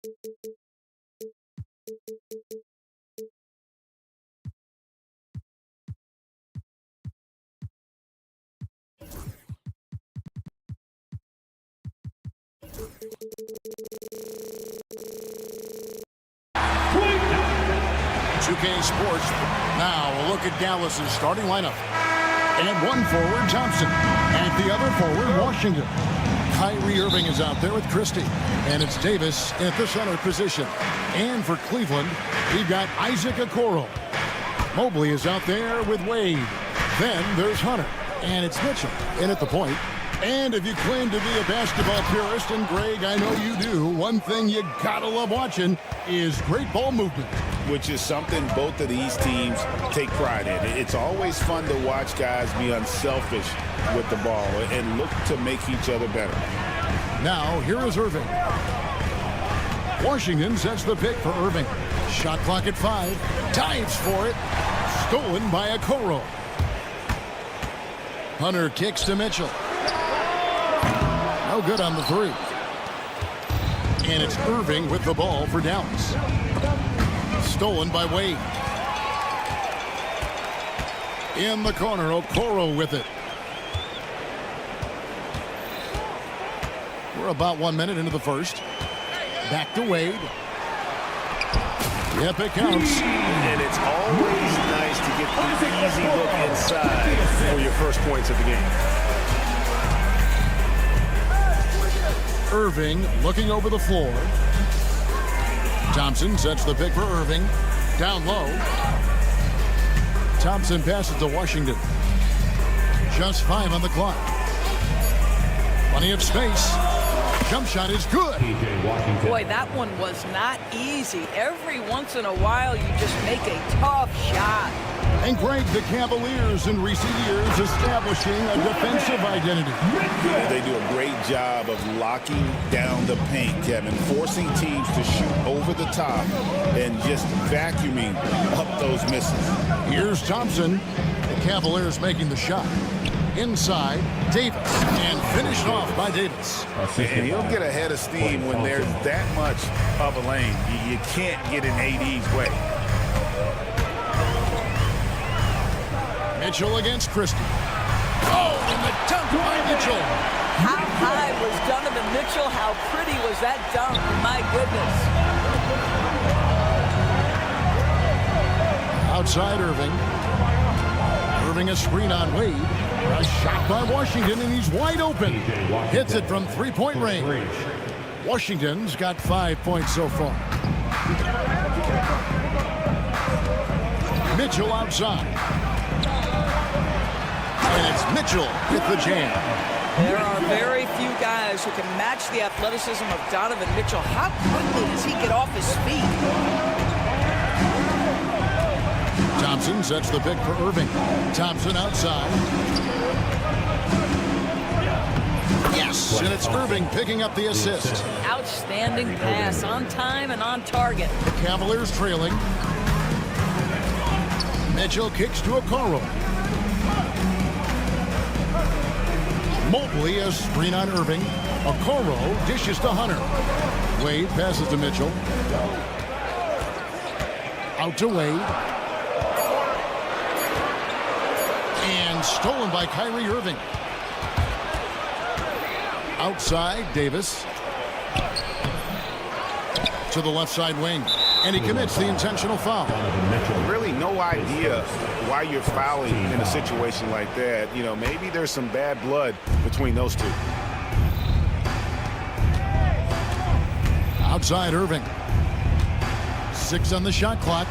2K Sports. Now a look at Dallas's starting lineup. And at one forward, Thompson. And at the other forward, Washington. Kyrie Irving is out there with Christie. And it's Davis at the center position. And for Cleveland, we've got Isaac Okoro. Mobley is out there with Wade. Then there's Hunter. And it's Mitchell in at the point. And if you claim to be a basketball purist, and Greg, I know you do, one thing you gotta love watching is great ball movement. Which is something both of these teams take pride in. It's always fun to watch guys be unselfish with the ball and look to make each other better. Now, here is Irving. Washington sets the pick for Irving. Shot clock at 5. Dives for it. Stolen by Okoro. Hunter kicks to Mitchell. No good on the 3. And it's Irving with the ball for Dallas. Stolen by Wade. In the corner, Okoro with it. We're about 1 minute into the first. Back to Wade. Yep, it counts. And it's always nice to get the easy look inside for your first points of the game. Irving looking over the floor. Thompson sets the pick for Irving. Down low. Thompson passes to Washington. Just 5 on the clock. Plenty of space. Jump shot is good. Boy, that one was not easy. Every once in a while, you just make a tough shot. And Greg, the Cavaliers in recent years establishing a defensive identity. They do a great job of locking down the paint, Kevin, forcing teams to shoot over the top and just vacuuming up those misses. Here's Thompson. The Cavaliers making the shot. Inside, Davis. And finished off by Davis. And he'll get ahead of steam when there's that much of a lane. You can't get in AD's way. Mitchell against Christie. Oh, and the dunk by Mitchell. How high was Donovan Mitchell? How pretty was that dunk? My goodness. Outside Irving. Irving a screen on Wade. A shot by Washington, and he's wide open. Hits it from three-point range. Washington's got 5 points so far. Mitchell outside. And it's Mitchell with the jam. There are very few guys who can match the athleticism of Donovan Mitchell. How quickly does he get off his feet? Thompson sets the pick for Irving. Thompson outside. Yes, and it's Irving picking up the assist. Outstanding pass, on time and on target. The Cavaliers trailing. Mitchell kicks to Okoro. Mobley a screen on Irving. Okoro dishes to Hunter. Wade passes to Mitchell. Out to Wade. And stolen by Kyrie Irving. Outside, Davis. To the left side wing. And he commits the intentional foul. Really no idea why you're fouling in a situation like that. You know, maybe there's some bad blood between those two. Outside Irving. 6 on the shot clock.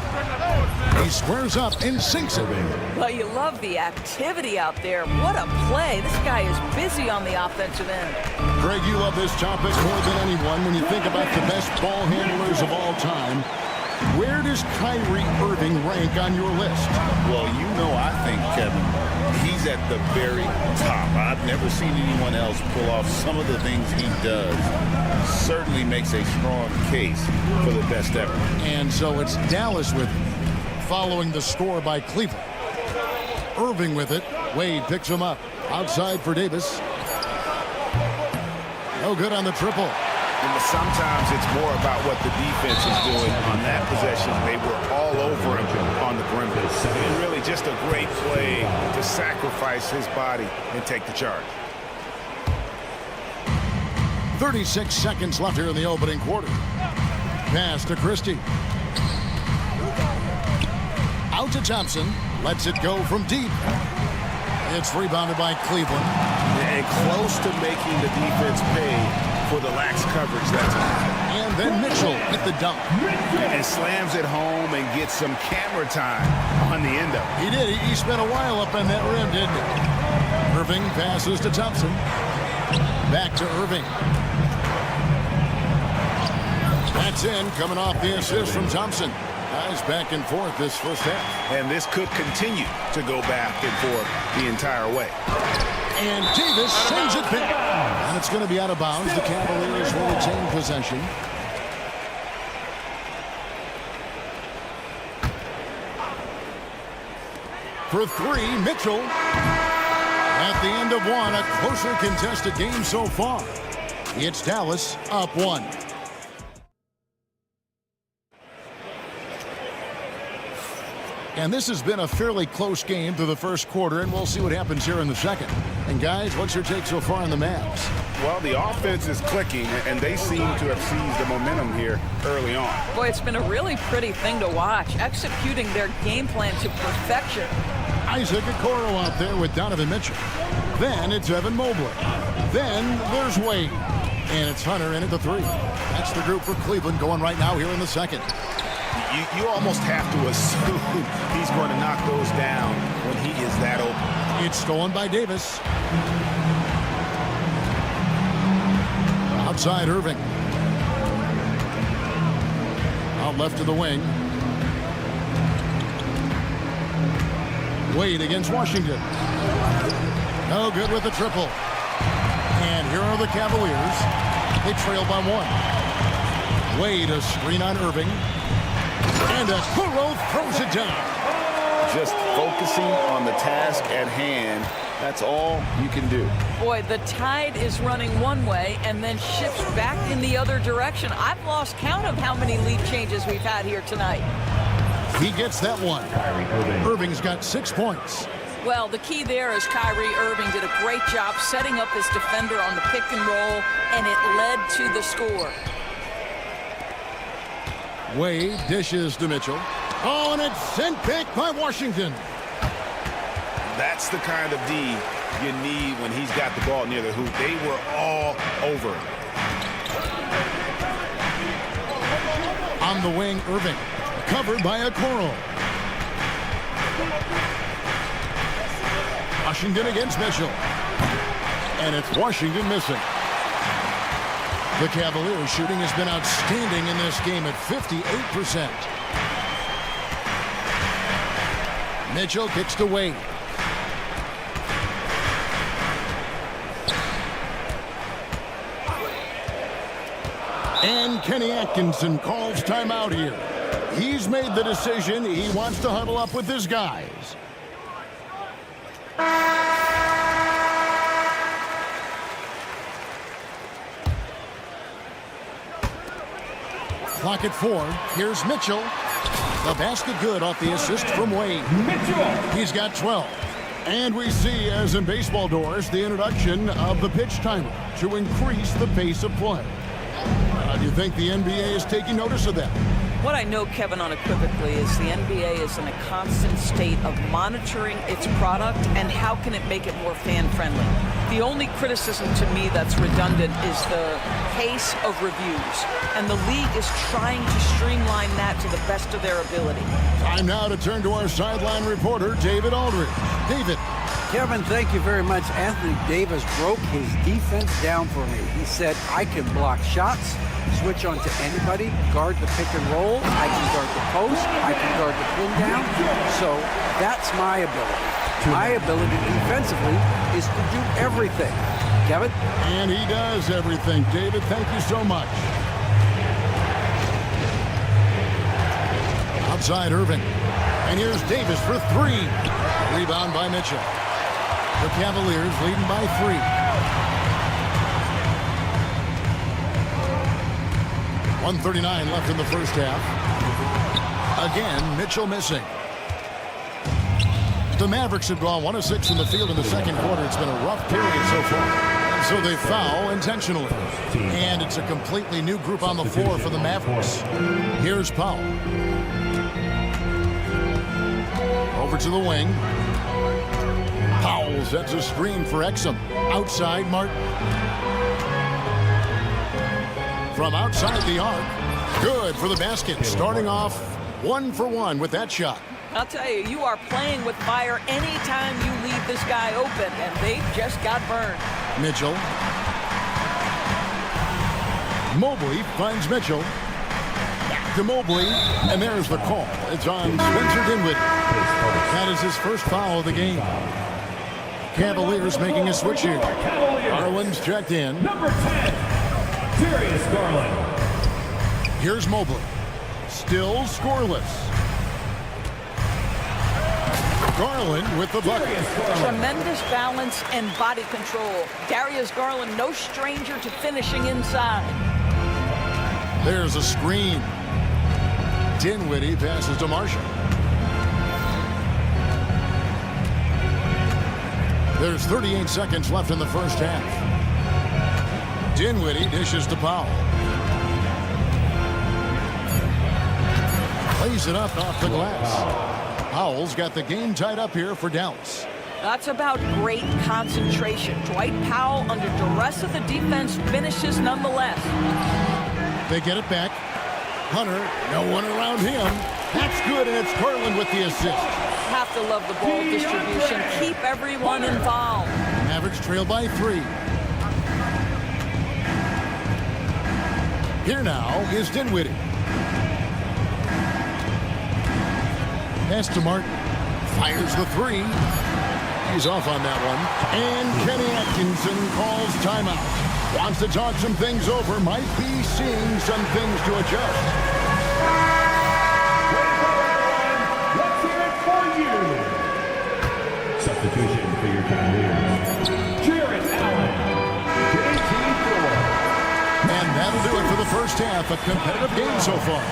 He squares up and sinks it. Well, you love the activity out there. What a play. This guy is busy on the offensive end. Greg, you love this topic more than anyone when you think about the best ball handlers of all time. Where does Kyrie Irving rank on your list? Well, you know, I think, Kevin, he's at the very top. I've never seen anyone else pull off some of the things he does. Certainly makes a strong case for the best ever. And so it's Dallas with it, following the score by Cleveland. Irving with it. Wade picks him up. Outside for Davis. No good on the triple. And sometimes it's more about what the defense is doing. On that possession, they were all over him on the perimeter. And really just a great play to sacrifice his body and take the charge. 36 seconds left here in the opening quarter. Pass to Christie. Out to Thompson. Lets it go from deep. It's rebounded by Cleveland. And close to making the defense pay for the lax coverage that's on. And then Mitchell hit the dunk. And slams it home and gets some camera time on the end of it. He did. He spent a while up on that rim, didn't he? Irving passes to Thompson. Back to Irving. That's in, coming off the assist from Thompson. Guys back and forth this first half. And this could continue to go back and forth the entire way. And Davis sends it back. And it's going to be out of bounds. The Cavaliers will retain possession. For three, Mitchell. At the end of one, a closer contested game so far. It's Dallas up one. And this has been a fairly close game through the first quarter, and we'll see what happens here in the second. And guys, what's your take so far on the Mavs? Well, the offense is clicking, and they seem to have seized the momentum here early on. Boy, it's been a really pretty thing to watch, executing their game plan to perfection. Isaac Okoro out there with Donovan Mitchell. Then it's Evan Mobley. Then there's Wade. And it's Hunter in at the three. That's the group for Cleveland going right now here in the second. You almost have to assume he's going to knock those down when he is that open. It's stolen by Davis. Outside Irving. Out left to the wing. Wade against Washington. No good with the triple. And here are the Cavaliers. They trail by one. Wade, a screen on Irving. And Okoro throws it down. Just focusing on the task at hand. That's all you can do. Boy, the tide is running one way and then shifts back in the other direction. I've lost count of how many lead changes we've had here tonight. He gets that one. Irving's got 6 points. Well, the key there is Kyrie Irving did a great job setting up his defender on the pick and roll, and it led to the score. Wade dishes to Mitchell. Oh, and it's sent back by Washington. That's the kind of D you need when he's got the ball near the hoop. They were all over him. On the wing, Irving. Covered by Okoro. Washington against Mitchell. And it's Washington missing. The Cavaliers shooting has been outstanding in this game at 58%. Mitchell kicks to Wade. And Kenny Atkinson calls timeout here. He's made the decision. He wants to huddle up with his guys. Clock at 4. Here's Mitchell. The basket good off the assist from Wade. Mitchell. He's got 12. And we see, as in baseball doors, the introduction of the pitch timer to increase the pace of play. Do you think the NBA is taking notice of that? What I know, Kevin, unequivocally is the NBA is in a constant state of monitoring its product and how can it make it more fan-friendly. The only criticism to me that's redundant is the pace of reviews, and the league is trying to streamline that to the best of their ability. Time now to turn to our sideline reporter, David Aldridge. David. Kevin, thank you very much. Anthony Davis broke his defense down for me. He said, I can block shots, switch on to anybody, guard the pick and roll, I can guard the post, I can guard the pin down. So that's my ability. My ability defensively is to do everything. Kevin? And he does everything. David, thank you so much. Outside Irving. And here's Davis for three. Rebound by Mitchell. The Cavaliers leading by 3. 1:39 left in the first half. Again, Mitchell missing. The Mavericks have gone 1 of 6 in the field in the second quarter. It's been a rough period so far. So they foul intentionally. And it's a completely new group on the floor for the Mavericks. Here's Powell. Over to the wing. Powell sets a screen for Exum. Outside Martin. From outside the arc. Good for the basket. Starting off 1 for 1 with that shot. I'll tell you, you are playing with fire anytime you leave this guy open, and they just got burned. Mitchell. Mobley finds Mitchell. Back to Mobley, and there's the call. It's on Spencer Dinwiddie. That is his first foul of the game. Cavaliers making a switch here. Garland's checked in. Number 10, Darius Garland. Here's Mobley. Still scoreless. Garland with the bucket. Tremendous balance and body control. Darius Garland, no stranger to finishing inside. There's a screen. Dinwiddie passes to Marshall. There's 38 seconds left in the first half. Dinwiddie dishes to Powell. Plays it up off the glass. Powell's got the game tied up here for Dallas. That's about great concentration. Dwight Powell, under duress of the defense, finishes nonetheless. They get it back. Hunter, no one around him. That's good, and it's Garland with the assist. Have to love the ball distribution. Keep everyone involved. Mavericks trail by 3. Here now is Dinwiddie. Pass to Martin. Fires the 3. He's off on that one. And Kenny Atkinson calls timeout. Wants to talk some things over. Might be seeing some things to adjust. Let's hear it for you. Substitution for your Cavaliers. Jarrett Allen. And that'll do it for the first half. A competitive game so far.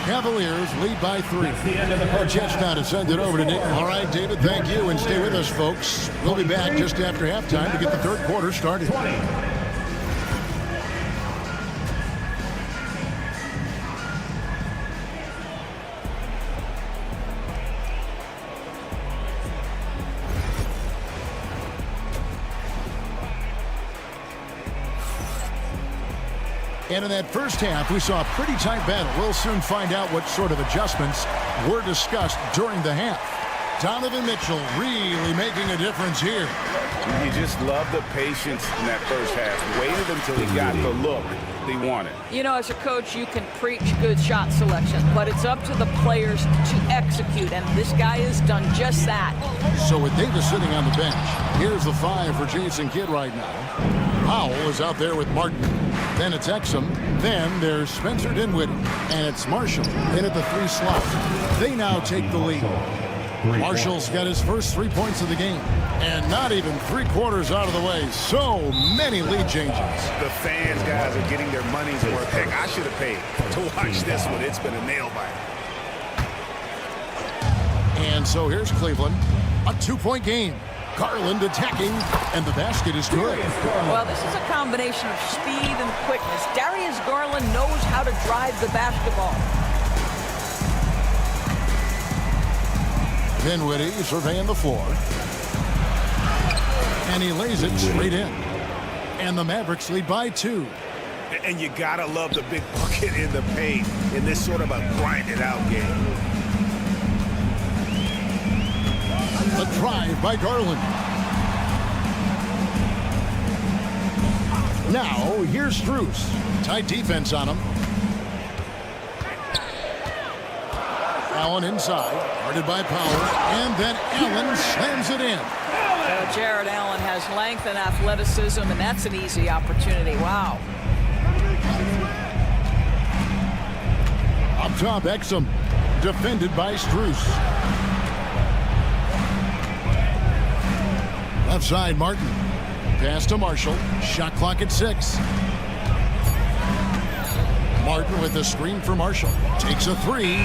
Cavaliers lead by 3. Our Jets now to send it over to Nick. All right, David, thank you, and stay with us, folks. We'll be back just after halftime to get the third quarter started. And in that first half, we saw a pretty tight battle. We'll soon find out what sort of adjustments were discussed during the half. Donovan Mitchell really making a difference here. You just love the patience in that first half. Waited until he got the look they wanted. You know, as a coach, you can preach good shot selection, but it's up to the players to execute, and this guy has done just that. So with Davis sitting on the bench, here's the 5 for Jason Kidd right now. Powell is out there with Martin. Then it's Exum. Then there's Spencer Dinwiddie. And it's Marshall in at the 3 slot. They now take the lead. Marshall's got his first 3 points of the game. And not even 3/4 out of the way. So many lead changes. The fans, guys, are getting their money's worth. Heck, I should have paid to watch this one. It's been a nail-biter. And so here's Cleveland. A 2-point game. Garland attacking, and the basket is good. Well, this is a combination of speed and quickness. Darius Garland knows how to drive the basketball. Dinwiddie surveying the floor. And he lays it straight in. And the Mavericks lead by 2. And you gotta love the big bucket in the paint in this sort of a grinded-out game. A drive by Garland. Now, here's Strus. Tight defense on him. Allen inside, guarded by Powell, and then Allen slams it in. Jared Allen has length and athleticism, and that's an easy opportunity. Wow. Up top, Exum, defended by Strus. Left side, Martin. Pass to Marshall. Shot clock at 6. Martin with the screen for Marshall. Takes a three.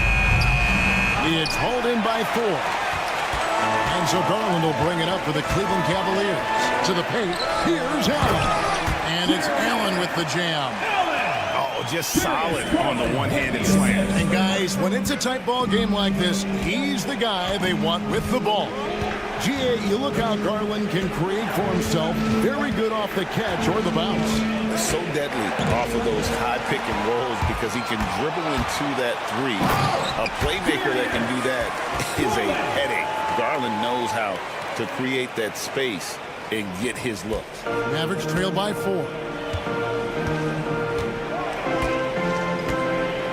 It's hauled in by 4. And so Garland will bring it up for the Cleveland Cavaliers. To the paint. Here's Allen. And it's Allen with the jam. Oh, just solid on the one-handed slam. And guys, when it's a tight ball game like this, he's the guy they want with the ball. GA, you look how Garland can create for himself. Very good off the catch or the bounce. So deadly off of those high pick and rolls because he can dribble into that three. A playmaker that can do that is a headache. Garland knows how to create that space and get his looks. Mavericks trail by 4.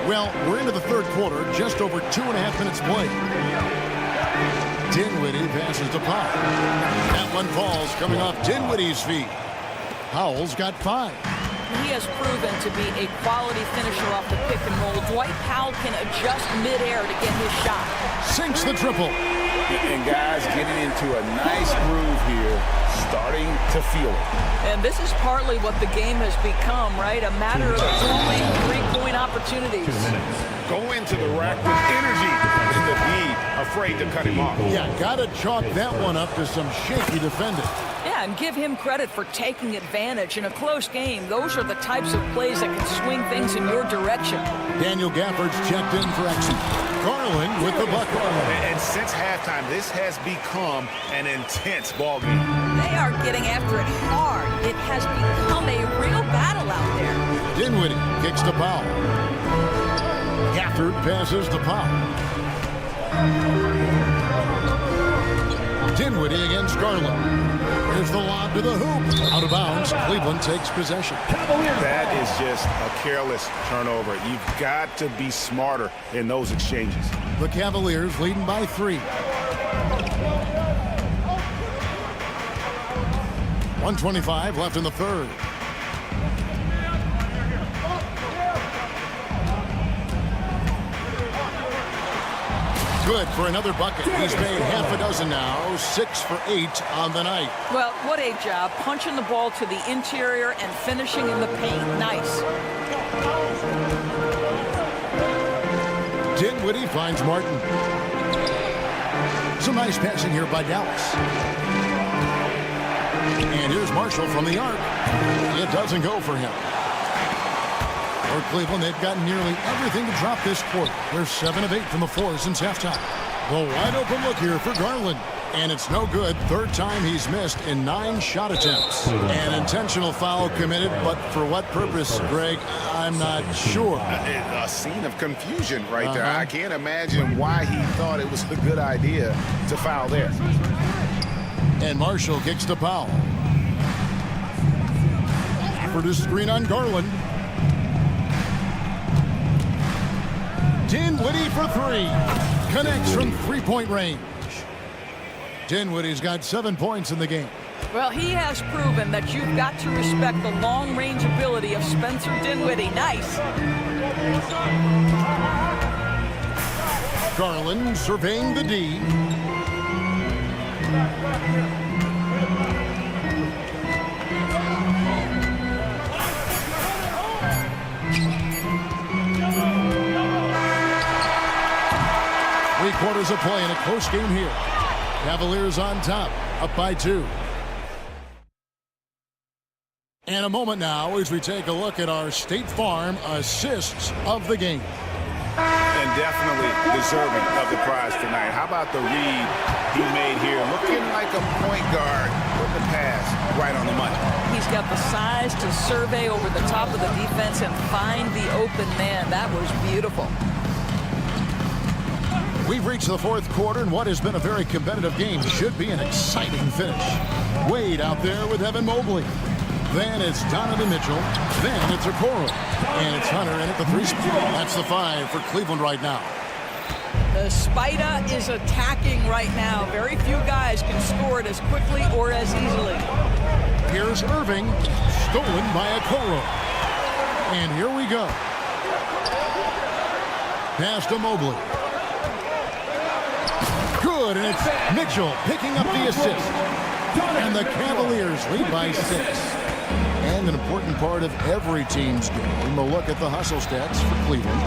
Well, we're into the third quarter, just over 2.5 minutes played. Dinwiddie passes to Powell. That one falls coming off Dinwiddie's feet. Powell's got 5. He has proven to be a quality finisher off the pick and roll. Dwight Powell can adjust midair to get his shot. Sinks the triple. And guys getting into a nice groove here, starting to feel it. And this is partly what the game has become, right? A matter of only 3-point opportunities. 2 minutes. Go into the rack with energy and to be afraid to cut him off. Yeah, gotta chalk that one up to some shaky defending. Yeah, and give him credit for taking advantage in a close game. Those are the types of plays that can swing things in your direction. Daniel Gafford's checked in for action. Garland with the bucket. And since halftime, this has become an intense ball game. They are getting after it hard. It has become a real battle out there. Dinwiddie kicks to Powell. Gafford passes to Powell. Dinwiddie against Garland. Here's the lob to the hoop. Out of bounds. Cleveland takes possession. That is just a careless turnover. You've got to be smarter in those exchanges. The Cavaliers leading by 3. 1:25 left in the third. Good for another bucket. He's made half a dozen now. 6 for 8 on the night. Well, what a job. Punching the ball to the interior and finishing in the paint. Nice. Dinwiddie finds Martin. Some nice passing here by Dallas. And here's Marshall from the arc. It doesn't go for him. For Cleveland, they've gotten nearly everything to drop this quarter. They're 7 of 8 from the floor since halftime. The wide open look here for Garland. And it's no good. Third time he's missed in 9 shot attempts. An intentional foul committed, but for what purpose, Greg? I'm not sure. A scene of confusion right there. I can't imagine why he thought it was a good idea to foul there. And Marshall kicks to Powell. For the screen on Garland. Dinwiddie for 3. Connects from 3-point range. Dinwiddie's got 7 points in the game. Well, he has proven that you've got to respect the long-range ability of Spencer Dinwiddie. Nice. Garland surveying the D. Three-quarters of play in a close game here. Cavaliers on top, up by 2. And a moment now as we take a look at our State Farm assists of the game. And definitely deserving of the prize tonight. How about the read he made here? Looking like a point guard with the pass right on the money. He's got the size to survey over the top of the defense and find the open man. That was beautiful. We've reached the fourth quarter, and what has been a very competitive game should be an exciting finish. Wade out there with Evan Mobley. Then it's Donovan Mitchell. Then it's Okoro. And it's Hunter in at the 3 spot. That's the 5 for Cleveland right now. The Spider is attacking right now. Very few guys can score it as quickly or as easily. Here's Irving, stolen by Okoro. And here we go. Pass to Mobley. Good, and it's Mitchell picking up the assist. And the Cavaliers lead by 6. And an important part of every team's game. We'll look at the hustle stats for Cleveland.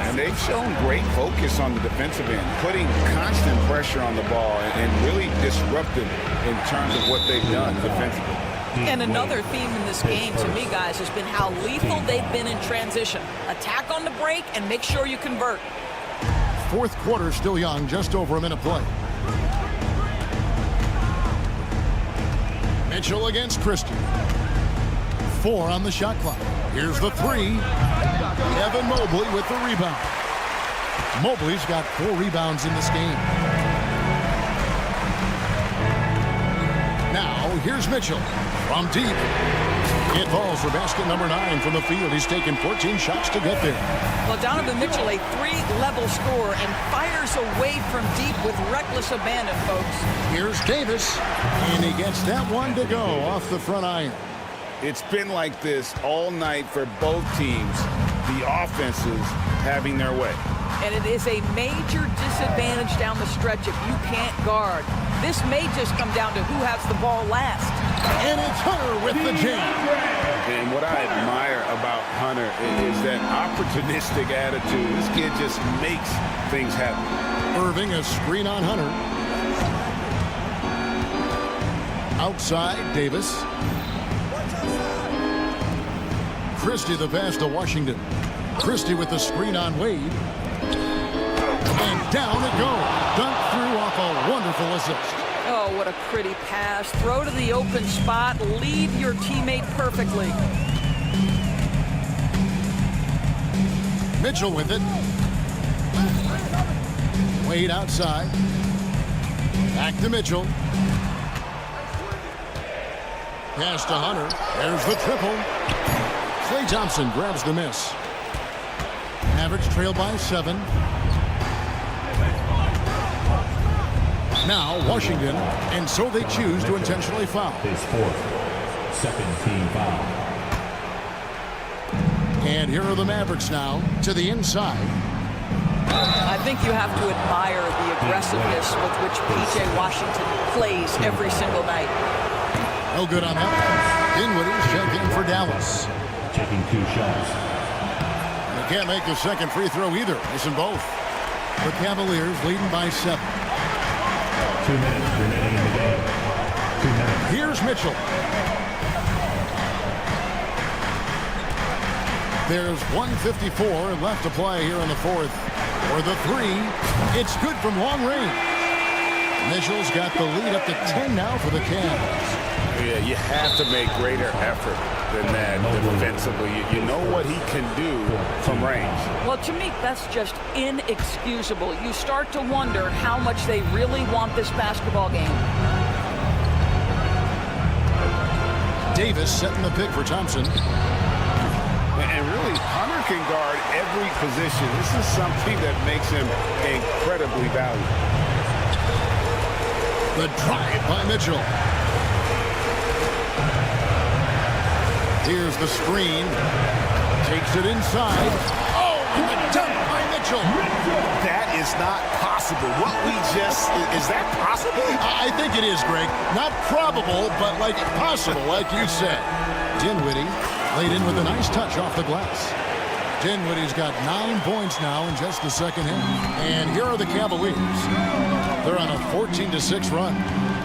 And they've shown great focus on the defensive end, putting constant pressure on the ball and really disruptive in terms of what they've done defensively. And another theme in this game to me, guys, has been how lethal they've been in transition. Attack on the break and make sure you convert. Fourth quarter still young, just over a minute play. Mitchell against Christie. 4 on the shot clock. Here's the 3. Evan Mobley with the rebound. Mobley's got 4 rebounds in this game. Now, here's Mitchell from deep. It falls for basket number 9 from the field. He's taken 14 shots to get there. Well, Donovan Mitchell, a 3-level scorer, and fires away from deep with reckless abandon, folks. Here's Davis, and he gets that one to go off the front iron. It's been like this all night for both teams, the offenses having their way. And it is a major disadvantage down the stretch if you can't guard. This may just come down to who has the ball last. And it's Hunter with the jam. And what I admire about Hunter is that opportunistic attitude. This kid just makes things happen. Irving, a screen on Hunter. Outside, Davis. Christie the pass to Washington. Christie with the screen on Wade. And down it goes. Dunked through off a wonderful assist. Oh, what a pretty pass. Throw to the open spot. Lead your teammate perfectly. Mitchell with it. Wade outside. Back to Mitchell. Pass to Hunter. There's the triple. Klay Thompson grabs the miss. Mavericks trail by 7. Now Washington, and so they choose to intentionally foul. His 4th, second team foul. And here are the Mavericks now to the inside. I think you have to admire the aggressiveness with which P.J. Washington plays every single night. No good on that. Dinwiddie's check in for Dallas. Taking 2 shots. They can't make the second free throw either. Missing both. The Cavaliers leading by 7. 2 minutes remaining in the game. 2 minutes. Here's Mitchell. There's 1:54 left to play here in the 4th. For the 3, it's good from long range. Mitchell's got the lead up to 10 now for the Cavs. Yeah, you have to make greater effort than that defensively. You know what he can do from range. Well, to me, that's just inexcusable. You start to wonder how much they really want this basketball game. Davis setting the pick for Thompson. And really, Hunter can guard every position. This is something that makes him incredibly valuable. The drive by Mitchell. Here's the screen. Takes it inside. Oh, and the dunk by Mitchell. That is not possible. What we just... Is that possible? I think it is, Greg. Not probable, but like possible, like you said. Dinwiddie laid in with a nice touch off the glass. Dinwiddie's got 9 points now in just the second half. And here are the Cavaliers. They're on a 14-6 run.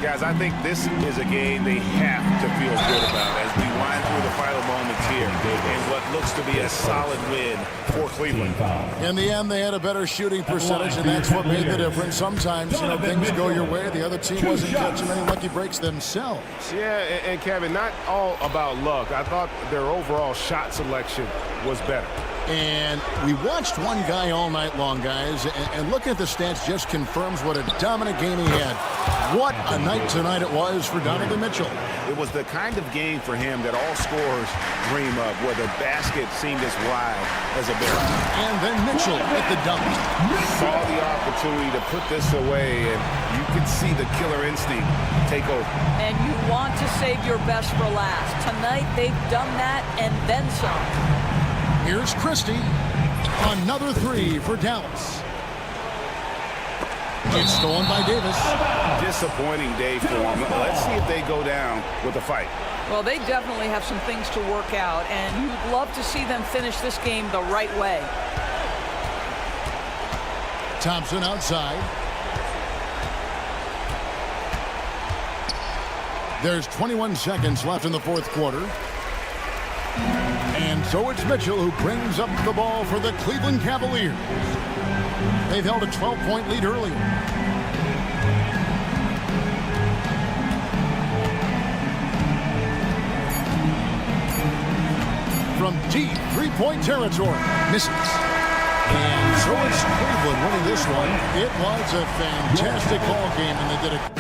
Guys, I think this is a game they have to feel good about as we wind through the final moments here in what looks to be a solid win for Cleveland. In the end, they had a better shooting percentage, and that's what made the difference. Sometimes, things go your way. The other team wasn't catching any lucky breaks themselves. Yeah, and Kevin, not all about luck. I thought their overall shot selection was better. And we watched one guy all night long, guys, and looking at the stats just confirms what a dominant game he had. What a night tonight it was for Donovan Mitchell. It was the kind of game for him that all scorers dream of, where the basket seemed as wide as a barrel. And then Mitchell at the dunk. Saw the opportunity to put this away, and you could see the killer instinct take over. And you want to save your best for last. Tonight, they've done that and then some. Here's Christie. Another 3 for Dallas. It's stolen by Davis. Disappointing day for them. Let's see if they go down with a fight. Well, they definitely have some things to work out, and you'd love to see them finish this game the right way. Thompson outside. There's 21 seconds left in the fourth quarter. And so it's Mitchell who brings up the ball for the Cleveland Cavaliers. They've held a 12-point lead early. From deep three-point territory, misses. And so it's Cleveland winning this one. It was a fantastic ball game, and they did it.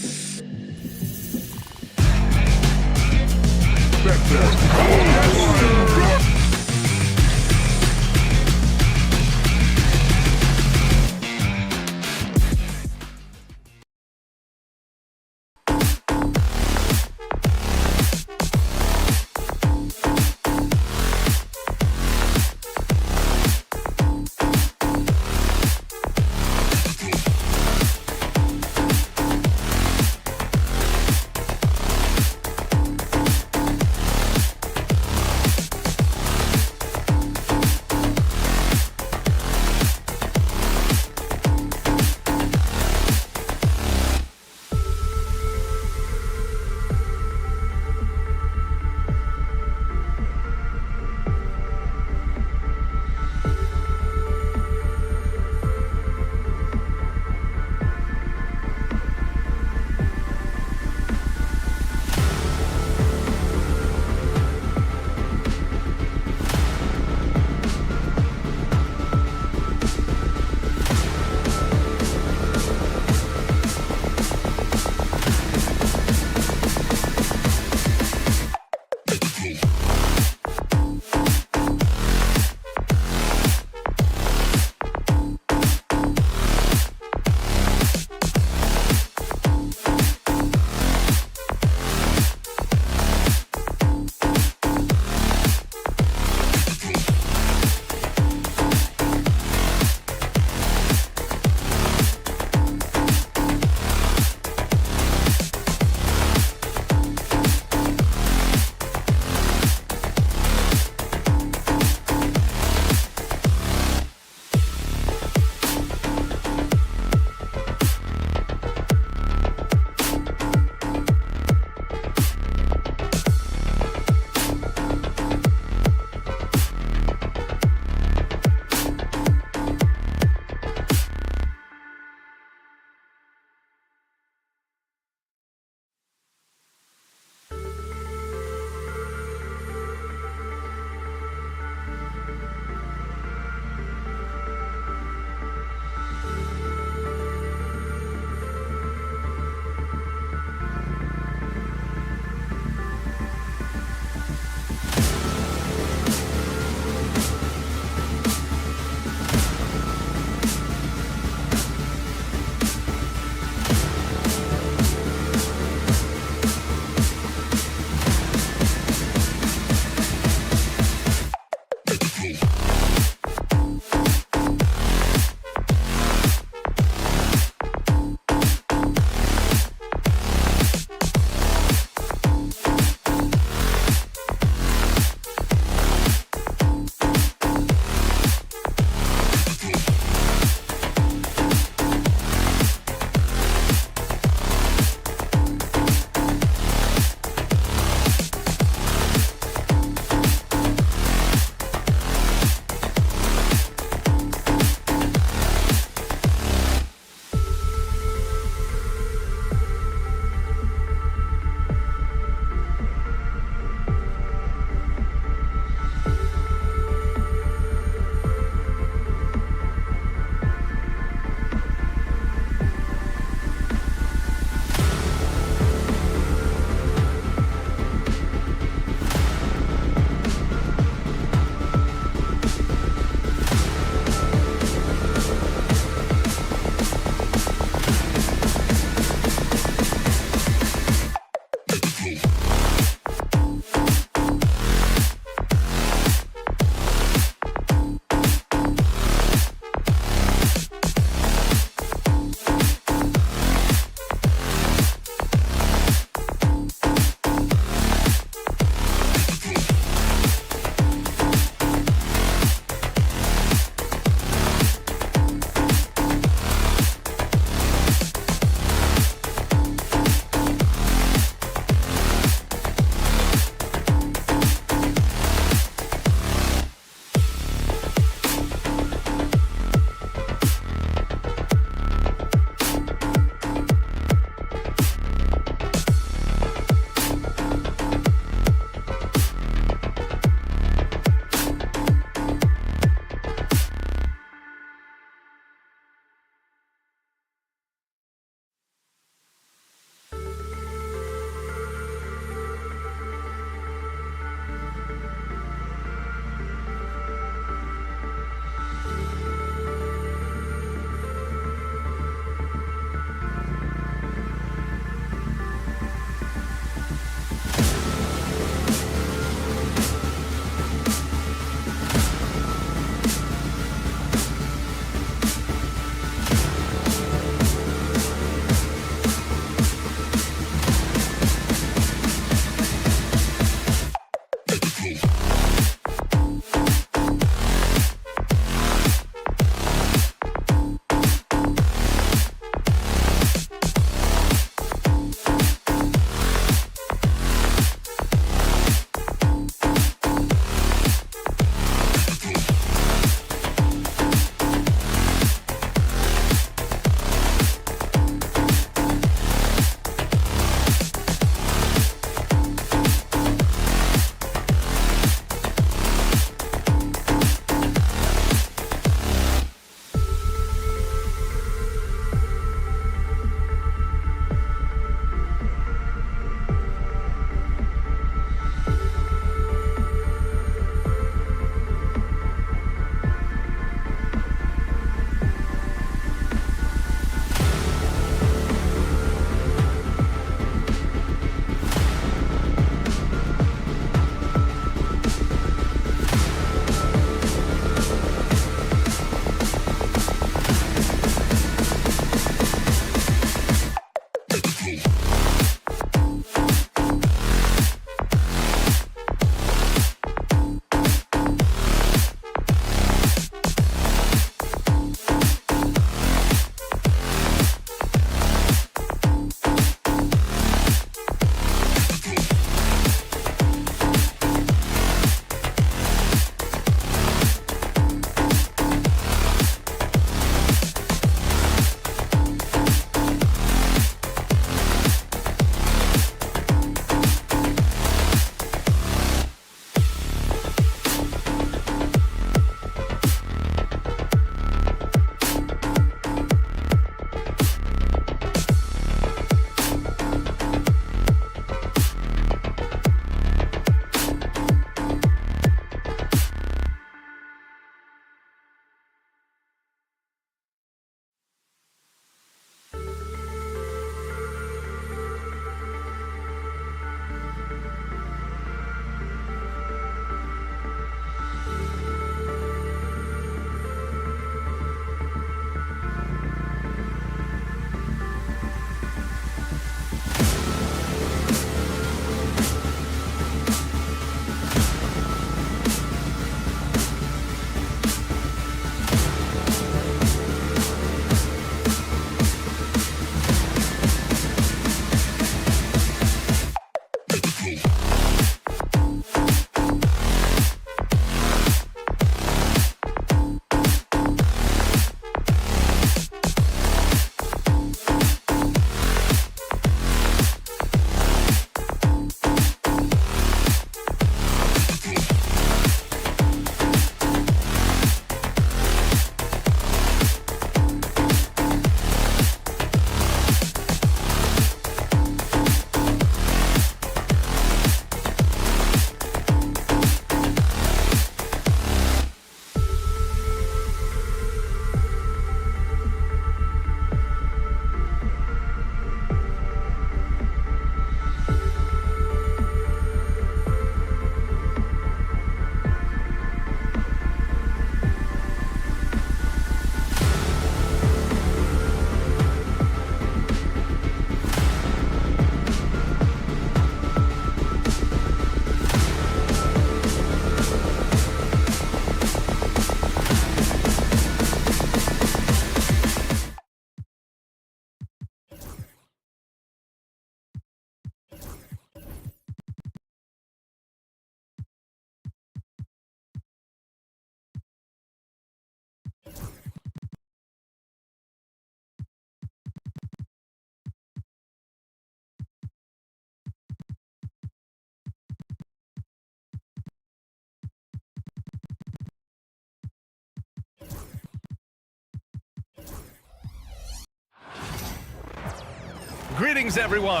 Greetings, everyone.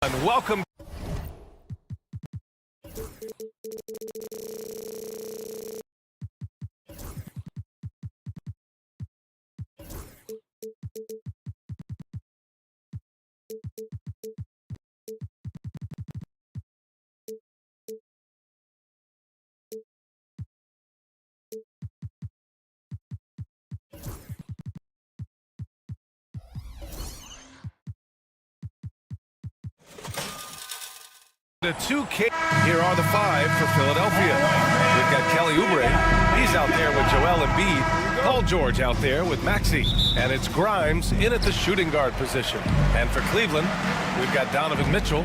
And welcome. The 2K. Here are the 5 for Philadelphia. We've got Kelly Oubre. He's out there with Joel Embiid. Paul George out there with Maxey. And it's Grimes in at the shooting guard position. And for Cleveland, we've got Donovan Mitchell.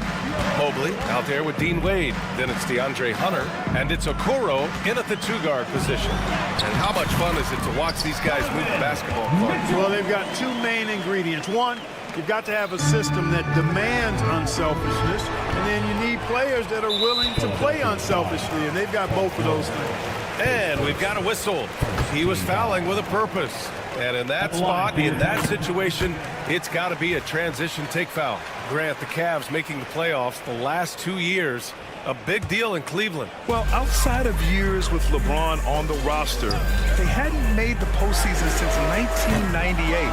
Mobley out there with Dean Wade. Then it's DeAndre Hunter. And it's Okoro in at the 2-guard position. And how much fun is it to watch these guys move the basketball court? Well, they've got 2 main ingredients. One, you've got to have a system that demands unselfishness, and then you need players that are willing to play unselfishly, and they've got both of those things. And we've got a whistle. He was fouling with a purpose. And in that spot, in that situation, it's got to be a transition take foul. Grant, the Cavs making the playoffs the last 2 years. A big deal in Cleveland. Well, outside of years with LeBron on the roster, they hadn't made the postseason since 1998.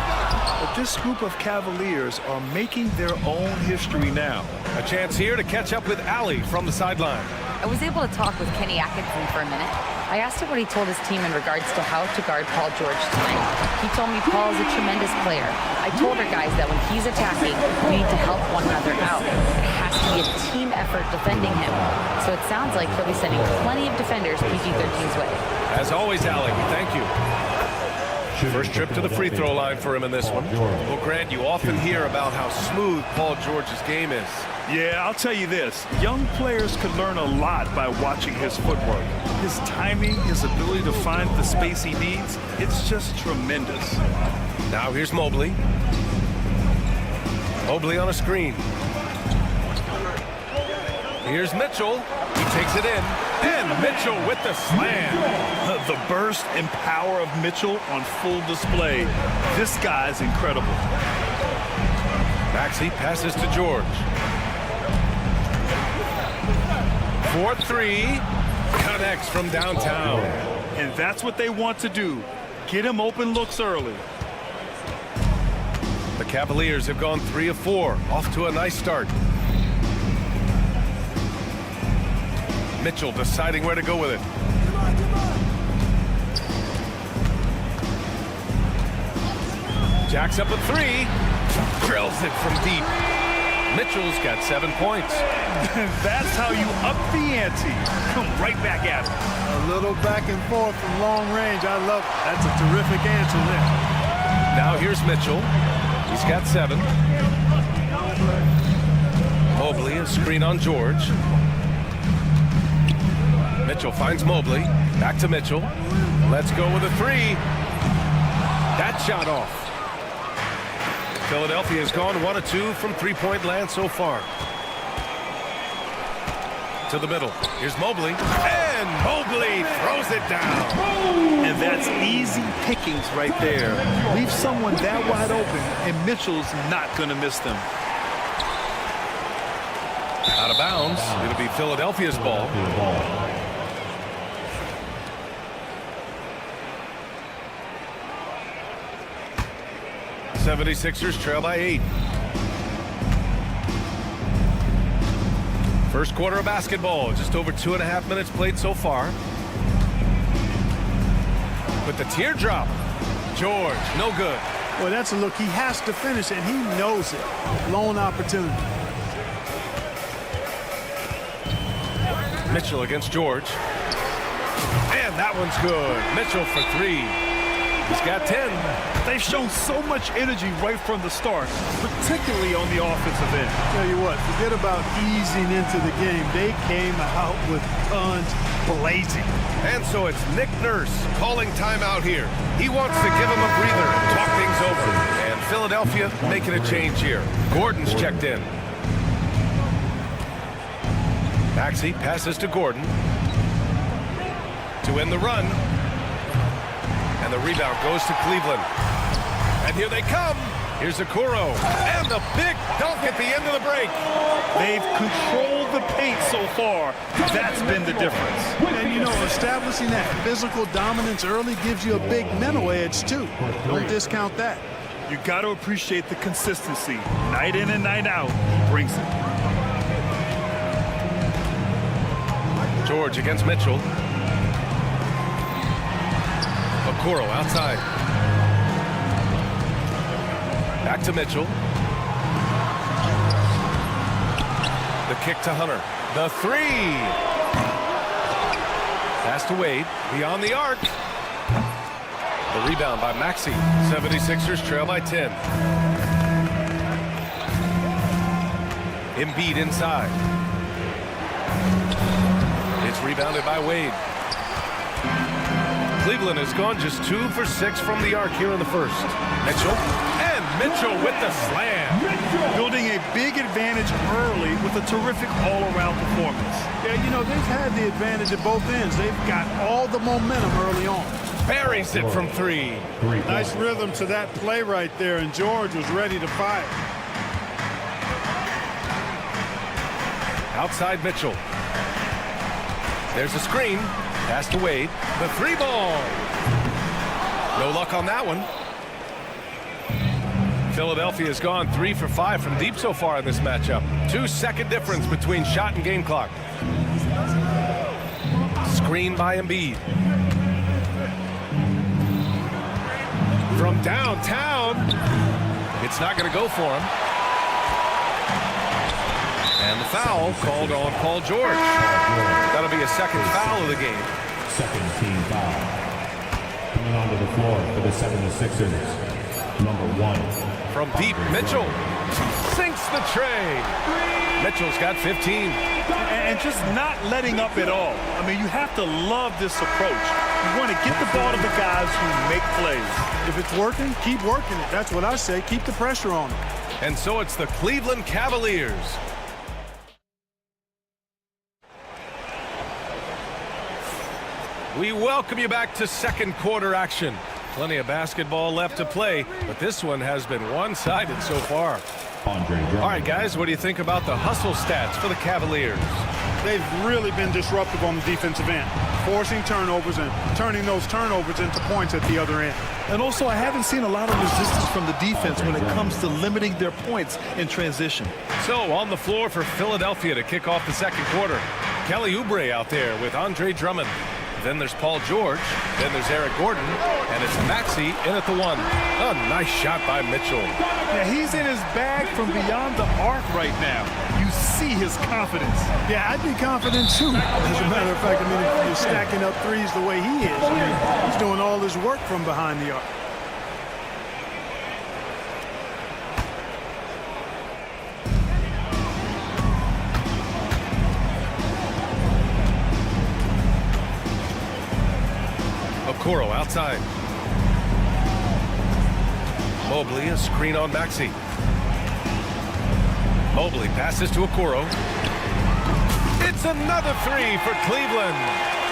But this group of Cavaliers are making their own history now. A chance here to catch up with Allie from the sideline. I was able to talk with Kenny Atkinson for a minute. I asked him what he told his team in regards to how to guard Paul George tonight. He told me Paul is a tremendous player. I told our guys that when he's attacking, we need to help one another out. It has to be a team effort defending him. So it sounds like he'll be sending plenty of defenders PG-13's way. As always, Allie, thank you. First trip to the free throw line for him in this one. Well, Grant, you often hear about how smooth Paul George's game is. Yeah, I'll tell you this. Young players could learn a lot by watching his footwork. His timing, his ability to find the space he needs, it's just tremendous. Now here's Mobley. Mobley on a screen. Here's Mitchell. He takes it in. And Mitchell with the slam. The burst and power of Mitchell on full display. This guy's incredible. Maxey passes to George. 4-3. Connects from downtown. And that's what they want to do. Get him open looks early. The Cavaliers have gone 3 of 4. Off to a nice start. Mitchell deciding where to go with it. Jacks up a 3. Drills it from deep. Mitchell's got 7 points. That's how you up the ante. Come right back at it. A little back and forth from long range. I love it. That's a terrific answer there. Now here's Mitchell. He's got 7. Mobley, a screen on George. Mitchell finds Mobley. Back to Mitchell. Let's go with a 3. That shot off. Philadelphia has gone 1 of 2 from three-point land so far. To the middle. Here's Mobley. And Mobley throws it down. And that's easy pickings right there. Leave someone that wide open, and Mitchell's not going to miss them. Out of bounds. It'll be Philadelphia's ball. 76ers trail by 8. First quarter of basketball, just over 2.5 minutes played so far. With the teardrop, George, no good. Well, that's a look. He has to finish, and he knows it. Lone opportunity. Mitchell against George. And that one's good. Mitchell for 3. He's got 10. They've shown so much energy right from the start, particularly on the offensive end. Tell you what, forget about easing into the game. They came out with guns blazing. And so it's Nick Nurse calling timeout here. He wants to give him a breather and talk things over. And Philadelphia making a change here. Gordon's checked in. Maxey passes to Gordon to end the run. And the rebound goes to Cleveland. And here they come. Here's Okoro. And the big dunk at the end of the break. They've controlled the paint so far. That's been the difference. And, you know, establishing that physical dominance early gives you a big mental edge, too. Don't discount that. You got to appreciate the consistency. Night in and night out, he brings it. George against Mitchell. Okoro outside. Back to Mitchell. The kick to Hunter. The three. Pass to Wade. Beyond the arc. The rebound by Maxey. 76ers trail by 10. Embiid inside. It's rebounded by Wade. Cleveland has gone just 2 for 6 from the arc here in the first. Mitchell. And Mitchell with the slam. Building a big advantage early with a terrific all-around performance. Yeah, you know, they've had the advantage at both ends. They've got all the momentum early on. Buries it from 3. Nice rhythm to that play right there, and George was ready to fire. Outside Mitchell. There's a screen. Pass to Wade. The 3 ball. No luck on that one. Philadelphia has gone 3 for 5 from deep so far in this matchup. 2-second difference between shot and game clock. Screen by Embiid. From downtown. It's not going to go for him. And the foul called on Paul George. That'll be a second foul of the game. Second team foul. Coming onto the floor for the 76ers. Number 1. From deep, Mitchell sinks the tray. Mitchell's got 15. And just not letting up at all. I mean, you have to love this approach. You want to get the ball to the guys who make plays. If it's working, keep working it. That's what I say. Keep the pressure on them. And so it's the Cleveland Cavaliers. We welcome you back to second quarter action. Plenty of basketball left to play, but this one has been one-sided so far. All right, guys, what do you think about the hustle stats for the Cavaliers? They've really been disruptive on the defensive end, forcing turnovers and turning those turnovers into points at the other end. And also, I haven't seen a lot of resistance from the defense when it comes to limiting their points in transition. So, on the floor for Philadelphia to kick off the second quarter, Kelly Oubre out there with Andre Drummond. Then there's Paul George. Then there's Eric Gordon. And it's Maxey in at the 1. A nice shot by Mitchell. Yeah, he's in his bag from beyond the arc right now. You see his confidence. Yeah, I'd be confident too. As a matter of fact, I mean, if you're stacking up threes the way he is, I mean, he's doing all his work from behind the arc. Okoro outside. Mobley, a screen on Maxey. Mobley passes to Okoro. It's another 3 for Cleveland.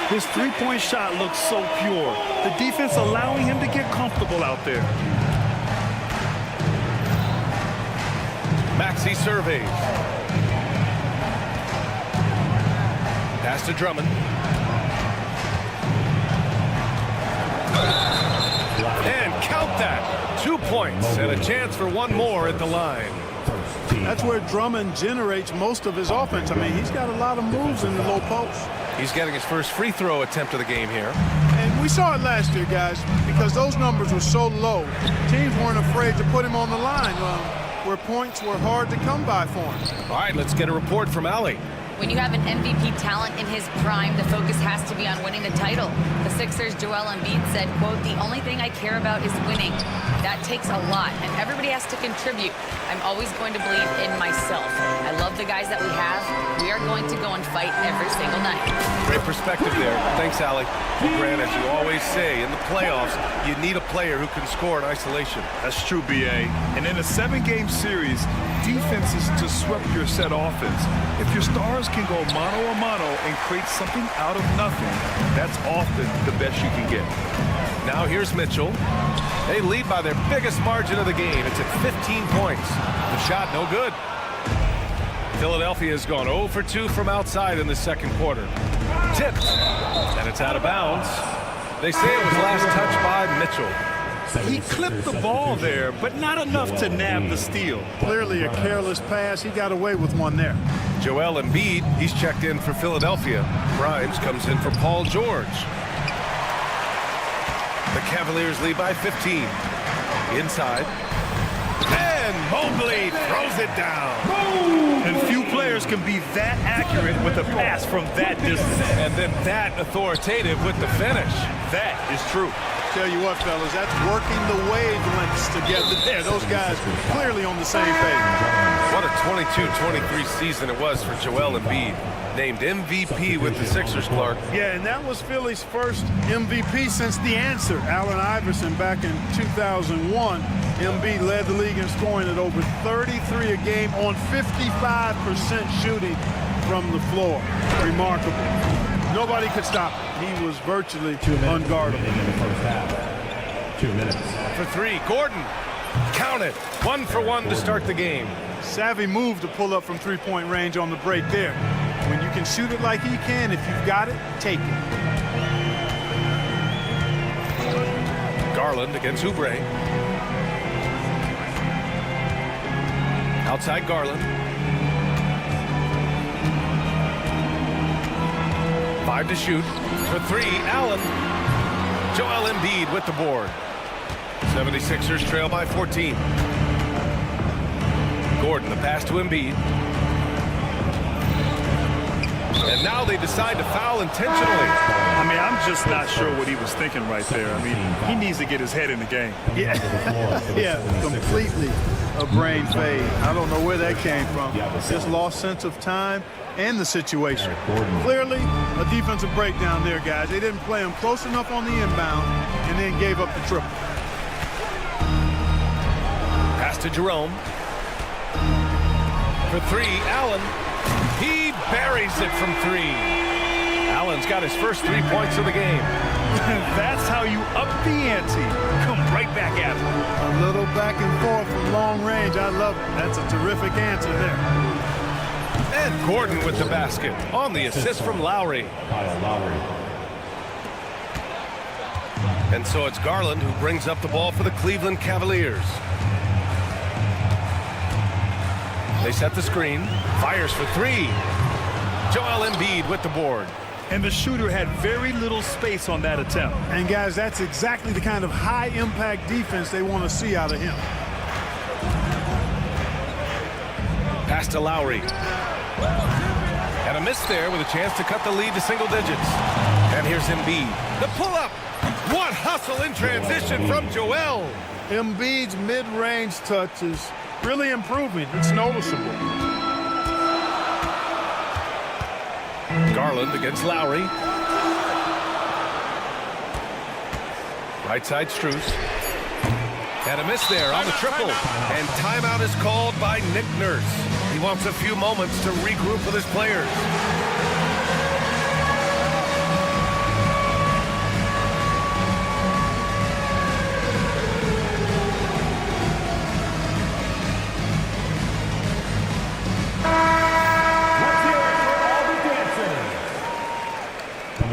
His three-point shot looks so pure. The defense allowing him to get comfortable out there. Maxey surveys. Pass to Drummond. And count that. 2 points and a chance for one more at the line. That's where Drummond generates most of his offense. I mean, he's got a lot of moves in the low post. He's getting his first free throw attempt of the game here. And we saw it last year, guys, because those numbers were so low. Teams weren't afraid to put him on the line where points were hard to come by for him. All right, let's get a report from Allie. When you have an MVP talent in his prime, the focus has to be on winning the title. The Sixers' Joel Embiid said, quote, "The only thing I care about is winning." That takes a lot, and everybody has to contribute. I'm always going to believe in myself. I love the guys that we have. We are going to go and fight every single night. Great perspective there. Thanks, Allie. Well, Grant, as you always say, in the playoffs, you need a player who can score in isolation. That's true, B.A. And in a 7-game series, defense is to swept your set offense. If your stars can go mano-a-mano and create something out of nothing, that's often the best you can get. Now here's Mitchell. They lead by their biggest margin of the game. It's at 15 points. The shot no good. Philadelphia has gone 0 for 2 from outside in the second quarter. Tipped, and it's out of bounds. They say it was last touched by Mitchell. He clipped the ball there, but not enough to nab the steal. Clearly a careless pass. He got away with one there. Joel Embiid, he's checked in for Philadelphia. Grimes comes in for Paul George. The Cavaliers lead by 15. Inside. And Mobley throws it down. And few players can be that accurate with a pass from that distance. And then that authoritative with the finish. That is true. Tell you what, fellas, that's working the wavelengths together there. Those guys clearly on the same page. What a 22-23 season it was for Joel Embiid. Named MVP with the Sixers, Clark. Yeah, and that was Philly's first MVP since the answer. Allen Iverson back in 2001. Embiid led the league in scoring at over 33 a game on 55% shooting from the floor. Remarkable. Nobody could stop him. He was virtually unguardable. In the first half. 2 minutes. For three, Gordon. Count it. 1 for 1 to start the game. Savvy move to pull up from three-point range on the break there. When you can shoot it like he can, if you've got it, take it. Garland against Oubre. Outside Garland. 5 to shoot. For 3, Allen. Joel Embiid with the board. 76ers trail by 14. Gordon, the pass to Embiid. And now they decide to foul intentionally. I mean, I'm just not sure what he was thinking right there. I mean, he needs to get his head in the game. Yeah, completely a brain fade. I don't know where that came from. Just lost sense of time and the situation. Clearly, a defensive breakdown there, guys. They didn't play him close enough on the inbound and then gave up the triple. Pass to Jerome. For 3, Allen. He buries it from 3. Allen's got his first 3 points of the game. That's how you up the ante. Come right back at him. A little back and forth from long range. I love it. That's a terrific answer there. And Gordon with the basket on the assist from Lowry. Kyle Lowry. And so it's Garland who brings up the ball for the Cleveland Cavaliers. They set the screen. Fires for 3. Joel Embiid with the board. And the shooter had very little space on that attempt. And guys, that's exactly the kind of high-impact defense they want to see out of him. Pass to Lowry. And a miss there with a chance to cut the lead to single digits. And here's Embiid. The pull-up. What hustle in transition from Joel. Embiid's mid-range touch is really improving. It's noticeable. Garland against Lowry. Right side Strus. And a miss there on the triple. And timeout is called by Nick Nurse. He wants a few moments to regroup with his players.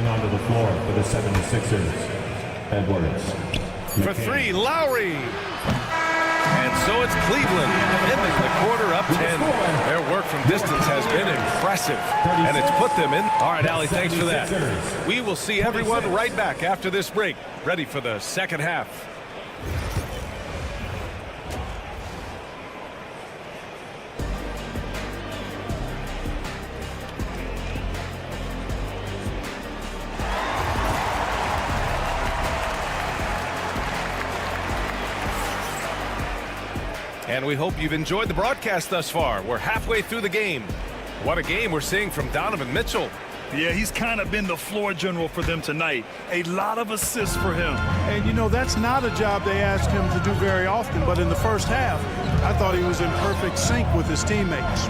Onto the floor for the 76ers. Edwards. For 3, Lowry. And so it's Cleveland ending the quarter up 10. Their work from distance has been impressive, and it's put them in. All right, Allie, thanks for that. We will see everyone right back after this break, ready for the second half. And we hope you've enjoyed the broadcast thus far. We're halfway through the game. What a game we're seeing from Donovan Mitchell. Yeah, he's kind of been the floor general for them tonight. A lot of assists for him. And, you know, that's not a job they asked him to do very often, but in the first half, I thought he was in perfect sync with his teammates.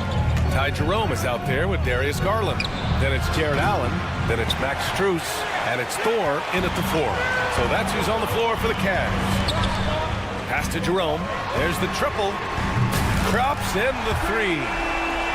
Ty Jerome is out there with Darius Garland. Then it's Jared Allen. Then it's Max Strus. And it's Thor in at the 4. So that's who's on the floor for the Cavs. Pass to Jerome. There's the triple. Drops in the 3.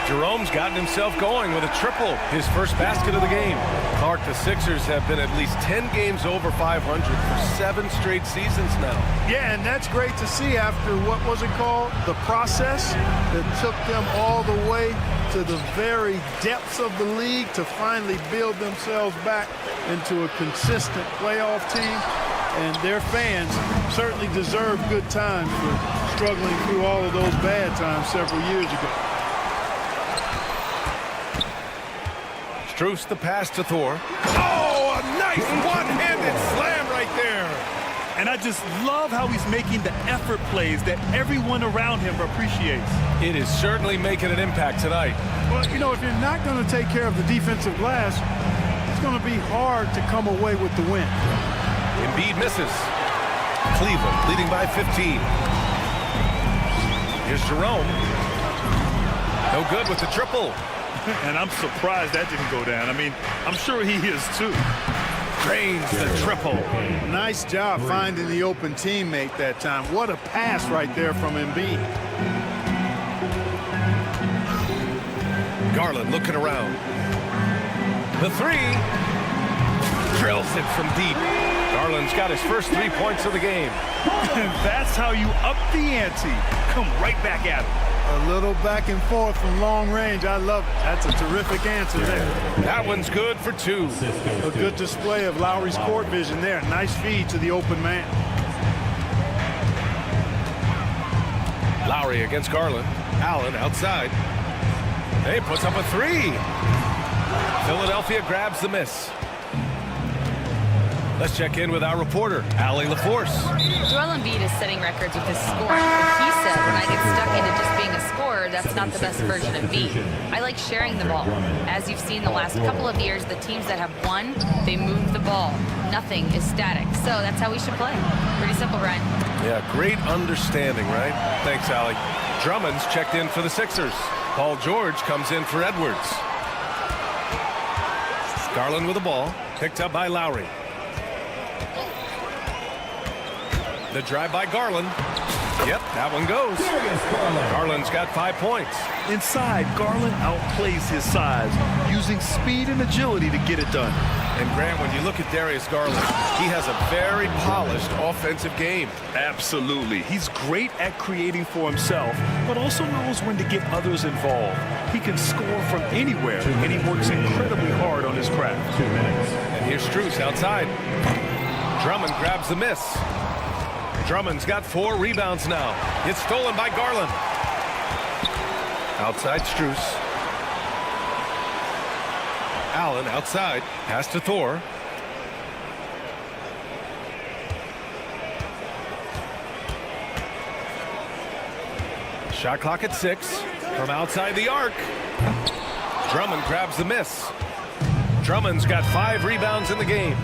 Jerome's gotten himself going with a triple, his first basket of the game. Clark, the Sixers have been at least 10 games over 500 for 7 straight seasons now. Yeah, and that's great to see after, what was it called? The process that took them all the way to the very depths of the league to finally build themselves back into a consistent playoff team. And their fans certainly deserve good times for struggling through all of those bad times several years ago. Strus the pass to Thor. Oh, a nice one-handed slam right there. And I just love how he's making the effort plays that everyone around him appreciates. It is certainly making an impact tonight. Well, you know, if you're not going to take care of the defensive glass, it's going to be hard to come away with the win. Embiid misses. Cleveland leading by 15. Here's Jerome. No good with the triple. And I'm surprised that didn't go down. I mean, I'm sure he is too. Drains the triple. Nice job finding the open teammate that time. What a pass right there from Embiid. Garland looking around. The 3. Drills it from deep. Garland's got his first 3 points of the game. And that's how you up the ante. Come right back at him. A little back and forth from long range. I love it. That's a terrific answer there. That one's good for 2. A good display of Lowry's court vision there. Nice feed to the open man. Lowry against Garland. Allen outside. He puts up a 3. Philadelphia grabs the miss. Let's check in with our reporter, Allie LaForce. Joel Embiid is setting records with his scoring, but he said when I get stuck into just being a scorer, that's not the best version of me. I like sharing the ball. As you've seen the last couple of years, the teams that have won, they move the ball. Nothing is static. So that's how we should play. Pretty simple, Brian. Yeah, great understanding, right? Thanks, Allie. Drummond's checked in for the Sixers. Paul George comes in for Edwards. Garland with the ball, picked up by Lowry. The drive by Garland. Yep, that one goes. Garland's got 5 points. Inside, Garland outplays his size, using speed and agility to get it done. And Grant, when you look at Darius Garland, he has a very polished offensive game. Absolutely. He's great at creating for himself, but also knows when to get others involved. He can score from anywhere, and he works incredibly hard on his craft. 2 minutes. And here's Strus outside. Drummond grabs the miss. Drummond's got 4 rebounds now. It's stolen by Garland. Outside Strus. Allen outside. Pass to Thor. Shot clock at 6. From outside the arc. Drummond grabs the miss. Drummond's got 5 rebounds in the game.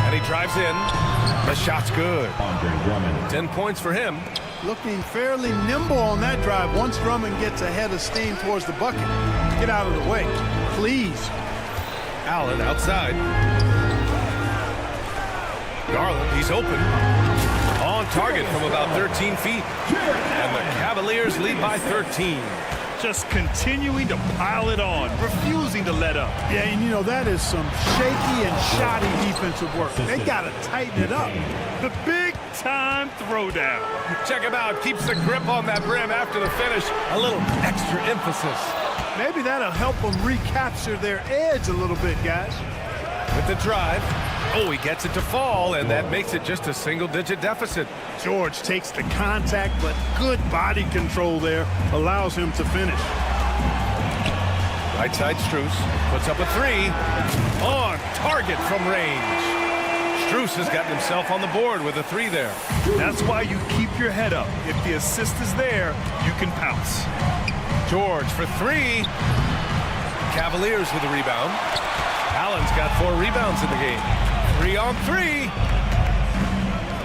And he drives in. The shot's good. 10 points for him. Looking fairly nimble on that drive. Once Drummond gets ahead of steam towards the bucket, get out of the way, please. Allen outside. Garland, he's open. On target from about 13 feet. And the Cavaliers lead by 13. Just continuing to pile it on, refusing to let up. Yeah, and you know, that is some shaky and shoddy defensive work. They got to tighten it up. The big-time throwdown. Check him out. Keeps the grip on that rim after the finish. A little extra emphasis. Maybe that'll help them recapture their edge a little bit, guys. With the drive. Oh, he gets it to fall, and that makes it just a single-digit deficit. George takes the contact, but good body control there allows him to finish. Right side Strus puts up a 3. On target from range. Strus has gotten himself on the board with a 3 there. That's why you keep your head up. If the assist is there, you can pounce. George for 3. Cavaliers with a rebound. Allen's got 4 rebounds in the game. 3 on 3.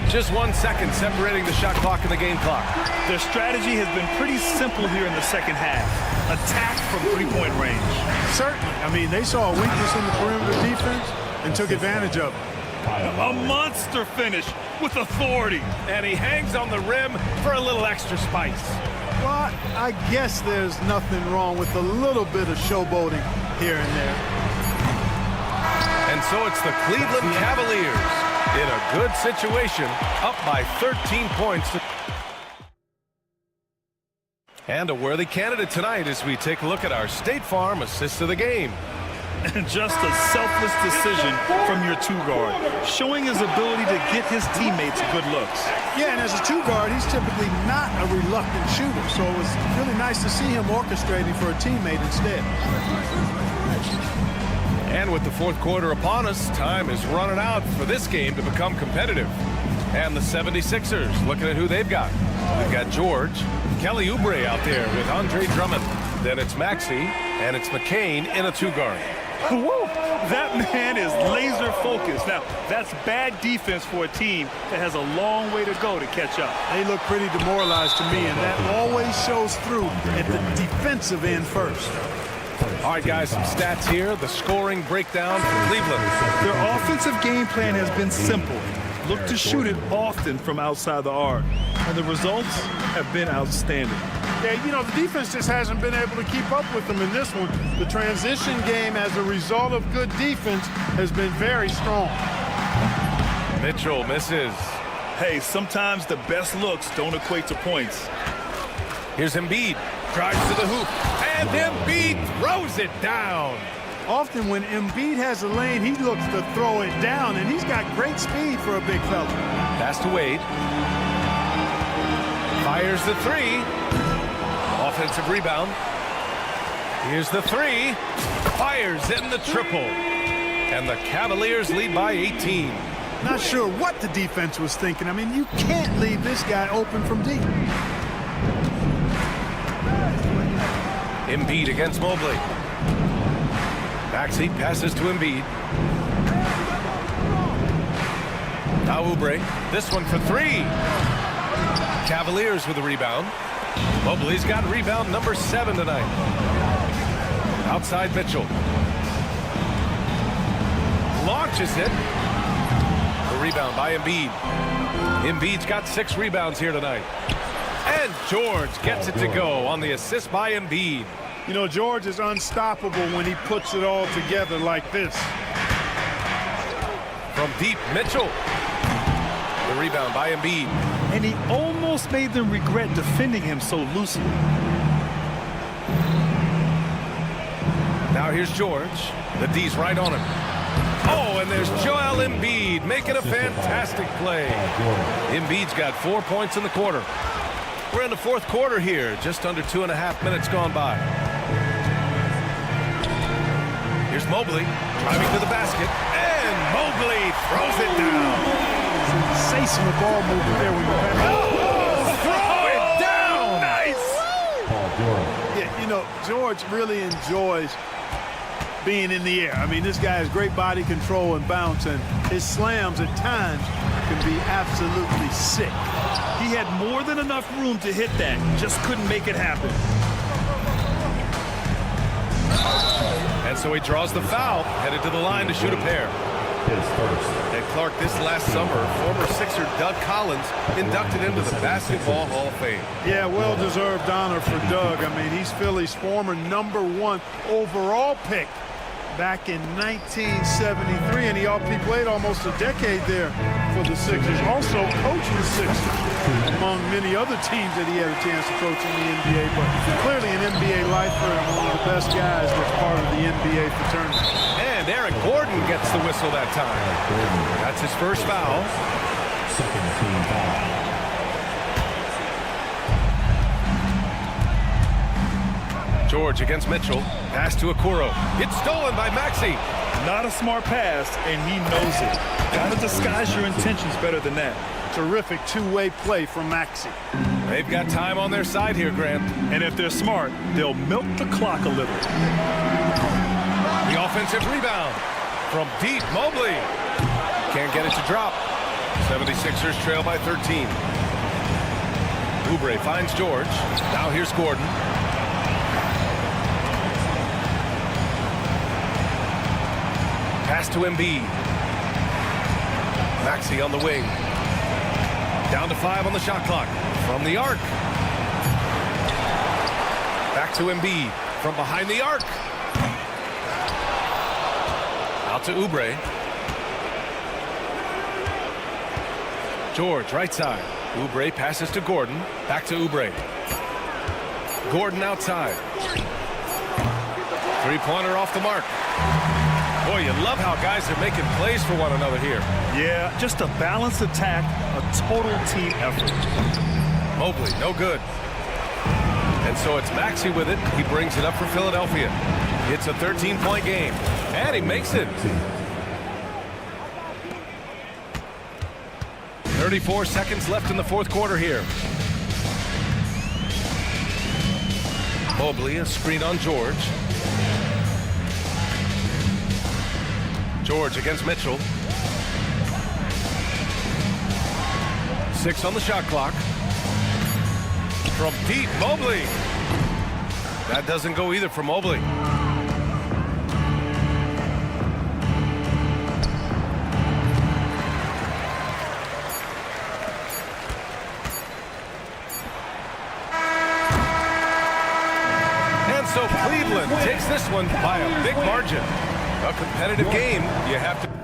Just 1 second separating the shot clock and the game clock. Their strategy has been pretty simple here in the second half. Attack from three-point range. Certainly. I mean, they saw a weakness in the perimeter defense and took advantage of it. A monster finish with authority. And he hangs on the rim for a little extra spice. Well, I guess there's nothing wrong with a little bit of showboating here and there. And so it's the Cleveland Cavaliers in a good situation, up by 13 points. And a worthy candidate tonight as we take a look at our State Farm assist of the game. And just a selfless decision from your 2-guard, showing his ability to get his teammates good looks. Yeah, and as a 2-guard, he's typically not a reluctant shooter, so it was really nice to see him orchestrating for a teammate instead. And with the fourth quarter upon us, time is running out for this game to become competitive. And the 76ers, looking at who they've got. We've got George, Kelly Oubre out there with Andre Drummond. Then it's Maxey, and it's McCain in a 2-guard. Woo! That man is laser focused. Now, that's bad defense for a team that has a long way to go to catch up. They look pretty demoralized to me, and that always shows through at the defensive end first. All right, guys, some stats here. The scoring breakdown for Cleveland. Their offensive game plan has been simple. Look to shoot it often from outside the arc. And the results have been outstanding. Yeah, you know, the defense just hasn't been able to keep up with them in this one. The transition game, as a result of good defense, has been very strong. Mitchell misses. Hey, sometimes the best looks don't equate to points. Here's Embiid. Drives to the hoop. And Embiid throws it down. Often when Embiid has a lane, he looks to throw it down, and he's got great speed for a big fella. Pass to Wade. Fires the 3. Offensive rebound. Here's the 3. Fires in the triple. And the Cavaliers lead by 18. Not sure what the defense was thinking. I mean, you can't leave this guy open from deep. Embiid against Mobley. Maxey passes to Embiid. Now Oubre. This one for 3. Cavaliers with a rebound. Mobley's got rebound number 7 tonight. Outside Mitchell. Launches it. The rebound by Embiid. Embiid's got 6 rebounds here tonight. And George gets it to go on the assist by Embiid. You know, George is unstoppable when he puts it all together like this. From deep, Mitchell. The rebound by Embiid. And he almost made them regret defending him so loosely. Now here's George. The D's right on him. Oh, and there's Joel Embiid making a fantastic play. Embiid's got 4 points in the quarter. We're in the fourth quarter here, just under 2.5 minutes gone by. Here's Mobley, driving to the basket, and Mobley throws it down. Sensational ball movement there when you throw it down! Nice! Yeah, you know, George really enjoys being in the air. I mean, this guy has great body control and bounce, and his slams at times can be absolutely sick. He had more than enough room to hit that, just couldn't make it happen. And so he draws the foul, headed to the line to shoot a pair. And Clark, this last summer, former Sixer Doug Collins inducted into the Basketball Hall of Fame. Yeah, well-deserved honor for Doug. I mean, he's Philly's former #1 overall pick back in 1973, and he played almost a decade there for the Sixers. Also coached the Sixers, among many other teams that he had a chance to coach in the NBA, but clearly an NBA lifer and one of the best guys that's part of the NBA fraternity. And Eric Gordon gets the whistle that time. That's his first foul. Second team foul. George against Mitchell. Pass to Okoro. It's stolen by Maxey. Not a smart pass, and he knows it. Gotta disguise your intentions better than that. Terrific two-way play from Maxey. They've got time on their side here, Grant. And if they're smart, they'll milk the clock a little. The offensive rebound from deep. Mobley can't get it to drop. 76ers trail by 13. Oubre finds George. Now here's Gordon. Pass to Embiid. Maxey on the wing. Down to 5 on the shot clock. From the arc. Back to Embiid. From behind the arc. Out to Oubre. George, right side. Oubre passes to Gordon. Back to Oubre. Gordon outside. Three-pointer off the mark. Boy, you love how guys are making plays for one another here. Yeah, just a balanced attack, a total team effort. Mobley, no good. And so it's Maxey with it. He brings it up for Philadelphia. It's a 13-point game, and he makes it. 34 seconds left in the fourth quarter here. Mobley, a screen on George. George against Mitchell. 6 on the shot clock. From deep, Mobley. That doesn't go either for Mobley. And so Cleveland takes this one by a big margin. A competitive game, you have to...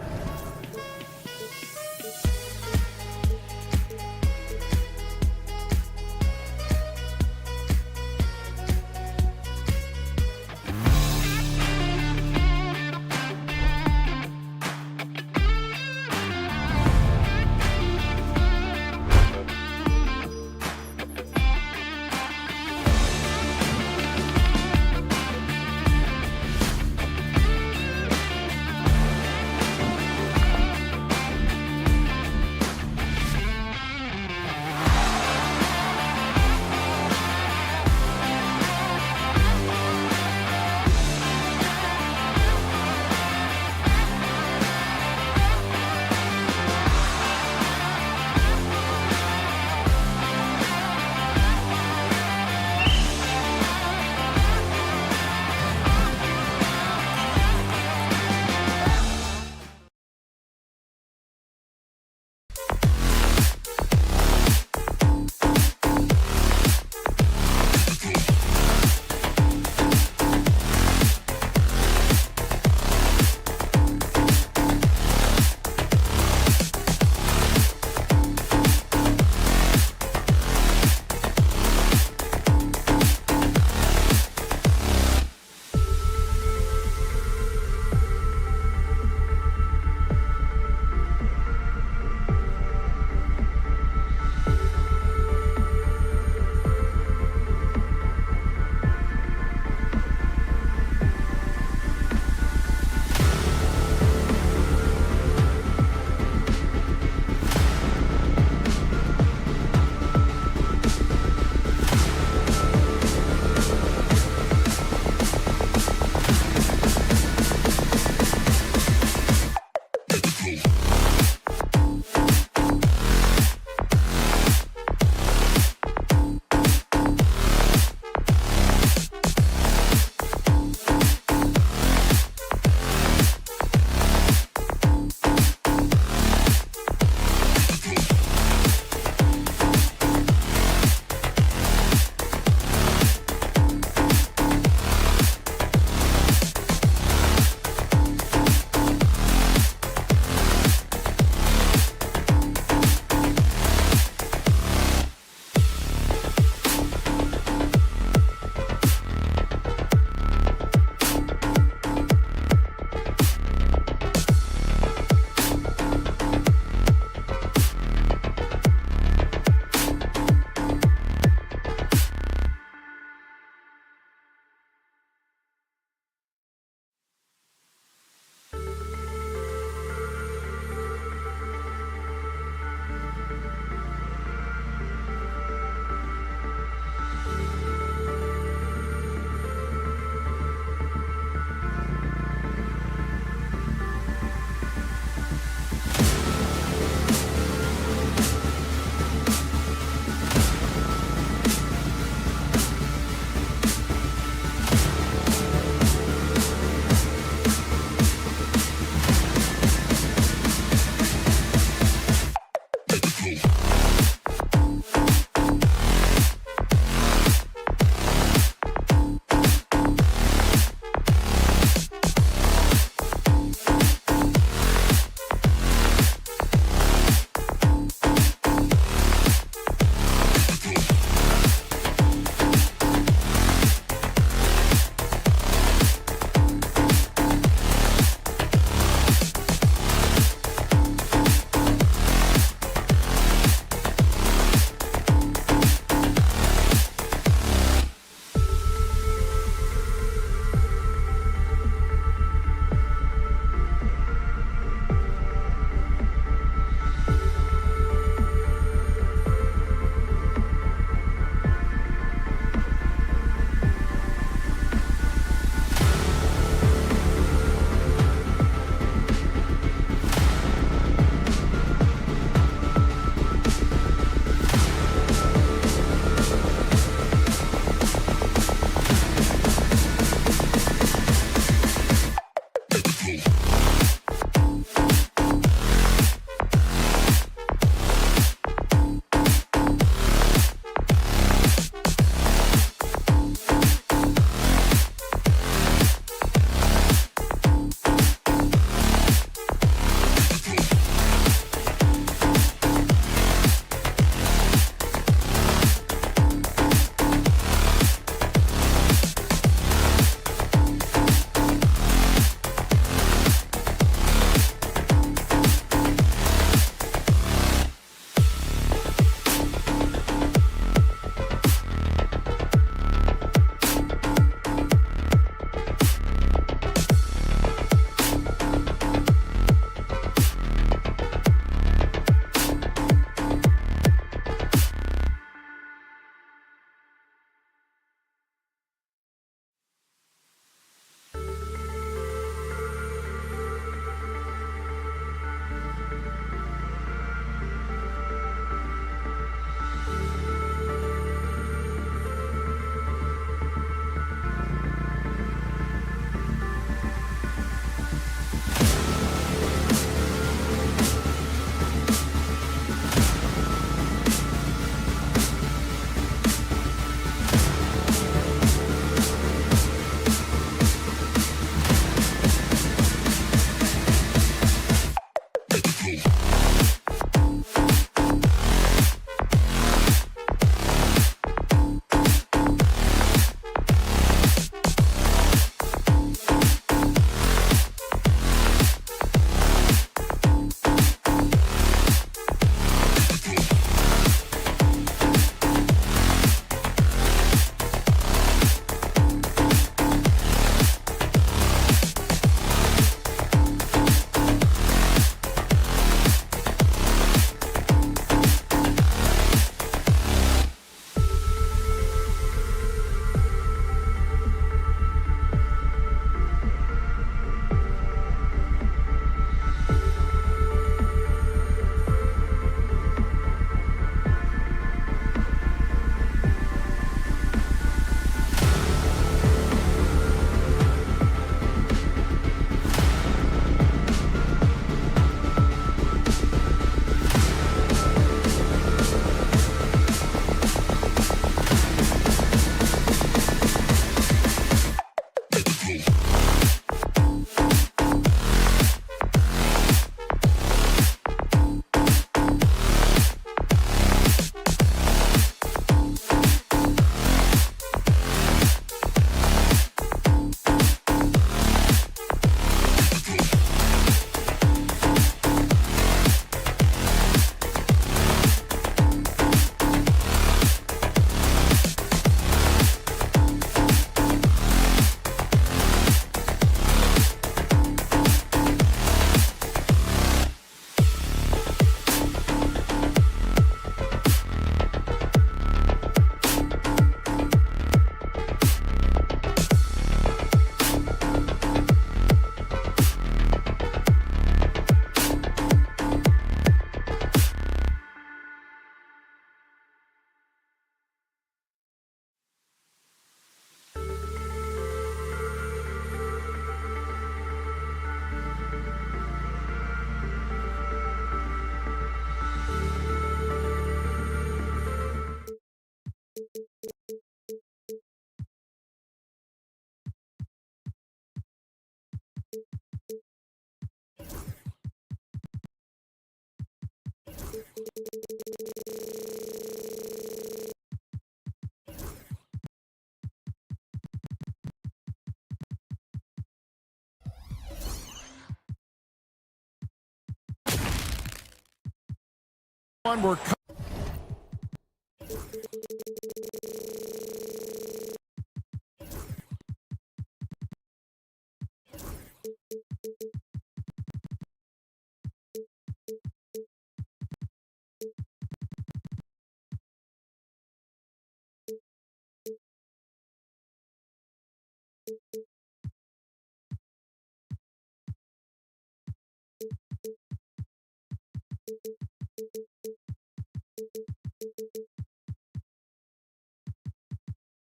We're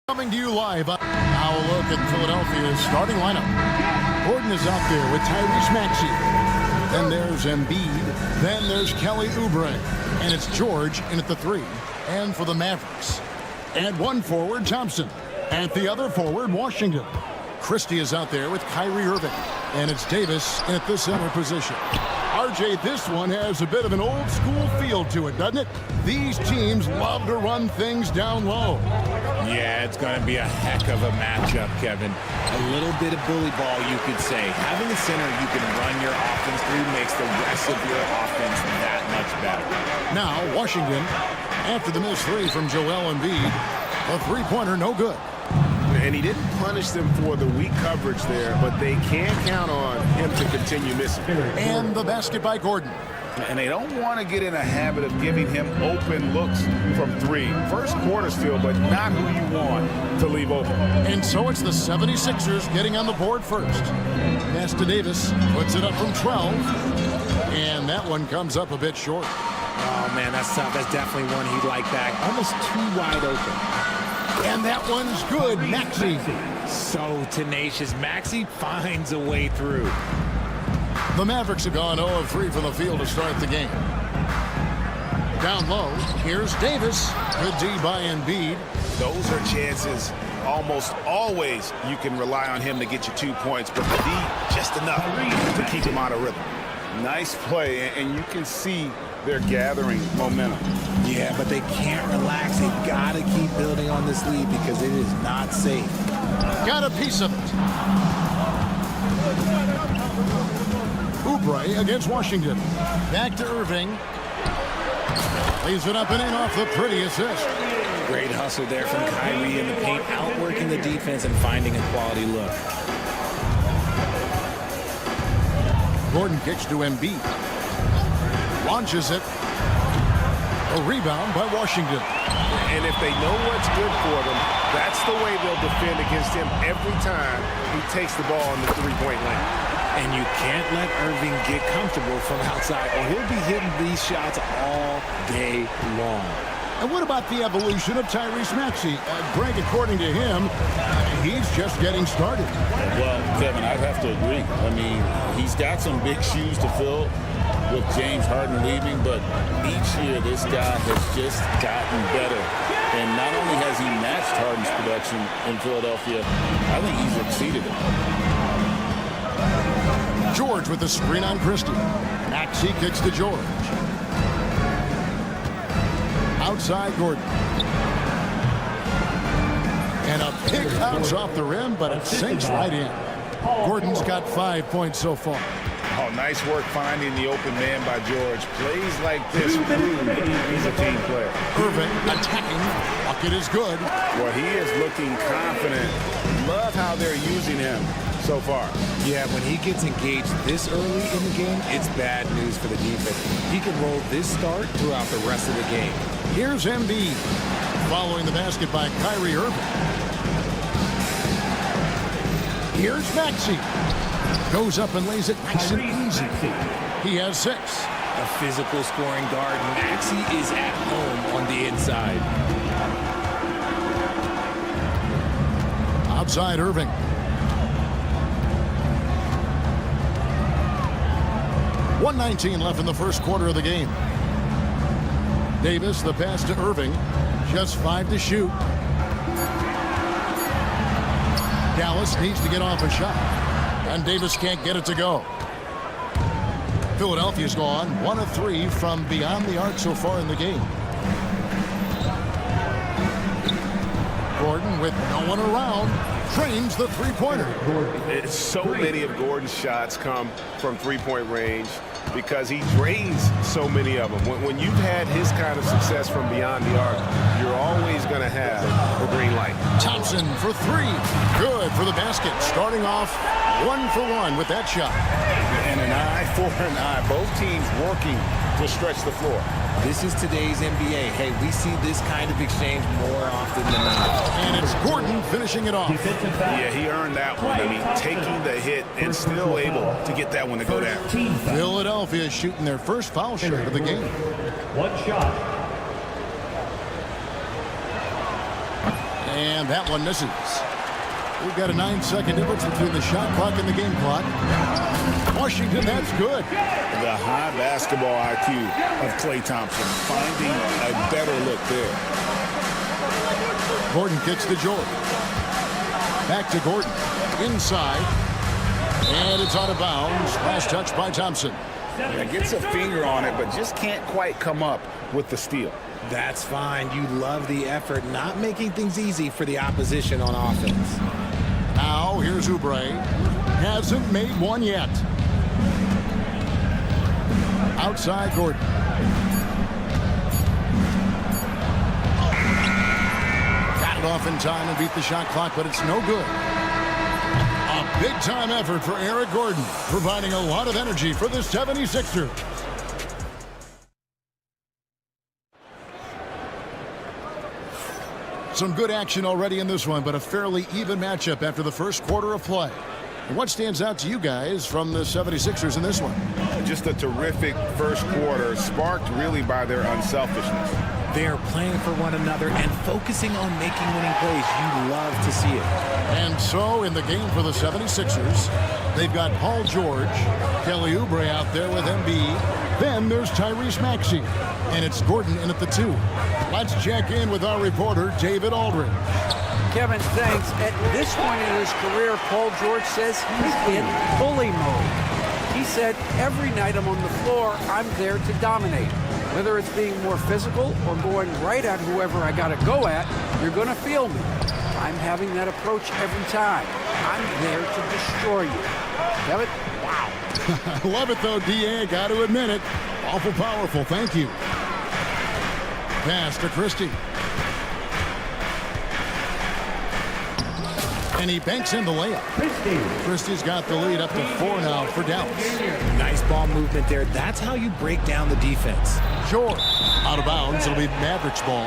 coming to you live. Now a look at Philadelphia's starting lineup. Gordon is out there with Tyrese Maxey. Then there's Embiid. Then there's Kelly Oubre. And it's George in at the 3. And for the Mavericks. At one forward, Thompson. At the other forward, Washington. Christie is out there with Kyrie Irving. And it's Davis in at the center position. RJ, this one has a bit of an old school feel to it, doesn't it? These teams love to run things down low. Yeah, it's going to be a heck of a matchup, Kevin. A little bit of bully ball, you could say. Having a center you can run your offense through makes the rest of your offense that much better. Now, Washington, after the missed 3 from Joel Embiid, a three-pointer no good. And he didn't punish them for the weak coverage there, but they can't count on him to continue missing. And the basket by Gordon. And they don't want to get in a habit of giving him open looks from 3. First quarter still, but not who you want to leave open. And so it's the 76ers getting on the board first. Pass to Davis, puts it up from 12. And that one comes up a bit short. Oh, man, that's tough. That's definitely one he'd like back. Almost too wide open. And that one's good. Maxey. So tenacious. Maxey finds a way through. The Mavericks have gone 0 of 3 from the field to start the game. Down low, here's Davis. Good D by Embiid. Those are chances almost always you can rely on him to get you 2 points, but the D just enough to keep him out of rhythm. Nice play, and you can see they're gathering momentum. Yeah, but they can't relax. They've got to keep building on this lead because it is not safe. Got a piece of it. Oubre against Washington. Back to Irving. Leaves it up and in off the pretty assist. Great hustle there from Kyrie in the paint, outworking the defense and finding a quality look. Gordon kicks to Embiid. Launches it. A rebound by Washington. And if they know what's good for them, that's the way they'll defend against him every time he takes the ball in the three-point lane. And you can't let Irving get comfortable from outside, or he'll be hitting these shots all day long. And what about the evolution of Tyrese Maxey? Greg, according to him, he's just getting started. Well, Kevin, I'd have to agree. I mean, he's got some big shoes to fill with James Harden leaving, but each year this guy has just gotten better. And not only has he matched Harden's production in Philadelphia, I think he's exceeded it. George with the screen on Christie. Maxey kicks to George. Outside Gordon. And a big bounce off the rim, but it sinks right in. Gordon's got 5 points so far. Oh, nice work finding the open man by George. Plays like this prove he's a team player. Irving attacking. Bucket is good. Well, he is looking confident. Love how they're using him so far. Yeah, when he gets engaged this early in the game, it's bad news for the defense. He can roll this start throughout the rest of the game. Here's Embiid. Following the basket by Kyrie Irving. Here's Maxey. Goes up and lays it nice and easy. He has 6. A physical scoring guard. Maxey is at home on the inside. Outside Irving. .119 left in the first quarter of the game. Davis, the pass to Irving. Just 5 to shoot. Dallas needs to get off a shot. And Davis can't get it to go. Philadelphia's gone 1 of 3 from beyond the arc so far in the game. Gordon with no one around. drains the three-pointer. So many of Gordon's shots come from three-point range because he drains so many of them. When you've had his kind of success from beyond the arc, you're always going to have the green light. Thompson for three. Good for the basket. Starting off 1 for 1 with that shot. And an eye for an eye. Both teams working to stretch the floor. This is today's NBA. Hey, we see this kind of exchange more often than not. And it's Gordon finishing it off. Yeah, he earned that one. I mean, taking the hit and still able to get that one to go down. Philadelphia shooting their first foul shot of the game. One shot. And that one misses. We've got a 9-second difference between the shot clock and the game clock. Washington, that's good. The high basketball IQ of Klay Thompson, finding a better look there. Gordon kicks to George. Back to Gordon. Inside. And it's out of bounds. Last touch by Thompson. Yeah, gets a finger on it, but just can't quite come up with the steal. That's fine. You love the effort, not making things easy for the opposition on offense. Now, here's Oubre. Hasn't made one yet. Outside Gordon. Got it off in time and beat the shot clock, but it's no good. A big-time effort for Eric Gordon, providing a lot of energy for the 76ers. Some good action already in this one, but a fairly even matchup after the first quarter of play. And what stands out to you guys from the 76ers in this one? Just a terrific first quarter, sparked really by their unselfishness. They're playing for one another and focusing on making winning plays. You love to see it. And so in the game for the 76ers, they've got Paul George, Kelly Oubre out there with Embiid. Then there's Tyrese Maxey, and it's Gordon in at the 2. Let's check in with our reporter, David Aldridge. Kevin, thanks. At this point in his career, Paul George says he's in bully mode. He said, every night I'm on the floor, I'm there to dominate. Whether it's being more physical or going right at whoever I got to go at, you're going to feel me. I'm having that approach every time. I'm there to destroy you. Kevin, wow. I love it, though, D.A. Got to admit it. Awful powerful. Thank you. Pass to Christie. And he banks in the layup. Christie's got the lead up to 4 now for Dallas. Nice ball movement there. That's how you break down the defense. George out of bounds. It'll be Mavericks ball.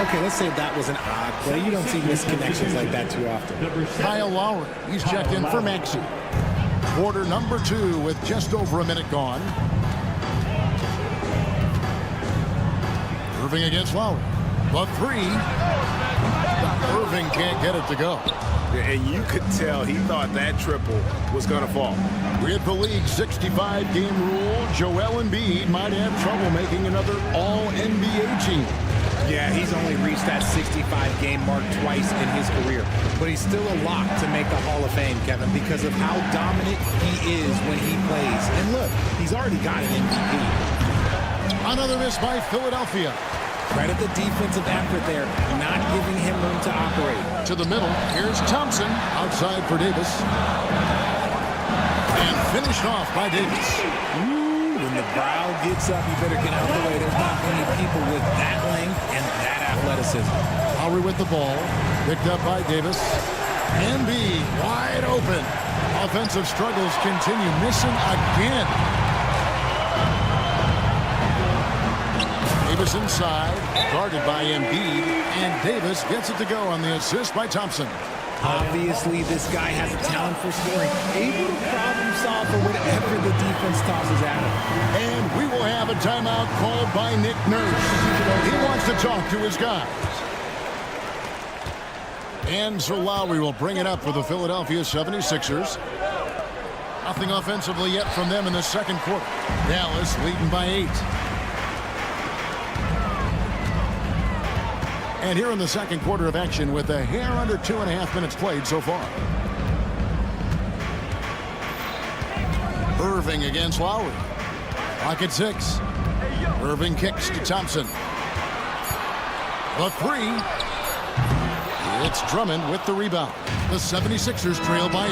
Okay, let's say that was an odd play. You don't see misconnections like that too often. Kyle Lowry. He's checked in for Maxey. Quarter number 2 with just over a minute gone. Irving against Lowry. The 3. Irving can't get it to go. And you could tell he thought that triple was going to fall. With the league's 65-game rule, Joel Embiid might have trouble making another All-NBA team. Yeah, he's only reached that 65-game mark twice in his career. But he's still a lock to make the Hall of Fame, Kevin, because of how dominant he is when he plays. And look, he's already got an MVP. Another miss by Philadelphia. Credit the defensive effort there, not giving him room to operate. To the middle, here's Thompson, outside for Davis. And finished off by Davis. Ooh, when the brow gets up, you better get out of the way. There's not many people with that length and that athleticism. Lowry with the ball, picked up by Davis. Embiid wide open. Offensive struggles continue, missing again. Davis inside, guarded by Embiid, and Davis gets it to go on the assist by Thompson. Obviously, this guy has a talent for scoring, able to problem solve for whatever the defense tosses at him. And we will have a timeout called by Nick Nurse. He wants to talk to his guys. And so Lowry will bring it up for the Philadelphia 76ers. Nothing offensively yet from them in the second quarter. Dallas leading by 8. And here in the second quarter of action with a hair under 2.5 minutes played so far. Irving against Lowry. Clock at 6. Irving kicks to Thompson. The 3 It's Drummond with the rebound. The 76ers trail by 8.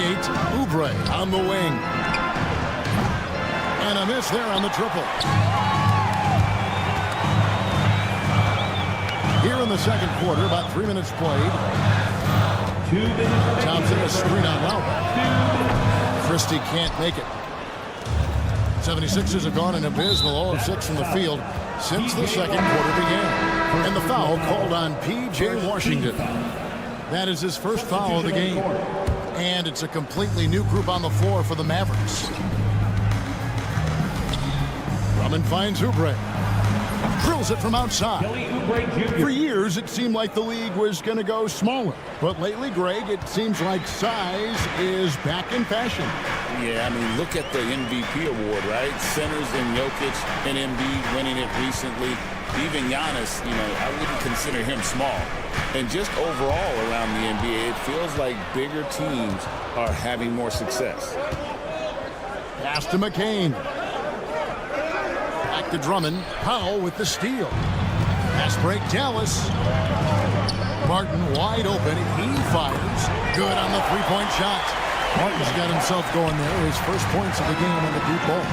Oubre on the wing. And a miss there on the triple. Here in the second quarter, about 3 minutes played. Thompson a screen on route. Christie can't make it. 76ers have gone an abysmal 0 of 6 from the field since the second quarter began. And the foul called on P.J. Washington. That is his first foul of the game. And it's a completely new group on the floor for the Mavericks. Drummond finds Oubre. Drills it from outside. For years, it seemed like the league was going to go smaller. But lately, Greg, it seems like size is back in fashion. Yeah, I mean, look at the MVP award, right? Centers and Jokic and Embiid winning it recently. Even Giannis, I wouldn't consider him small. And just overall around the NBA, it feels like bigger teams are having more success. Pass to McCain. Back to Drummond. Powell with the steal. Pass break, Dallas. Martin wide open. He fires. Good on the three-point shot. Martin's got himself going there. His first points of the game on the deep ball.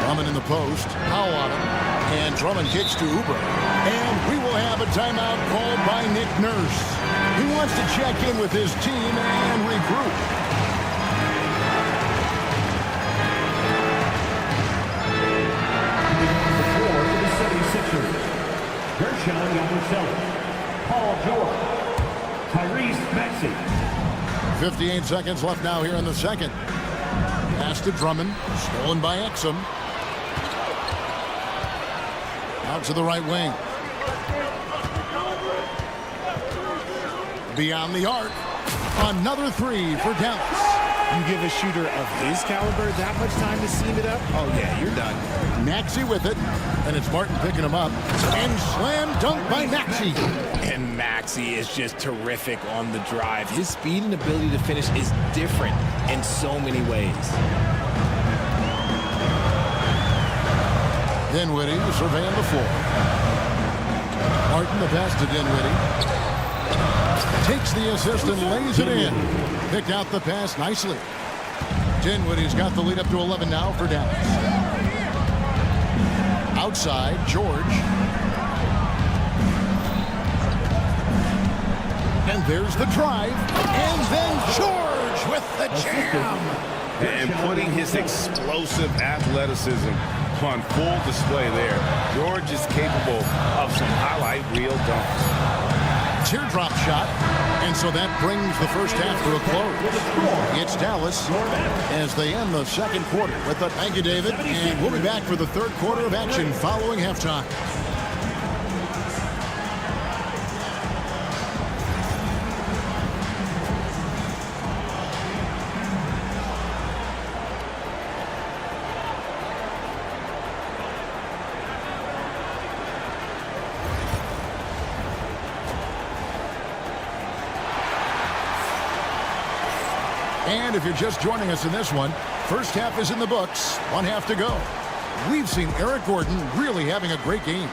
Drummond in the post. Powell on him. And Drummond kicks to Oubre. And we will have a timeout called by Nick Nurse. He wants to check in with his team and regroup. Gershon Yabusele, Paul George, Tyrese Maxey. 58 seconds left now here in the second. Pass to Drummond, stolen by Exum. Out to the right wing. Beyond the arc. Another three for Dallas. You give a shooter of his caliber that much time to seam it up? Oh, yeah, you're done. Maxey with it. And it's Martin picking him up. And slam dunk by Maxey. And Maxey is just terrific on the drive. His speed and ability to finish is different in so many ways. Dinwiddie surveying the floor. Martin the pass to Dinwiddie. Takes the assist and lays it in. Picked out the pass nicely. Dinwiddie's got the lead up to 11 now for Dallas. Outside, George. And there's the drive. And then George with the jam. And putting his explosive athleticism on full display there. George is capable of some highlight reel dunks. Teardrop shot, and so that brings the first half to a close. It's Dallas as they end the second quarter with the thank you, David, and we'll be back for the third quarter of action following halftime. And if you're just joining us in this one, first half is in the books, one half to go. We've seen Eric Gordon really having a great game.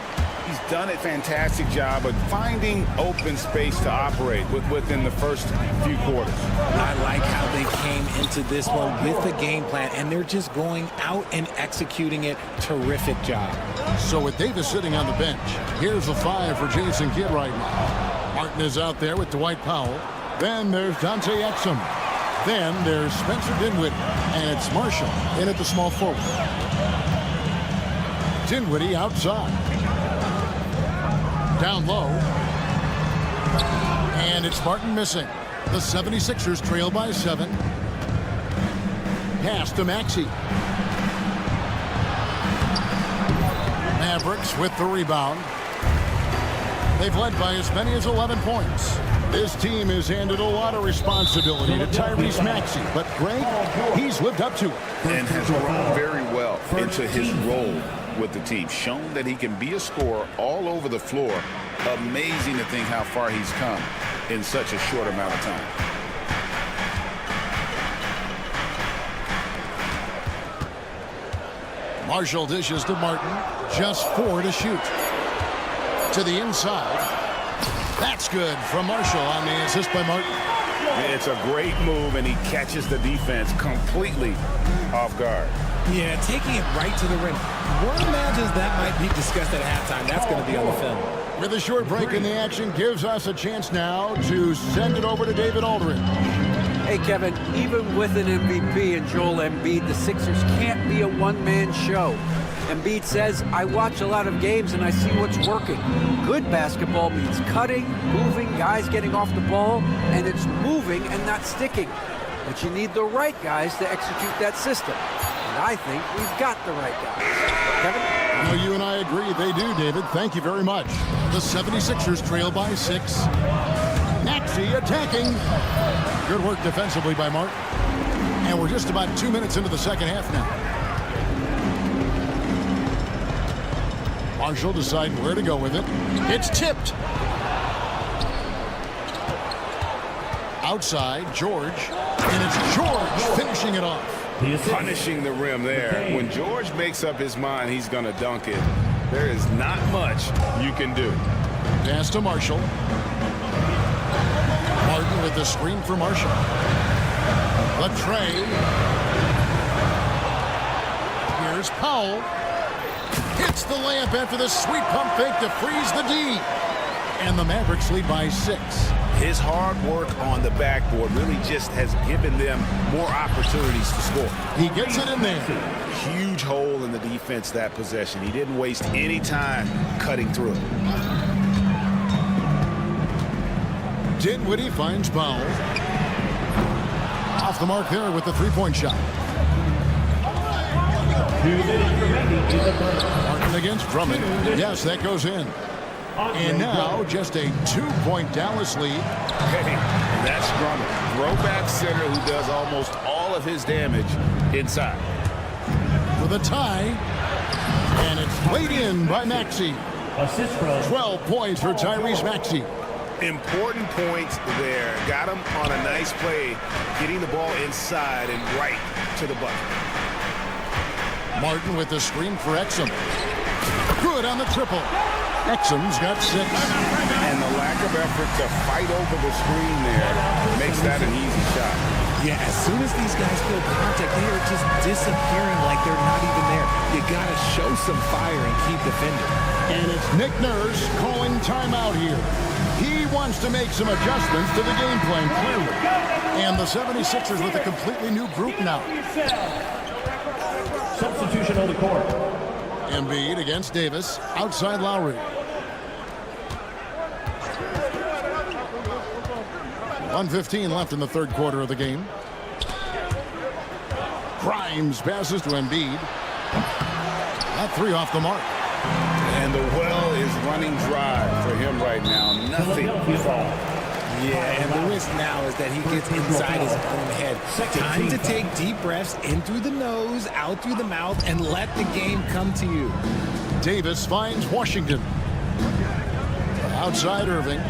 He's done a fantastic job of finding open space to operate within the first few quarters. I like how they came into this one with the game plan, and they're just going out and executing it. Terrific job. So with Davis sitting on the bench, here's the 5 for Jason Kidd right now. Martin is out there with Dwight Powell. Then there's Dante Exum. Then there's Spencer Dinwiddie, and it's Marshall in at the small forward. Dinwiddie outside. Down low. And it's Martin missing. The 76ers trail by 7. Pass to Maxey. Mavericks with the rebound. They've led by as many as 11 points. This team has handed a lot of responsibility to Tyrese Maxey, but Greg, he's lived up to it. And has grown very well into his role with the team. Shown that he can be a scorer all over the floor. Amazing to think how far he's come in such a short amount of time. Marshall dishes to Martin. Just 4 to shoot. To the inside. That's good from Marshall on the assist by Martin. It's a great move, and he catches the defense completely off guard. Yeah, taking it right to the rim. One imagines that might be discussed at halftime. That's going to be on the film. With a short break in the action, gives us a chance now to send it over to David Aldridge. Hey, Kevin, even with an MVP and Joel Embiid, the Sixers can't be a one-man show. Embiid says, I watch a lot of games and I see what's working. Good basketball means cutting, moving, guys getting off the ball, and it's moving and not sticking. But you need the right guys to execute that system. And I think we've got the right guys. Kevin? Well, you and I agree. They do, David. Thank you very much. The 76ers trail by 6. Maxey attacking. Good work defensively by Martin. And we're just about 2 minutes into the second half now. Marshall deciding where to go with it. It's tipped. Outside, George. And it's George finishing it off. Punishing the rim there. When George makes up his mind he's going to dunk it, there is not much you can do. Pass to Marshall. Martin with the screen for Marshall. The tray. Here's Powell. Hits the layup after the sweet pump fake to freeze the D. And the Mavericks lead by 6. His hard work on the backboard really just has given them more opportunities to score. He gets it in there. Huge hole in the defense that possession. He didn't waste any time cutting through. Dinwiddie finds Powell. Off the mark there with the three-point shot. Martin against Drummond. Yes, that goes in. And now just a 2-point Dallas lead. Hey, that's Drummond. Throwback center who does almost all of his damage inside. For the tie. And it's played in by Maxey. 12 points for Tyrese Maxey. Important points there. Got him on a nice play, getting the ball inside and right to the bucket. Martin with the screen for Exum. Good on the triple. Exum's got 6. And the lack of effort to fight over the screen there makes that an easy shot. Yeah, as soon as these guys feel contact, they are just disappearing like they're not even there. You got to show some fire and keep defending. And it's Nick Nurse calling timeout here. He wants to make some adjustments to the game plan, clearly. And the 76ers with a completely new group now. Substitution on the court. Embiid against Davis. Outside Lowry. 1:15 left in the third quarter of the game. Grimes passes to Embiid. That 3 off the mark. And the well is running dry for him right now. Nothing falling. Yeah, and the risk now is that he gets inside his own head. Time to take deep breaths in through the nose, out through the mouth, and let the game come to you. Davis finds Washington. Outside Irving.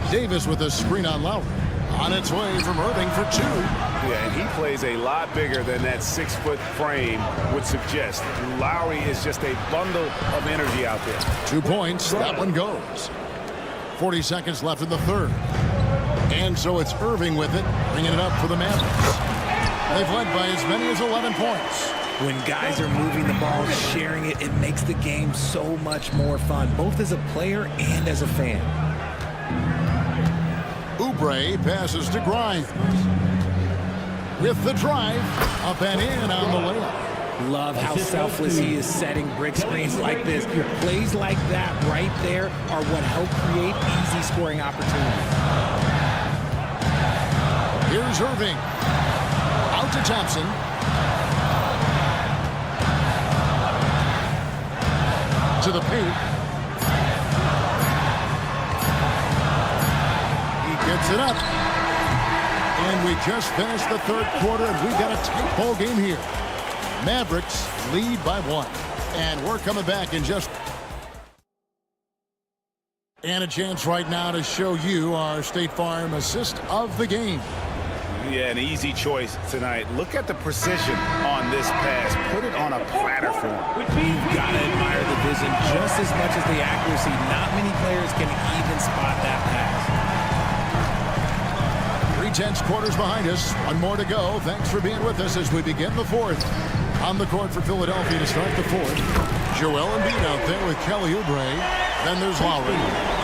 Davis with a screen on Lowry. On its way from Irving for 2. Yeah, and he plays a lot bigger than that 6-foot frame would suggest. Lowry is just a bundle of energy out there. 2 points. That one goes. 40 seconds left in the third. And so it's Irving with it, bringing it up for the Mavericks. They've led by as many as 11 points. When guys are moving the ball, sharing it, it makes the game so much more fun, both as a player and as a fan. Oubre passes to Grimes. With the drive, up and in on the layup. Love how selfless he is setting brick screens like this. Plays like that right there are what help create easy scoring opportunities. Here's Irving. Out to Thompson. To the paint. He gets it up. And we just finished the third quarter, and we've got a tight ball game here. Mavericks lead by 1. And we're coming back in just... And a chance right now to show you our State Farm assist of the game. Yeah, an easy choice tonight. Look at the precision on this pass. Put it on a platter for him. You've got to admire the vision just as much as the accuracy. Not many players can even spot that pass. 3/10 quarters behind us. One more to go. Thanks for being with us as we begin the fourth. On the court for Philadelphia to start the fourth. Joel Embiid out there with Kelly Oubre. Then there's Lowry.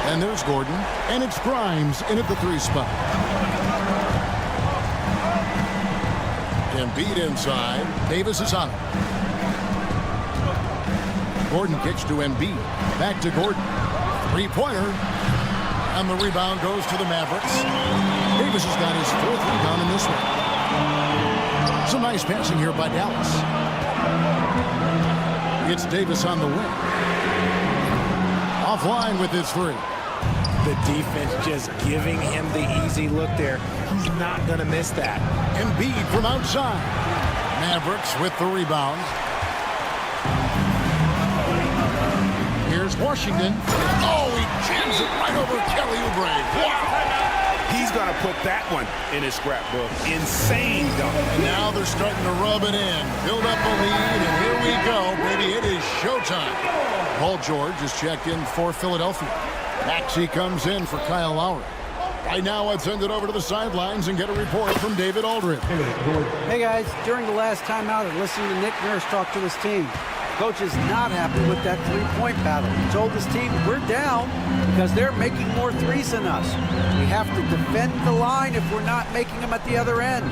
Then there's Gordon. And it's Grimes in at the 3 spot. Embiid inside. Davis is on it. Gordon kicks to Embiid. Back to Gordon. 3-pointer. And the rebound goes to the Mavericks. Davis has got his 4th rebound in this one. Some nice passing here by Dallas. It's Davis on the wing. Offline with his 3. The defense just giving him the easy look there. He's not going to miss that. Embiid from outside. Mavericks with the rebound. Here's Washington. Oh, he jams it right over Kelly Oubre. Wow. He's going to put that one in his scrapbook. Insane dunk. And now they're starting to rub it in. Build up a lead, and here we go, baby. It is showtime. Paul George is checked in for Philadelphia. Maxey comes in for Kyle Lowry. Right now, let's send it over to the sidelines and get a report from David Aldridge. Hey, guys. During the last timeout, I listened to Nick Nurse talk to his team. Coach is not happy with that 3-point battle. He told his team, we're down because they're making more threes than us. We have to defend the line if we're not making them at the other end.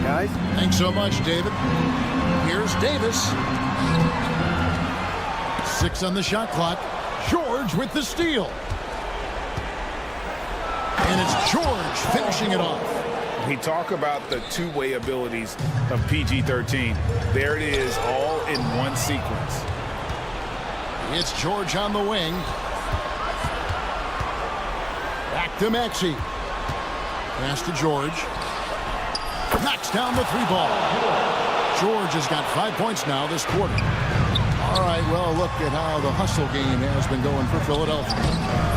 Guys? Thanks so much, David. Here's Davis. 6 on the shot clock. George with the steal. And it's George finishing it off. We talk about the two-way abilities of PG-13. There it is, all in one sequence. It's George on the wing. Back to Maxey. Pass to George. Knocks down the 3-ball. George has got 5 points now this quarter. All right, well, look at how the hustle game has been going for Philadelphia.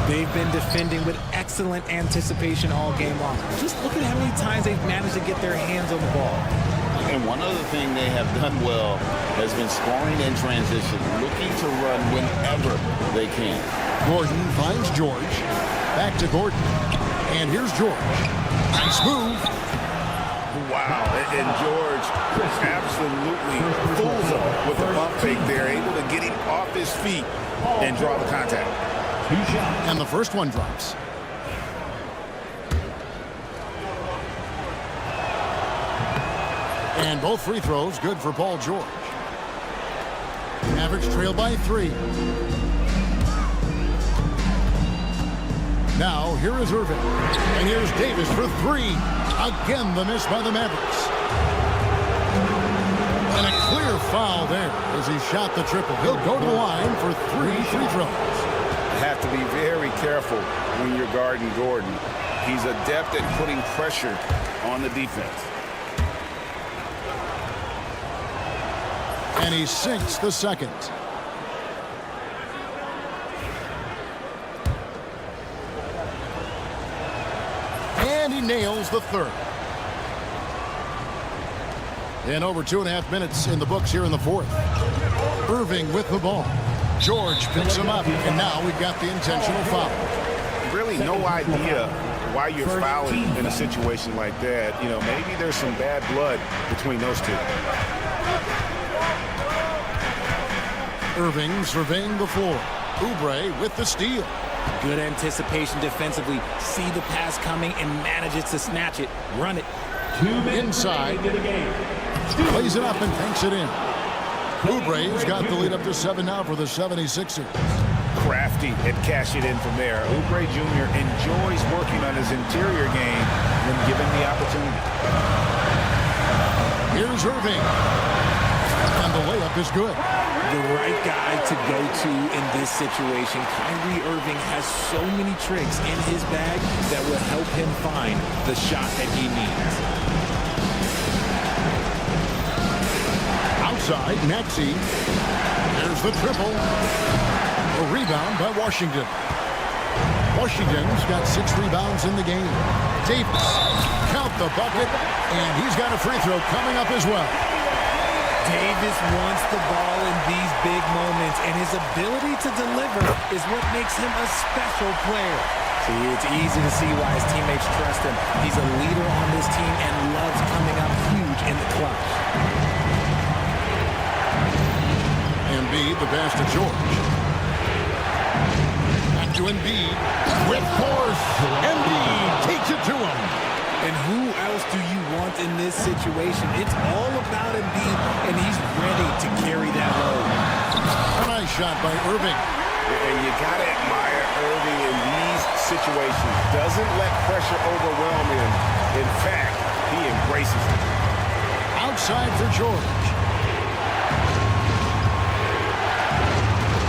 They've been defending with excellent anticipation all game long. Just look at how many times they've managed to get their hands on the ball. And one other thing they have done well has been scoring in transition, looking to run whenever they can. Gordon finds George. Back to Gordon. And here's George. Nice move. Wow, and George absolutely fools him with the pump fake there, able to get him off his feet and draw the contact. And the first one drops. And both free throws good for Paul George. Mavericks trail by 3. Now, here is Irving. And here's Davis for 3. Again, the miss by the Mavericks. And a clear foul there as he shot the triple. He'll go to the line for 3 free throws. Have to be very careful when you're guarding Gordon. He's adept at putting pressure on the defense. And he sinks the second. And he nails the third. And over 2.5 minutes in the books here in the fourth. Irving with the ball. George picks him up, and now we've got the intentional foul. Really no idea why you're fouling in a situation like that. You know, maybe there's some bad blood between those two. Irving surveying the floor. Oubre with the steal. Good anticipation defensively. See the pass coming and manages to snatch it. Run it. Inside. Plays it up and tanks it in. Oubre's got the lead up to 7 now for the 76ers. Crafty at cash it in from there. Oubre Jr. enjoys working on his interior game when given the opportunity. Here's Irving. And the layup is good. The right guy to go to in this situation. Kyrie Irving has so many tricks in his bag that will help him find the shot that he needs. Outside, Maxey. There's the triple. A rebound by Washington. Washington's got 6 rebounds in the game. Davis, count the bucket, and he's got a free throw coming up as well. Davis wants the ball in these big moments, and his ability to deliver is what makes him a special player. See, it's easy to see why his teammates trust him. He's a leader on this team and loves coming up huge in the clutch. Embiid, the pass to George. Back to Embiid with force. Embiid takes it to him. And who else do you want in this situation? It's all about Embiid, and he's ready to carry that load. A nice shot by Irving. And you got to admire Irving in these situations. Doesn't let pressure overwhelm him. In fact, he embraces it. Outside for George.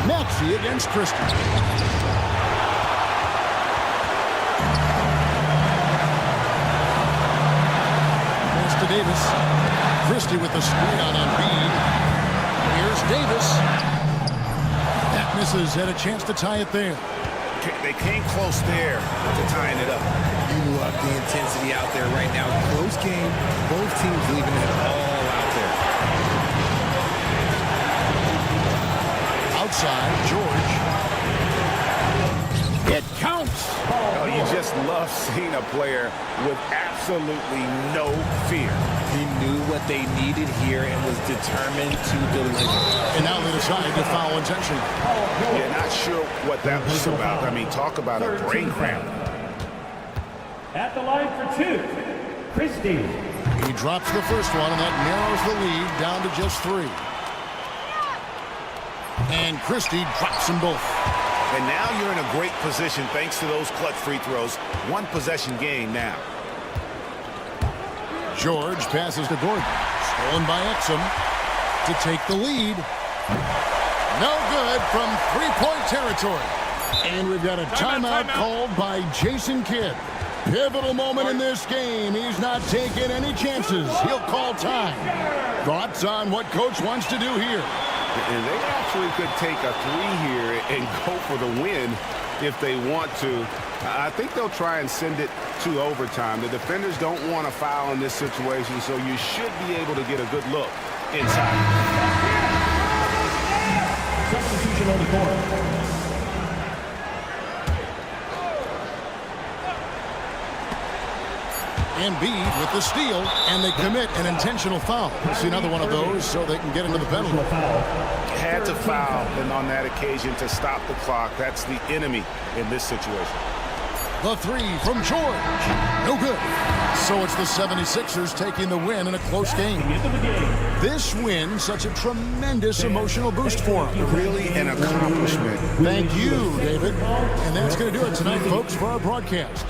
Maxey against Christie. Pass to Davis. Christie with the screen on Embiid. Here's Davis. That misses. Had a chance to tie it there. They came close there to tying it up. You love the intensity out there right now. Close game. Both teams leaving it all out there. Outside, George. It counts. Oh, you just love seeing a player with absolutely no fear. He knew what they needed here and was determined to deliver. And now they decide to foul intentionally. Yeah, not sure what that was about. I mean, talk about a brain cramp. At the line for 2, Christie. He drops the first one, and that narrows the lead down to just 3. And Christie drops them both. And now you're in a great position thanks to those clutch free throws. 1 possession game now. George passes to Gordon. Stolen by Exum to take the lead. No good from 3-point territory. And we've got a timeout called by Jason Kidd. Pivotal moment in this game. He's not taking any chances. He'll call time. Thoughts on what Coach wants to do here? And they actually could take a 3 here and go for the win if they want to. I think they'll try and send it to overtime. The defenders don't want to foul in this situation, so you should be able to get a good look inside. Substitution on the court. Embiid with the steal, and they commit an intentional foul. We'll see another one of those so they can get into the penalty. Had to foul and on that occasion to stop the clock. That's the enemy in this situation. The 3 from George. No good. So it's the 76ers taking the win in a close game. This win, such a tremendous emotional boost for them. Really an accomplishment. Thank you, David. And that's going to do it tonight, folks, for our broadcast.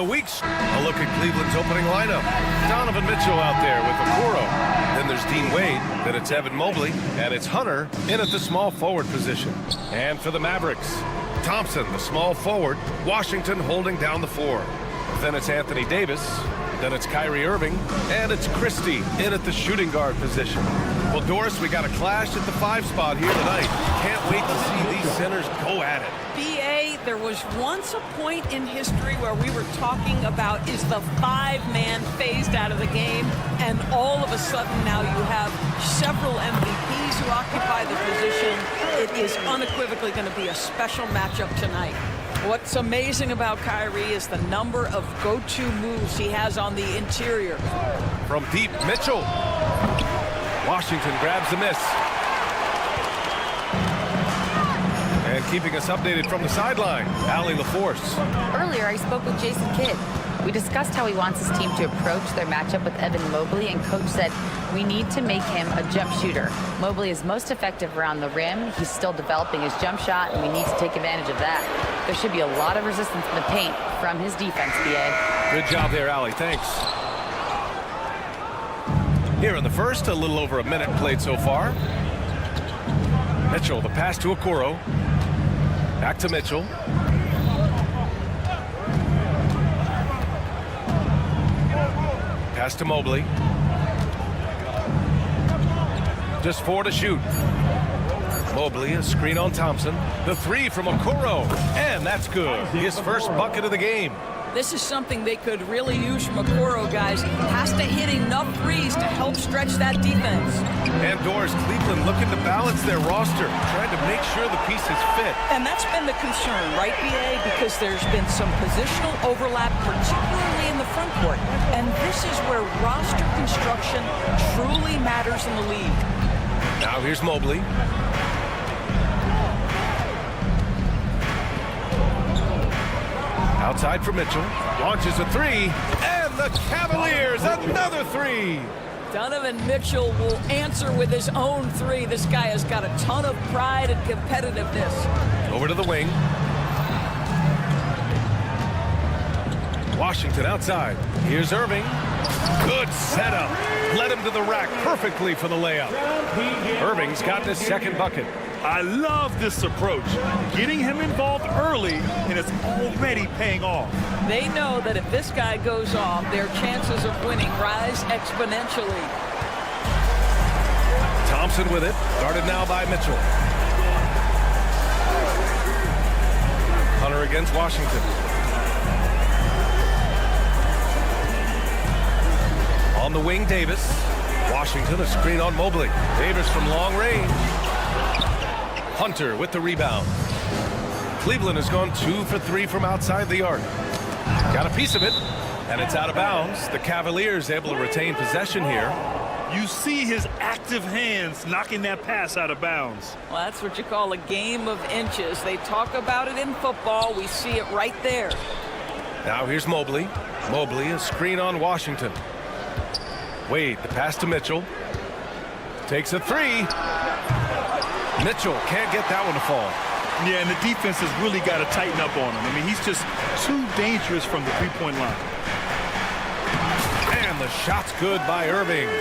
the weeks. A look at Cleveland's opening lineup. Donovan Mitchell out there with Okoro. Then there's Dean Wade. Then it's Evan Mobley. And it's Hunter in at the small forward position. And for the Mavericks, Thompson, the small forward. Washington holding down the 4. Then it's Anthony Davis. Then it's Kyrie Irving. And it's Christie in at the shooting guard position. Well, Doris, we got a clash at the 5 spot here tonight. Can't wait to see these centers go at it. BA, there was once a point in history where we were talking about, is the 5-man phased out of the game? And all of a sudden now you have several MVPs who occupy the position. It is unequivocally going to be a special matchup tonight. What's amazing about Kyrie is the number of go-to moves he has on the interior. From deep, Mitchell. Washington grabs the miss. And keeping us updated from the sideline, Allie LaForce. Earlier, I spoke with Jason Kidd. We discussed how he wants his team to approach their matchup with Evan Mobley, and Coach said, we need to make him a jump shooter. Mobley is most effective around the rim. He's still developing his jump shot, and we need to take advantage of that. There should be a lot of resistance in the paint from his defense, BA. Good job there, Allie. Thanks. Here in the first, a little over a minute played so far. Mitchell, the pass to Okoro. Back to Mitchell. Pass to Mobley. Just 4 to shoot. Mobley, a screen on Thompson. The 3 from Okoro. And that's good. His first bucket of the game. This is something they could really use from Okoro, guys. Has to hit enough threes to help stretch that defense. And Doris, Cleveland looking to balance their roster, trying to make sure the pieces fit. And that's been the concern, right, BA? Because there's been some positional overlap, particularly in the front court. And this is where roster construction truly matters in the league. Now here's Mobley. Outside for Mitchell. Launches a 3. And the Cavaliers, another 3. Donovan Mitchell will answer with his own 3. This guy has got a ton of pride and competitiveness. Over to the wing. Washington outside. Here's Irving. Good setup. Led him to the rack perfectly for the layup. Irving's got his second bucket. I love this approach. Getting him involved early, and it's already paying off. They know that if this guy goes off, their chances of winning rise exponentially. Thompson with it. Guarded now by Mitchell. Hunter against Washington. On the wing, Davis. Washington, a screen on Mobley. Davis from long range. Hunter with the rebound. Cleveland has gone 2 for 3 from outside the arc. Got a piece of it, and it's out of bounds. The Cavaliers able to retain possession here. You see his active hands knocking that pass out of bounds. Well, that's what you call a game of inches. They talk about it in football. We see it right there. Now here's Mobley. Mobley, a screen on Washington. Wade, the pass to Mitchell. Takes a 3. Mitchell can't get that one to fall. Yeah, and the defense has really got to tighten up on him. I mean, he's just too dangerous from the three-point line. And the shot's good by Irving.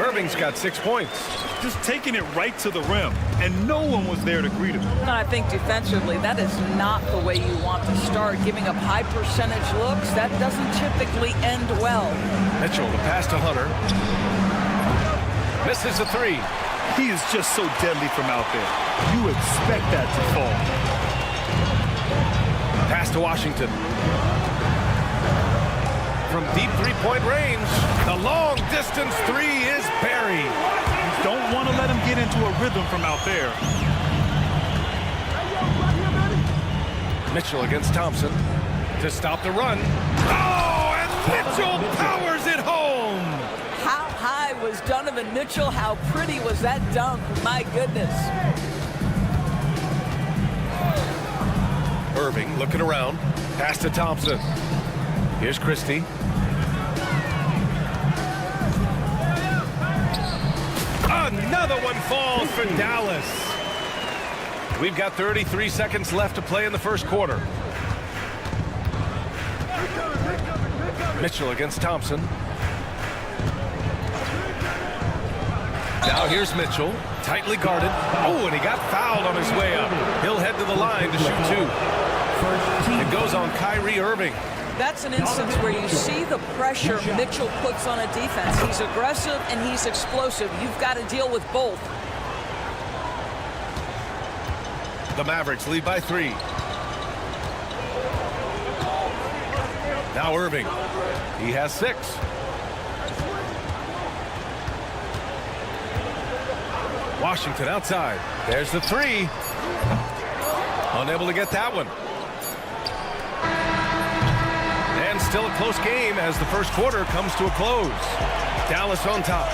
Irving's got 6 points. Just taking it right to the rim, and no one was there to greet him. And I think defensively, that is not the way you want to start. Giving up high percentage looks, that doesn't typically end well. Mitchell, the pass to Hunter. Misses a 3. He is just so deadly from out there. You expect that to fall. Pass to Washington. From deep three-point range, the long-distance 3 is buried. You don't want to let him get into a rhythm from out there. Mitchell against Thompson to stop the run. Oh, and Mitchell powers it home. How high was Donovan Mitchell? How pretty was that dunk? My goodness. Irving looking around. Pass to Thompson. Here's Christie. Another one falls for Dallas. We've got 33 seconds left to play in the first quarter. Mitchell against Thompson. Now here's Mitchell, tightly guarded. Oh, and he got fouled on his way up. He'll head to the line to shoot 2. It goes on Kyrie Irving. That's an instance where you see the pressure Mitchell puts on a defense. He's aggressive and he's explosive. You've got to deal with both. The Mavericks lead by 3. Now Irving. He has 6. Washington outside. There's the 3. Unable to get that one. And still a close game as the first quarter comes to a close. Dallas on top.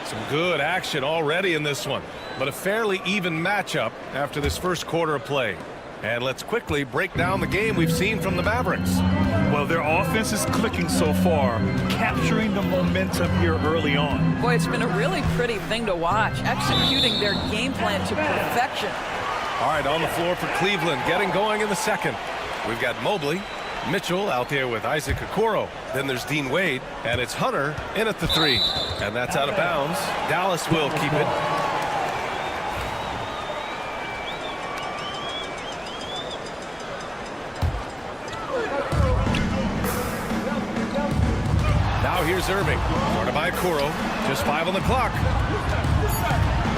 Some good action already in this one, but a fairly even matchup after this first quarter of play. And let's quickly break down the game we've seen from the Mavericks. Well, their offense is clicking so far, capturing the momentum here early on. Boy, it's been a really pretty thing to watch, executing their game plan to perfection. All right, on the floor for Cleveland, getting going in the second. We've got Mobley, Mitchell out there with Isaac Okoro. Then there's Dean Wade, and it's Hunter in at the 3. And that's out of bounds. Dallas will keep it. Now here's Irving, guarded by Okoro. Just 5 on the clock.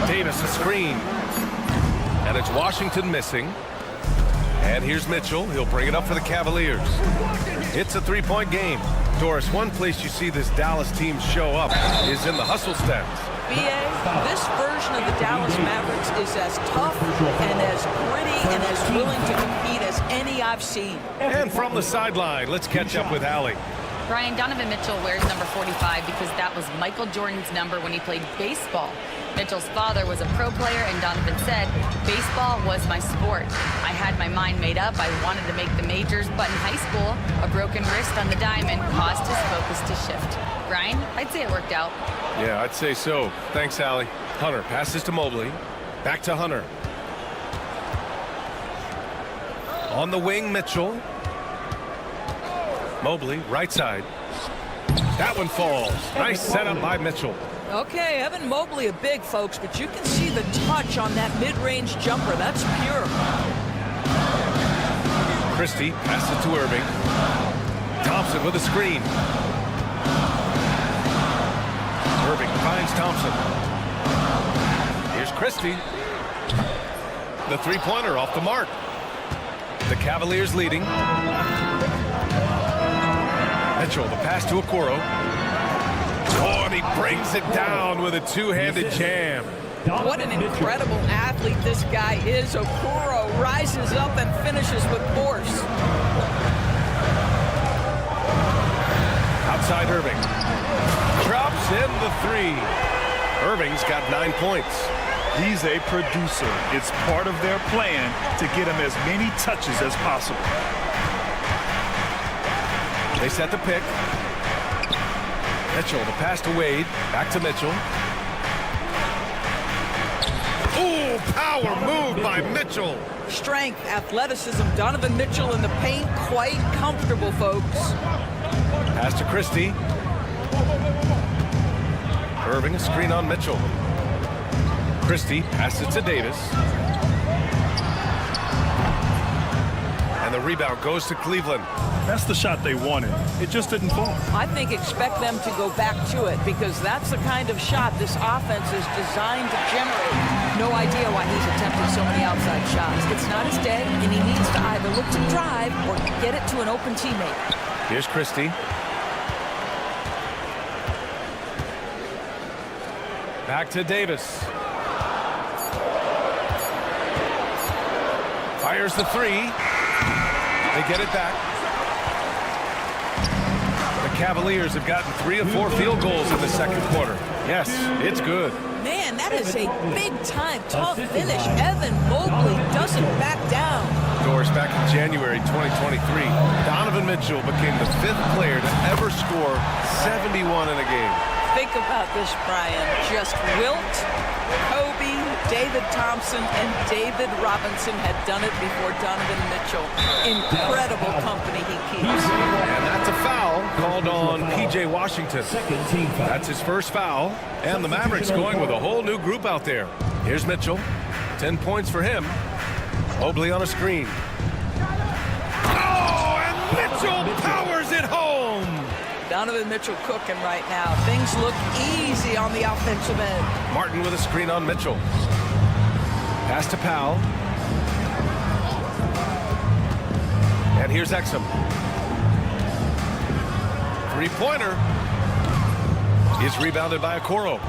Davis a screen. And it's Washington missing. And here's Mitchell. He'll bring it up for the Cavaliers. It's a 3-point game. Doris, one place you see this Dallas team show up is in the hustle stands. B.A., this version of the Dallas Mavericks is as tough and as gritty and as willing to compete as any I've seen. And from the sideline, let's catch up with Allie. Brian, Donovan Mitchell wears number 45 because that was Michael Jordan's number when he played baseball. Mitchell's father was a pro player, and Donovan said, baseball was my sport. I had my mind made up. I wanted to make the majors, but in high school, a broken wrist on the diamond caused his focus to shift. Brian, I'd say it worked out. Yeah, I'd say so. Thanks, Allie. Hunter passes to Mobley. Back to Hunter. On the wing, Mitchell. Mobley, right side. That one falls. Nice setup by Mitchell. Okay, Evan Mobley a big, folks, but you can see the touch on that mid-range jumper. That's pure. Christie passes to Irving. Thompson with a screen. Irving finds Thompson. Here's Christie. The three-pointer off the mark. The Cavaliers leading. Mitchell, the pass to Okoro. Oh, and he brings it down with a two-handed jam. What an incredible athlete this guy is. Okoro rises up and finishes with force. Outside Irving. Drops in the 3. Irving's got 9 points. He's a producer. It's part of their plan to get him as many touches as possible. They set the pick. Mitchell, the pass to Wade. Back to Mitchell. Ooh, power move by Mitchell. Strength, athleticism, Donovan Mitchell in the paint, quite comfortable, folks. Pass to Christie. Irving, a screen on Mitchell. Christie passes to Davis. And the rebound goes to Cleveland. That's the shot they wanted. It just didn't fall. I think expect them to go back to it because that's the kind of shot this offense is designed to generate. No idea why he's attempting so many outside shots. It's not his day, and he needs to either look to drive or get it to an open teammate. Here's Christie. Back to Davis. Fires the 3. They get it back. The Cavaliers have gotten 3 of 4 field goals in the second quarter. Yes, it's good. Man, that is a big-time tough finish. Evan Mobley doesn't back down. Doors, back in January 2023, Donovan Mitchell became the 5th player to ever score 71 in a game. Think about this, Brian. Just Wilt, Kobe, David David Thompson and David Robinson had done it before Donovan Mitchell. Incredible company he keeps. And that's a foul called on P.J. Washington. That's his first foul. And the Mavericks going with a whole new group out there. Here's Mitchell. 10 points for him. Mobley on a screen. Oh, and Mitchell powers it home. Donovan Mitchell cooking right now. Things look easy on the offensive end. Martin with a screen on Mitchell. Pass to Powell. And here's Exum. Three-pointer is rebounded by Okoro.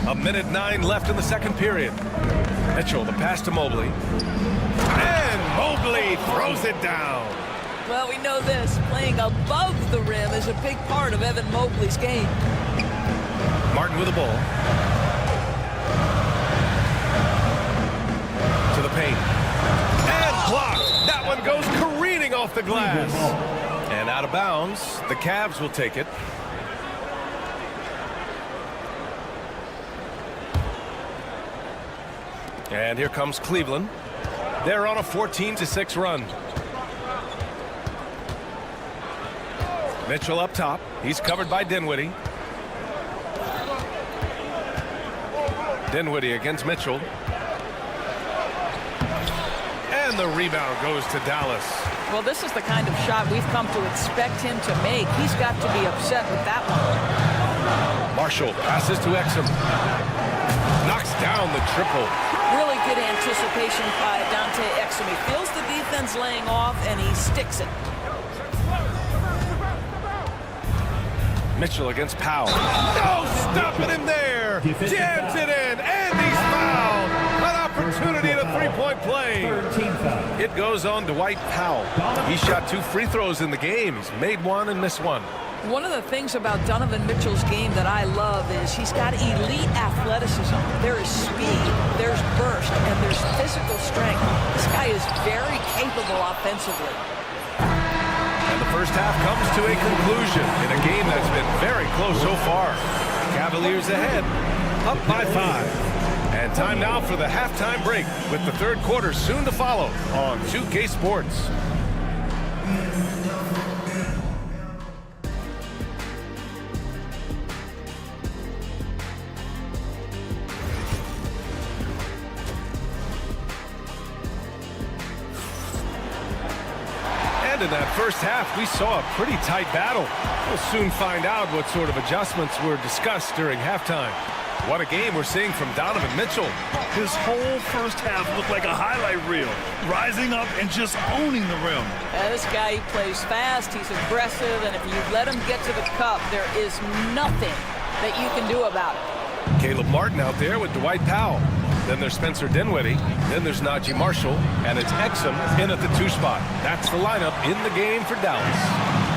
1:09 left in the second period. Mitchell, the pass to Mobley. And Mobley throws it down. Well, we know this. Playing above the rim is a big part of Evan Mobley's game. Martin with the ball. To the paint. And blocked. That one goes careening off the glass. And out of bounds. The Cavs will take it. And here comes Cleveland. They're on a 14-6 run. Mitchell up top. He's covered by Dinwiddie. Dinwiddie against Mitchell. And the rebound goes to Dallas. Well, this is the kind of shot we've come to expect him to make. He's got to be upset with that one. Marshall passes to Exum. Knocks down the triple. Really good anticipation by Dante Exum. He feels the defense laying off, and he sticks it. Mitchell against Powell. No, stopping him there. Jams it in, and he's fouled. An opportunity at a three-point play. It goes on Dwight Powell. He shot 2 free throws in the game. He's made one and missed one. One of the things about Donovan Mitchell's game that I love is he's got elite athleticism. There is speed, there's burst, and there's physical strength. This guy is very capable offensively. And the first half comes to a conclusion in a game that's been very close so far. Cavaliers ahead, up by 5. And time now for the halftime break with the third quarter soon to follow on 2K Sports. In that first half, we saw a pretty tight battle. We'll soon find out what sort of adjustments were discussed during halftime. What a game we're seeing from Donovan Mitchell. His whole first half looked like a highlight reel, rising up and just owning the rim. This guy, he plays fast, he's aggressive, and if you let him get to the cup, there is nothing that you can do about it. Caleb Martin out there with Dwight Powell. Then there's Spencer Dinwiddie. Then there's Najee Marshall. And it's Exum in at the 2 spot. That's the lineup in the game for Dallas.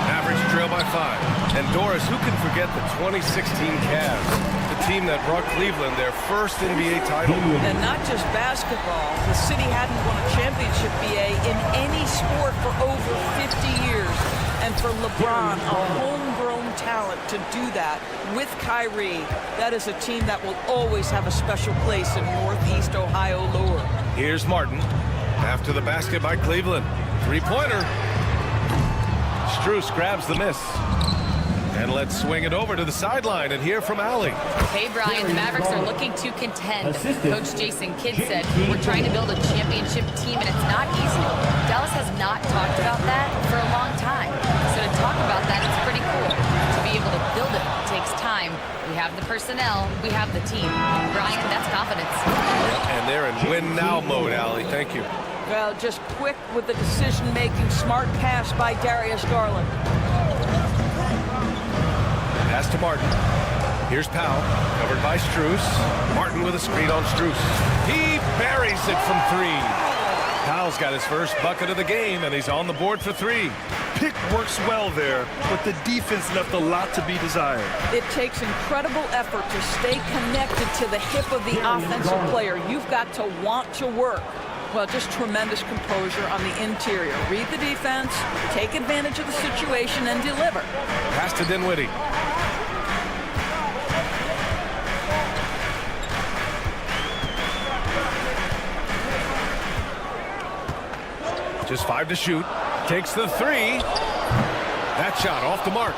Mavericks trail by 5. And Doris, who can forget the 2016 Cavs? The team that brought Cleveland their first NBA title. And not just basketball. The city hadn't won a championship, BA, in any sport for over 50 years. And for LeBron, a homegrown talent, to do that with Kyrie, that is a team that will always have a special place in Northeast Ohio lore. Here's Martin. After the basket by Cleveland. Three-pointer. Strus grabs the miss. And let's swing it over to the sideline and hear from Allie. Hey, Brian, the Mavericks are looking to contend. Coach Jason Kidd said, we're trying to build a championship team, and it's not easy. Dallas has not talked about that for a long time. So to talk about that, it's pretty cool. To be able to build it takes time. We have the personnel. We have the team. Brian, that's confidence. And they're in win-now mode, Allie. Thank you. Well, just quick with the decision-making, smart pass by Darius Garland. Pass to Martin. Here's Powell, covered by Strus. Martin with a screen on Strus. He buries it from 3. Powell's got his first bucket of the game, and he's on the board for 3. Pick works well there, but the defense left a lot to be desired. It takes incredible effort to stay connected to the hip of the offensive player. You've got to want to work. Well, just tremendous composure on the interior. Read the defense, take advantage of the situation, and deliver. Pass to Dinwiddie. Just 5 to shoot. Takes the 3. That shot off the mark.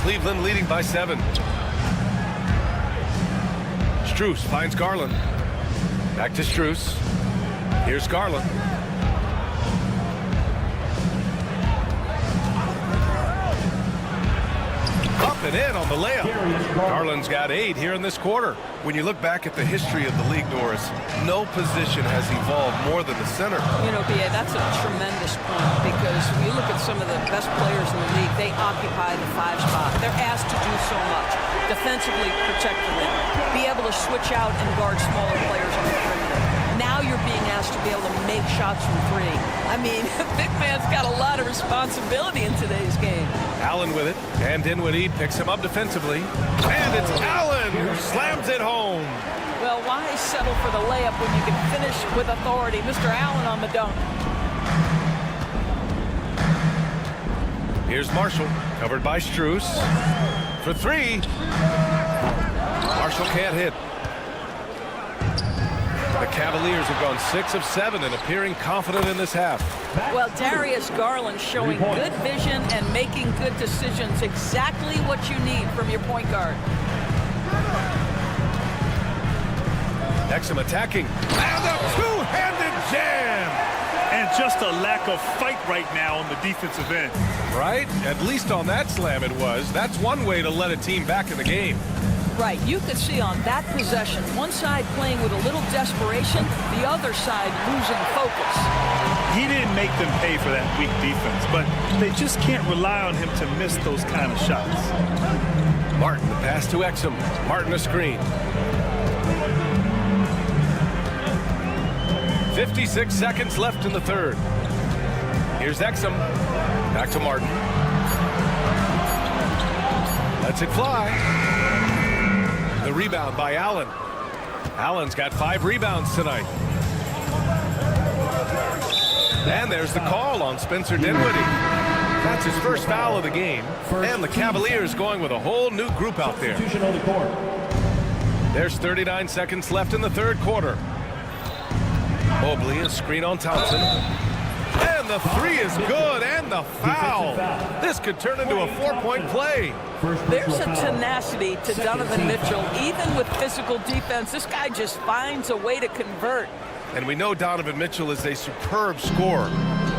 Cleveland leading by 7. Strus finds Garland. Back to Strus. Here's Garland. Up and in on the layup. Garland's got 8 here in this quarter. When you look back at the history of the league, Doris, no position has evolved more than the center. You know, B.A., that's a tremendous point because when you look at some of the best players in the league, they occupy the 5 spot. They're asked to do so much. Defensively protect the rim. Be able to switch out and guard smaller players on the perimeter. Now you're being asked to be able to make shots from 3. I mean, big man's got a lot of responsibility in today's game. Allen with it, and Dinwiddie picks him up defensively. And it's Allen who slams it home. Well, why settle for the layup when you can finish with authority? Mr. Allen on the dunk. Here's Marshall, covered by Strus. For 3. Marshall can't hit. The Cavaliers have gone 6 of 7 and appearing confident in this half. Well, Darius Garland showing good vision and making good decisions. Exactly what you need from your point guard. Exum attacking. And a two-handed jam. And just a lack of fight right now on the defensive end. Right? At least on that slam it was. That's one way to let a team back in the game. Right, you could see on that possession, one side playing with a little desperation, the other side losing focus. He didn't make them pay for that weak defense, but they just can't rely on him to miss those kind of shots. Martin, the pass to Exum. Martin, a screen. 56 seconds left in the third. Here's Exum. Back to Martin. Lets it fly. The rebound by Allen. Allen's got 5 rebounds tonight. And there's the call on Spencer Dinwiddie. That's his first foul of the game. And the Cavaliers going with a whole new group out there. There's 39 seconds left in the third quarter. Mobley, a screen on Thompson. And the 3 is good, and the foul. This could turn into a 4-point play. There's a tenacity to Donovan Mitchell. Even with physical defense, this guy just finds a way to convert. And we know Donovan Mitchell is a superb scorer.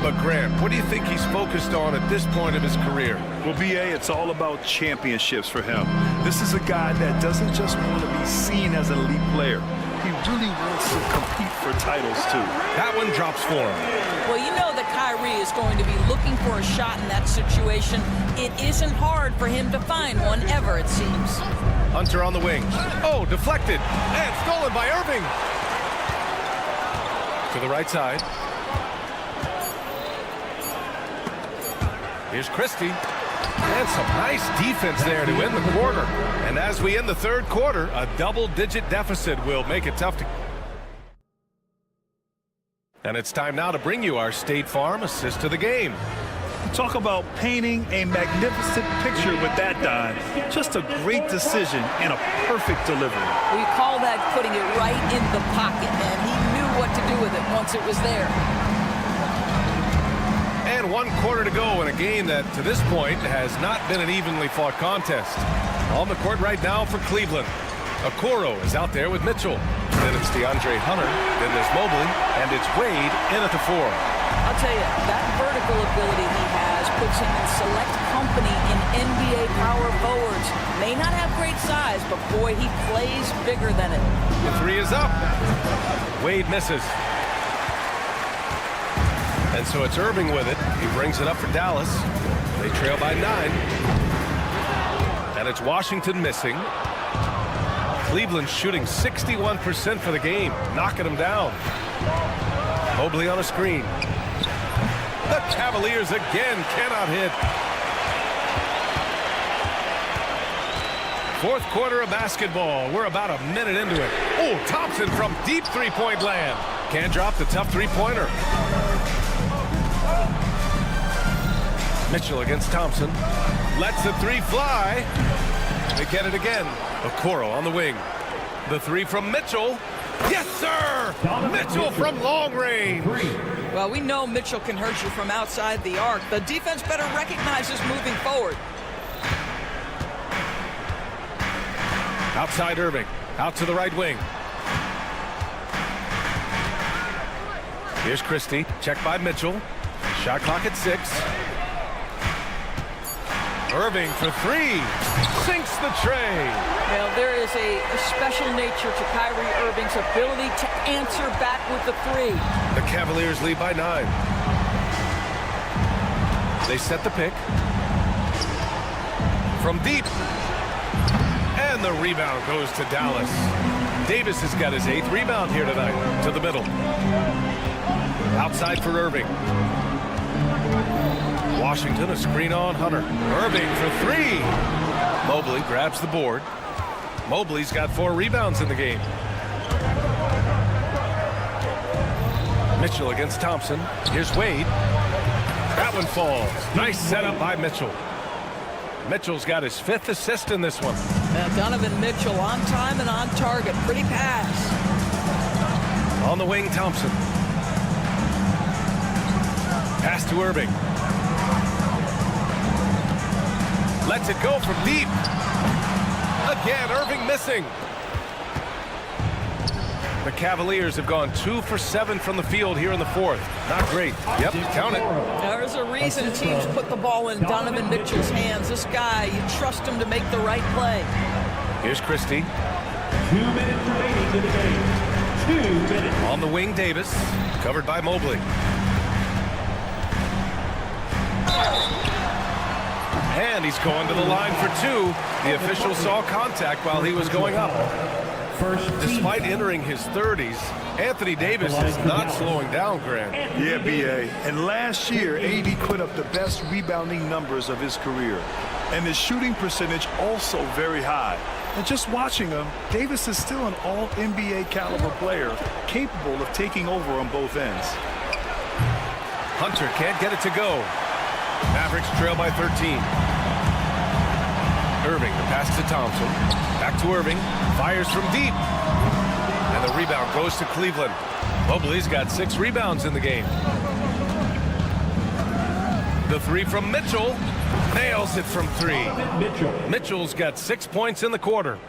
But Grant, what do you think he's focused on at this point of his career? Well, B.A., it's all about championships for him. This is a guy that doesn't just want to be seen as an elite player. He really wants to compete for titles, too. That one drops for him. Well, you know that Kyrie is going to be looking for a shot in that situation. It isn't hard for him to find one ever, it seems. Hunter on the wing. Oh, deflected. And stolen by Irving. To the right side. Here's Christie. And some nice defense there to end the quarter. And as we end the third quarter, a double-digit deficit will make it tough to... And it's time now to bring you our State Farm assist of the game. Talk about painting a magnificent picture with that dime. Just a great decision and a perfect delivery. We call that putting it right in the pocket, and he knew what to do with it once it was there. And 1 quarter to go in a game that, to this point, has not been an evenly fought contest. On the court right now for Cleveland. Okoro is out there with Mitchell. Then it's DeAndre Hunter. Then there's Mobley. And it's Wade in at the 4. I'll tell you, that vertical ability he has puts him in select company in NBA power forwards. May not have great size, but boy, he plays bigger than it. The 3 is up. Wade misses. And so it's Irving with it. He brings it up for Dallas. They trail by 9. And it's Washington missing. Cleveland shooting 61% for the game, knocking them down. Mobley on a screen. The Cavaliers again cannot hit. Fourth quarter of basketball. We're about a minute into it. Oh, Thompson from deep three-point land. Can't drop the tough three-pointer. Mitchell against Thompson. Lets the 3 fly. They get it again. Okoro on the wing. The 3 from Mitchell. Yes, sir! Mitchell from long range. Well, we know Mitchell can hurt you from outside the arc. The defense better recognize this moving forward. Outside Irving. Out to the right wing. Here's Christie. Checked by Mitchell. Shot clock at 6. Irving for 3. Sinks the tray. Well, there is a special nature to Kyrie Irving's ability to answer back with the 3. The Cavaliers lead by 9. They set the pick. From deep. And the rebound goes to Dallas. Davis has got his 8th rebound here tonight. To the middle. Outside for Irving. Washington, a screen on Hunter. Irving for 3. Mobley grabs the board. Mobley's got 4 rebounds in the game. Mitchell against Thompson. Here's Wade. That one falls. Nice setup by Mitchell. Mitchell's got his 5th assist in this one. Donovan Mitchell on time and on target. Pretty pass. On the wing, Thompson. Pass to Irving. Lets it go from deep. Again, Irving missing. The Cavaliers have gone 2 for 7 from the field here in the 4th. Not great. Yep, count it. There's a reason teams put the ball in Donovan Mitchell's hands. This guy, you trust him to make the right play. Here's Christie. 2 minutes remaining in the game. 2 minutes. On the wing, Davis. Covered by Mobley. And he's going to the line for 2. The official saw contact while he was going up. Despite entering his 30s, Anthony Davis is not slowing down, Grant. Yeah, B.A. And last year, AD put up the best rebounding numbers of his career. And his shooting percentage also very high. And just watching him, Davis is still an all-NBA caliber player, capable of taking over on both ends. Hunter can't get it to go. Mavericks trail by 13. Irving, the pass to Thompson. Back to Irving. Fires from deep. And the rebound goes to Cleveland. Mobley's got 6 rebounds in the game. The 3 from Mitchell. Nails it from 3. Mitchell's got 6 points in the quarter.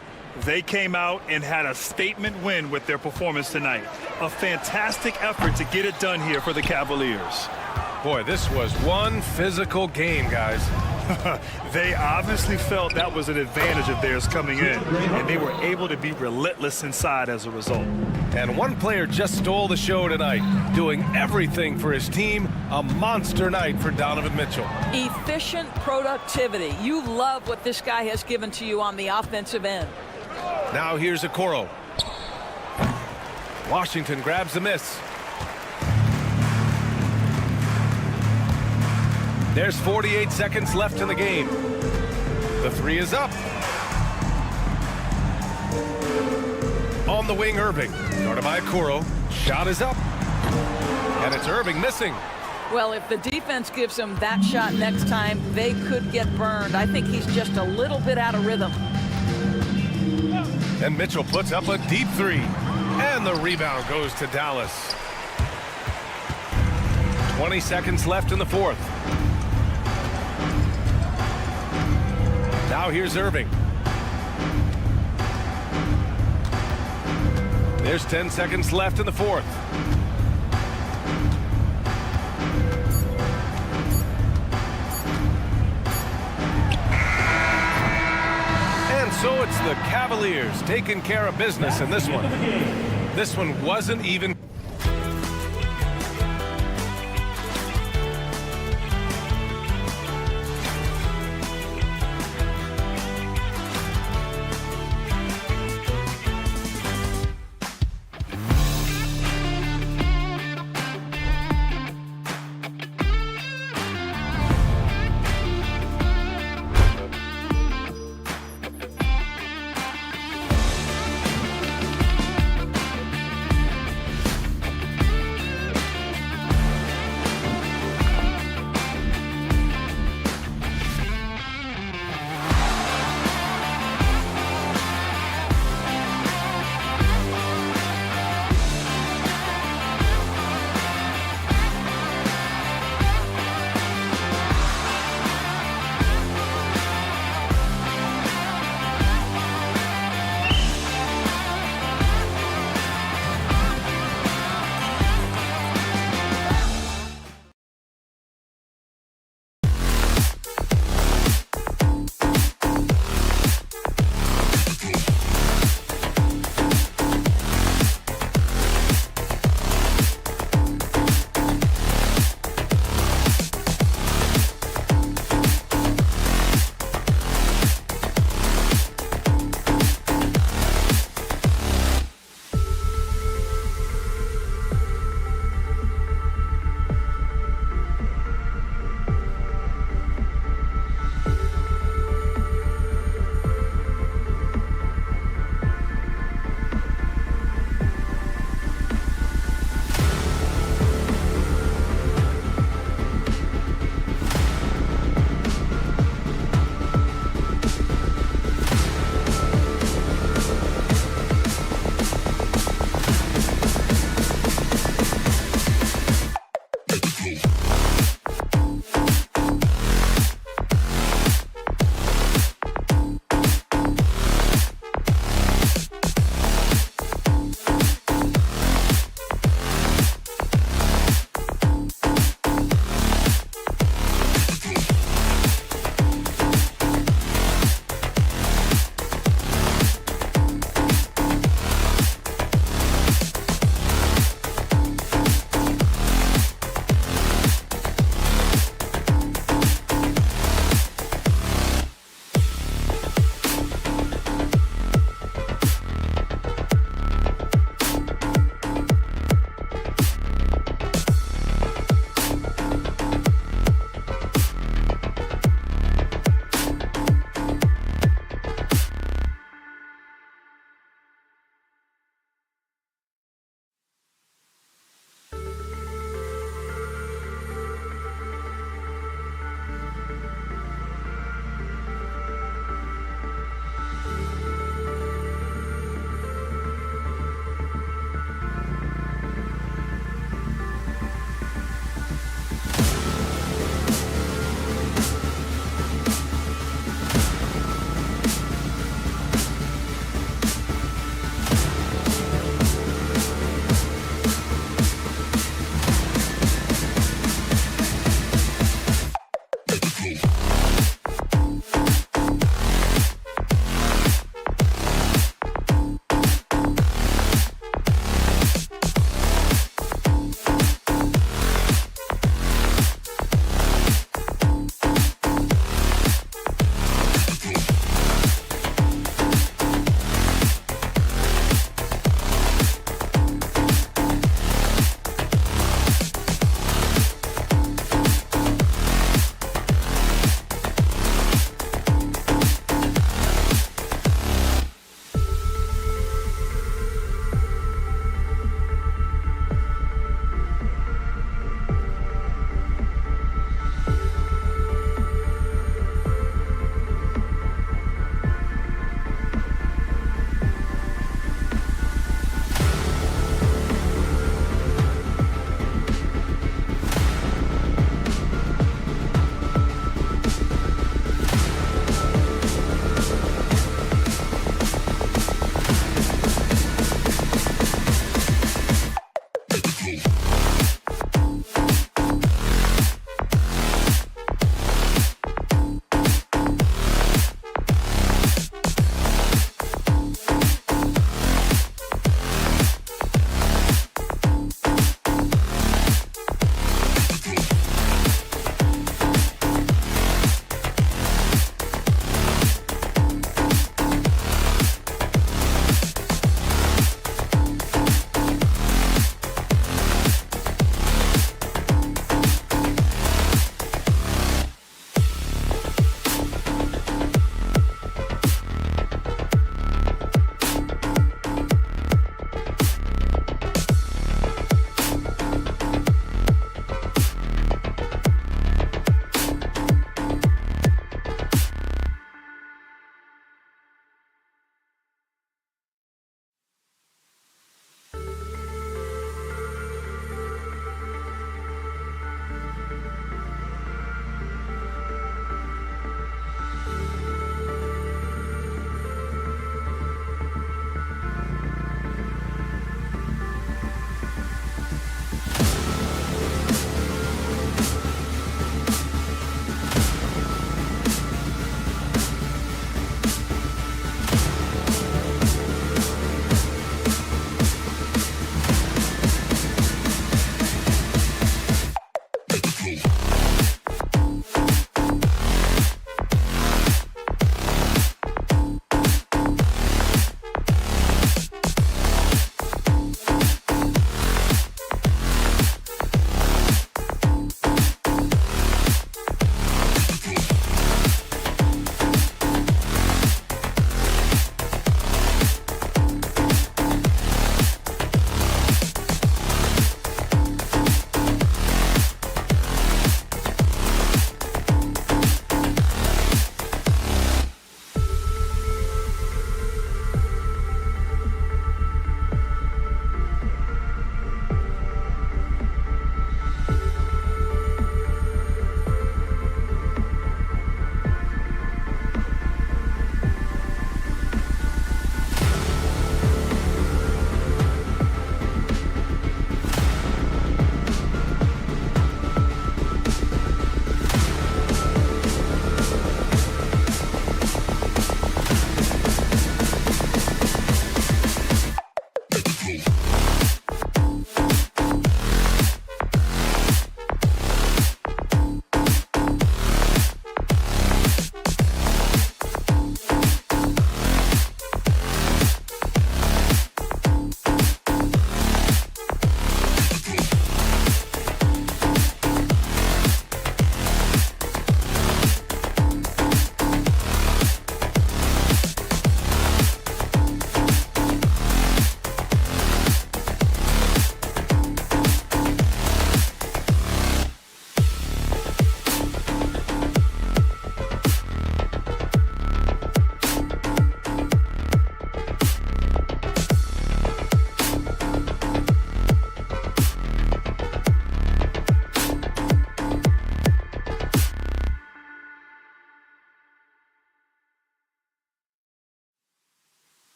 They came out and had a statement win with their performance tonight. A fantastic effort to get it done here for the Cavaliers. Boy, this was one physical game, guys. They obviously felt that was an advantage of theirs coming in, and they were able to be relentless inside as a result. And one player just stole the show tonight, doing everything for his team. A monster night for Donovan Mitchell. Efficient productivity. You love what this guy has given to you on the offensive end. Now here's Okoro. Washington grabs the miss. There's 48 seconds left in the game. The 3 is up. On the wing, Irving. Guarded by Okoro. Shot is up. And it's Irving missing. Well, if the defense gives him that shot next time, they could get burned. I think he's just a little bit out of rhythm. And Mitchell puts up a deep 3. And the rebound goes to Dallas. 20 seconds left in the 4th. Now here's Irving. There's 10 seconds left in the 4th. And so it's the Cavaliers taking care of business in this one. This one wasn't even...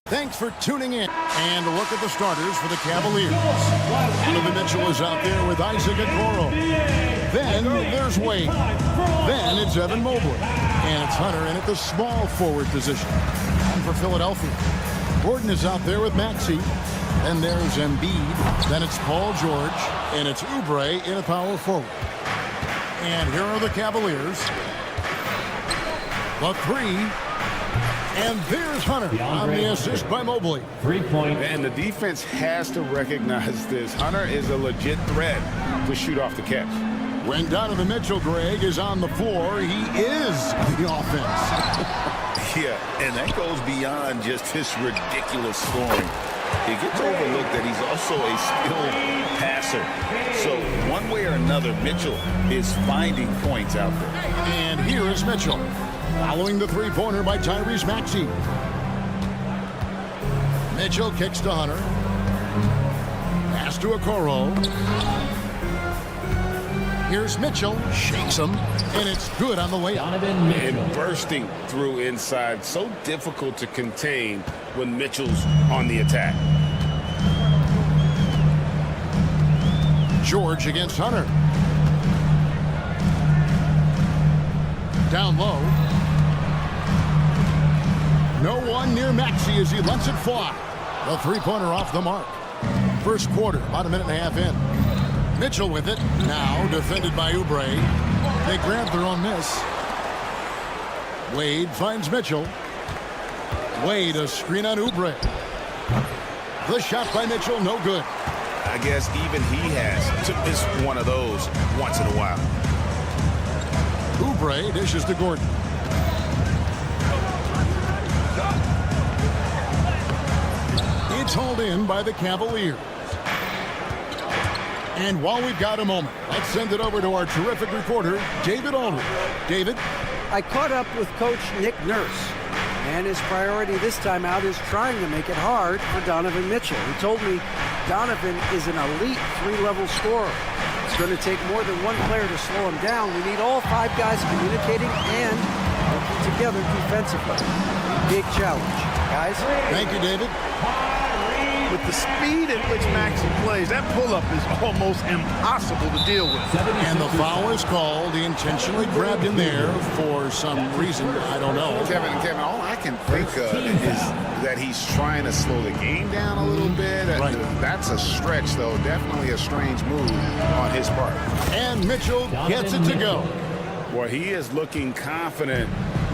Thanks for tuning in. And a look at the starters for the Cavaliers. Donovan Mitchell is out there with Isaac Okoro. Then there's Wade. Then it's Evan Mobley. And it's Hunter in at the small forward position. And for Philadelphia, Gordon is out there with Maxey. Then there's Embiid. Then it's Paul George. And it's Oubre in a power forward. And here are the Cavaliers. The three. And there's Hunter on the assist by Mobley. 3-point. And the defense has to recognize this. Hunter is a legit threat to shoot off the catch. When Donovan Mitchell, Greg, is on the floor, he is the offense. Yeah, and that goes beyond just his ridiculous scoring. It gets overlooked that he's also a skilled passer. So one way or another, Mitchell is finding points out there. And here is Mitchell. Following the three-pointer by Tyrese Maxey. Mitchell kicks to Hunter. Pass to Okoro. Here's Mitchell. Shakes him. And it's good on the way up. And bursting through inside. So difficult to contain when Mitchell's on the attack. George against Hunter. Down low. No one near Maxey as he lets it fly. The three-pointer off the mark. First quarter, about a minute and a half in. Mitchell with it. Now defended by Oubre. They grab their own miss. Wade finds Mitchell. Wade a screen on Oubre. The shot by Mitchell, no good. I guess even he has to miss one of those once in a while. Oubre dishes to Gordon. It's hauled in by the Cavaliers. And while we've got a moment, let's send it over to our terrific reporter, David Aldridge. David? I caught up with Coach Nick Nurse, and his priority this time out is trying to make it hard for Donovan Mitchell. He told me Donovan is an elite three-level scorer. It's going to take more than one player to slow him down. We need all five guys communicating and working together defensively. Big challenge. Guys? Thank you, David. With the speed at which Maxey plays, that pull-up is almost impossible to deal with. And the foul is called. He intentionally grabbed him there for some reason. I don't know. Kevin, all I can think of is that he's trying to slow the game down a little bit. Right. That's a stretch, though. Definitely a strange move on his part. And Mitchell gets it to go. Boy, he is looking confident.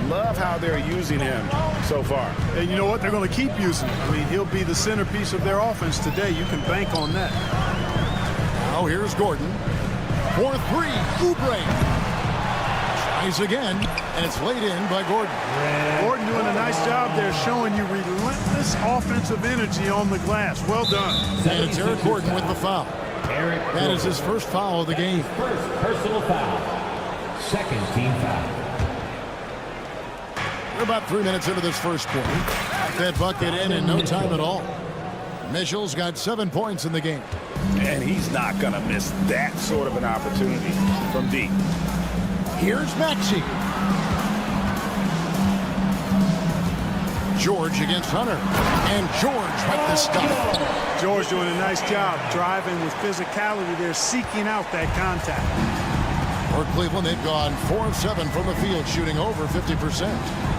Love how they're using him so far. And you know what? They're going to keep using him. I mean, he'll be the centerpiece of their offense today. You can bank on that. Now here's Gordon. For three, Oubre. Tries again, and it's laid in by Gordon. Gordon doing a nice job there, showing you relentless offensive energy on the glass. Well done. And it's Eric Gordon with the foul. That is his first foul of the game. First personal foul. Second team foul. We're about 3 minutes into this first quarter. That bucket in no time at all. Mitchell's got 7 points in the game. And he's not going to miss that sort of an opportunity from deep. Here's Maxey. George against Hunter. And George right the stuff. George doing a nice job driving with physicality there, seeking out that contact. For Cleveland, they've gone 4 of 7 from the field, shooting over 50%.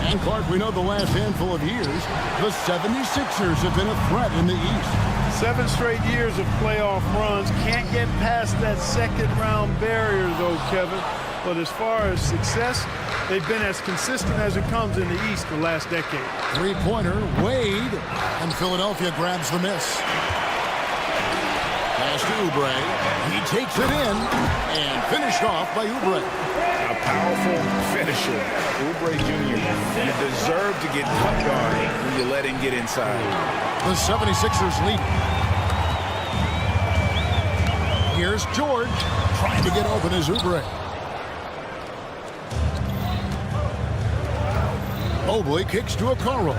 And Clark, we know the last handful of years, the 76ers have been a threat in the East. 7 straight years of playoff runs. Can't get past that second-round barrier, though, Kevin. But as far as success, they've been as consistent as it comes in the East the last decade. Three-pointer, Wade, and Philadelphia grabs the miss. Pass to Oubre. He takes it in and finished off by Oubre. A powerful finisher. Oubre Jr., you deserve to get dunked on when you let him get inside. The 76ers lead. Here's George trying to get open as Oubre. Mobley kicks to Okoro.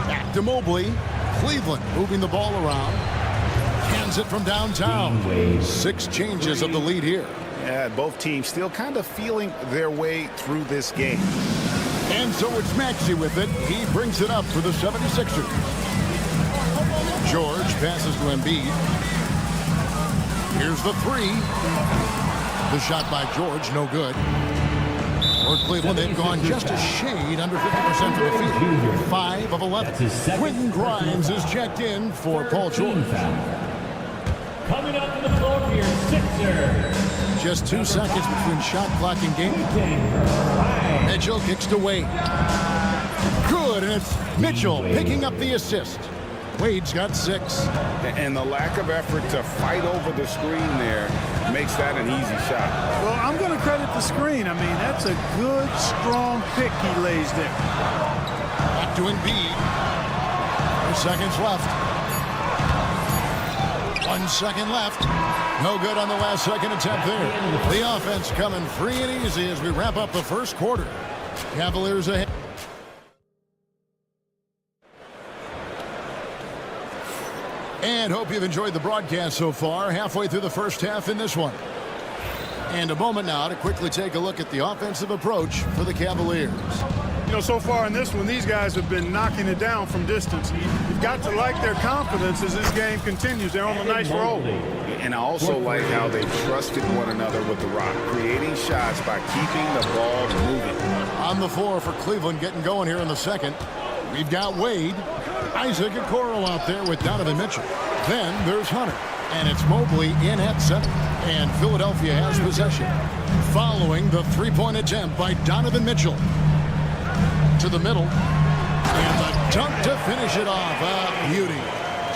Back to Mobley. Cleveland moving the ball around. Hands it from downtown. 6 changes of the lead here. Yeah, both teams still kind of feeling their way through this game. And so it's Maxey with it. He brings it up for the 76ers. George passes to Embiid. Here's the three. The shot by George, no good. For Cleveland, they've gone just a shade under 50% from the field. 5 of 11. Quentin Grimes is checked in for Paul George. Coming up to the floor here, Sixers. Just 2 seconds between shot clock and game. Mitchell kicks to Wade. Good, and it's Mitchell picking up the assist. Wade's got 6. And the lack of effort to fight over the screen there makes that an easy shot. Well, I'm going to credit the screen. I mean, that's a good, strong pick he lays there. Back to Embiid. 4 seconds left. 1 second left. No good on the last second attempt there. The offense coming free and easy as we wrap up the first quarter. Cavaliers ahead. And hope you've enjoyed the broadcast so far. Halfway through the first half in this one. And a moment now to quickly take a look at the offensive approach for the Cavaliers. You know, so far in this one, these guys have been knocking it down from distance. You've got to like their confidence as this game continues. They're on a nice roll. And I also like how they trusted one another with the rock, creating shots by keeping the ball moving. On the floor for Cleveland getting going here in the second. We've got Wade, Isaac Okoro out there with Donovan Mitchell. Then there's Hunter. And it's Mobley in at center. And Philadelphia has possession. Following the three-point attempt by Donovan Mitchell. To the middle. And the dunk to finish it off. A beauty.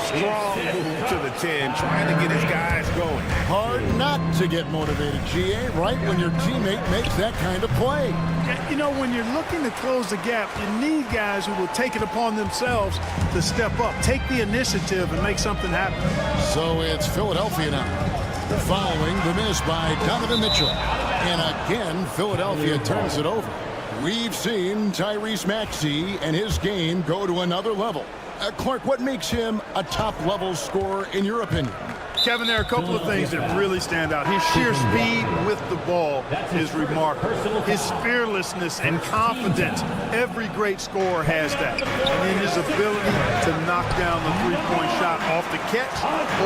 Strong move to the 10, trying to get his guys going. Hard not to get motivated, GA, right when your teammate makes that kind of play. You know, when you're looking to close the gap, you need guys who will take it upon themselves to step up, take the initiative, and make something happen. So it's Philadelphia now. Following the miss by Donovan Mitchell. And again, Philadelphia turns it over. We've seen Tyrese Maxey and his game go to another level. Clark, what makes him a top-level scorer in your opinion? Kevin, there are a couple of things that really stand out. His sheer speed with the ball is remarkable. His fearlessness and confidence, every great scorer has that. And then his ability to knock down the three-point shot off the catch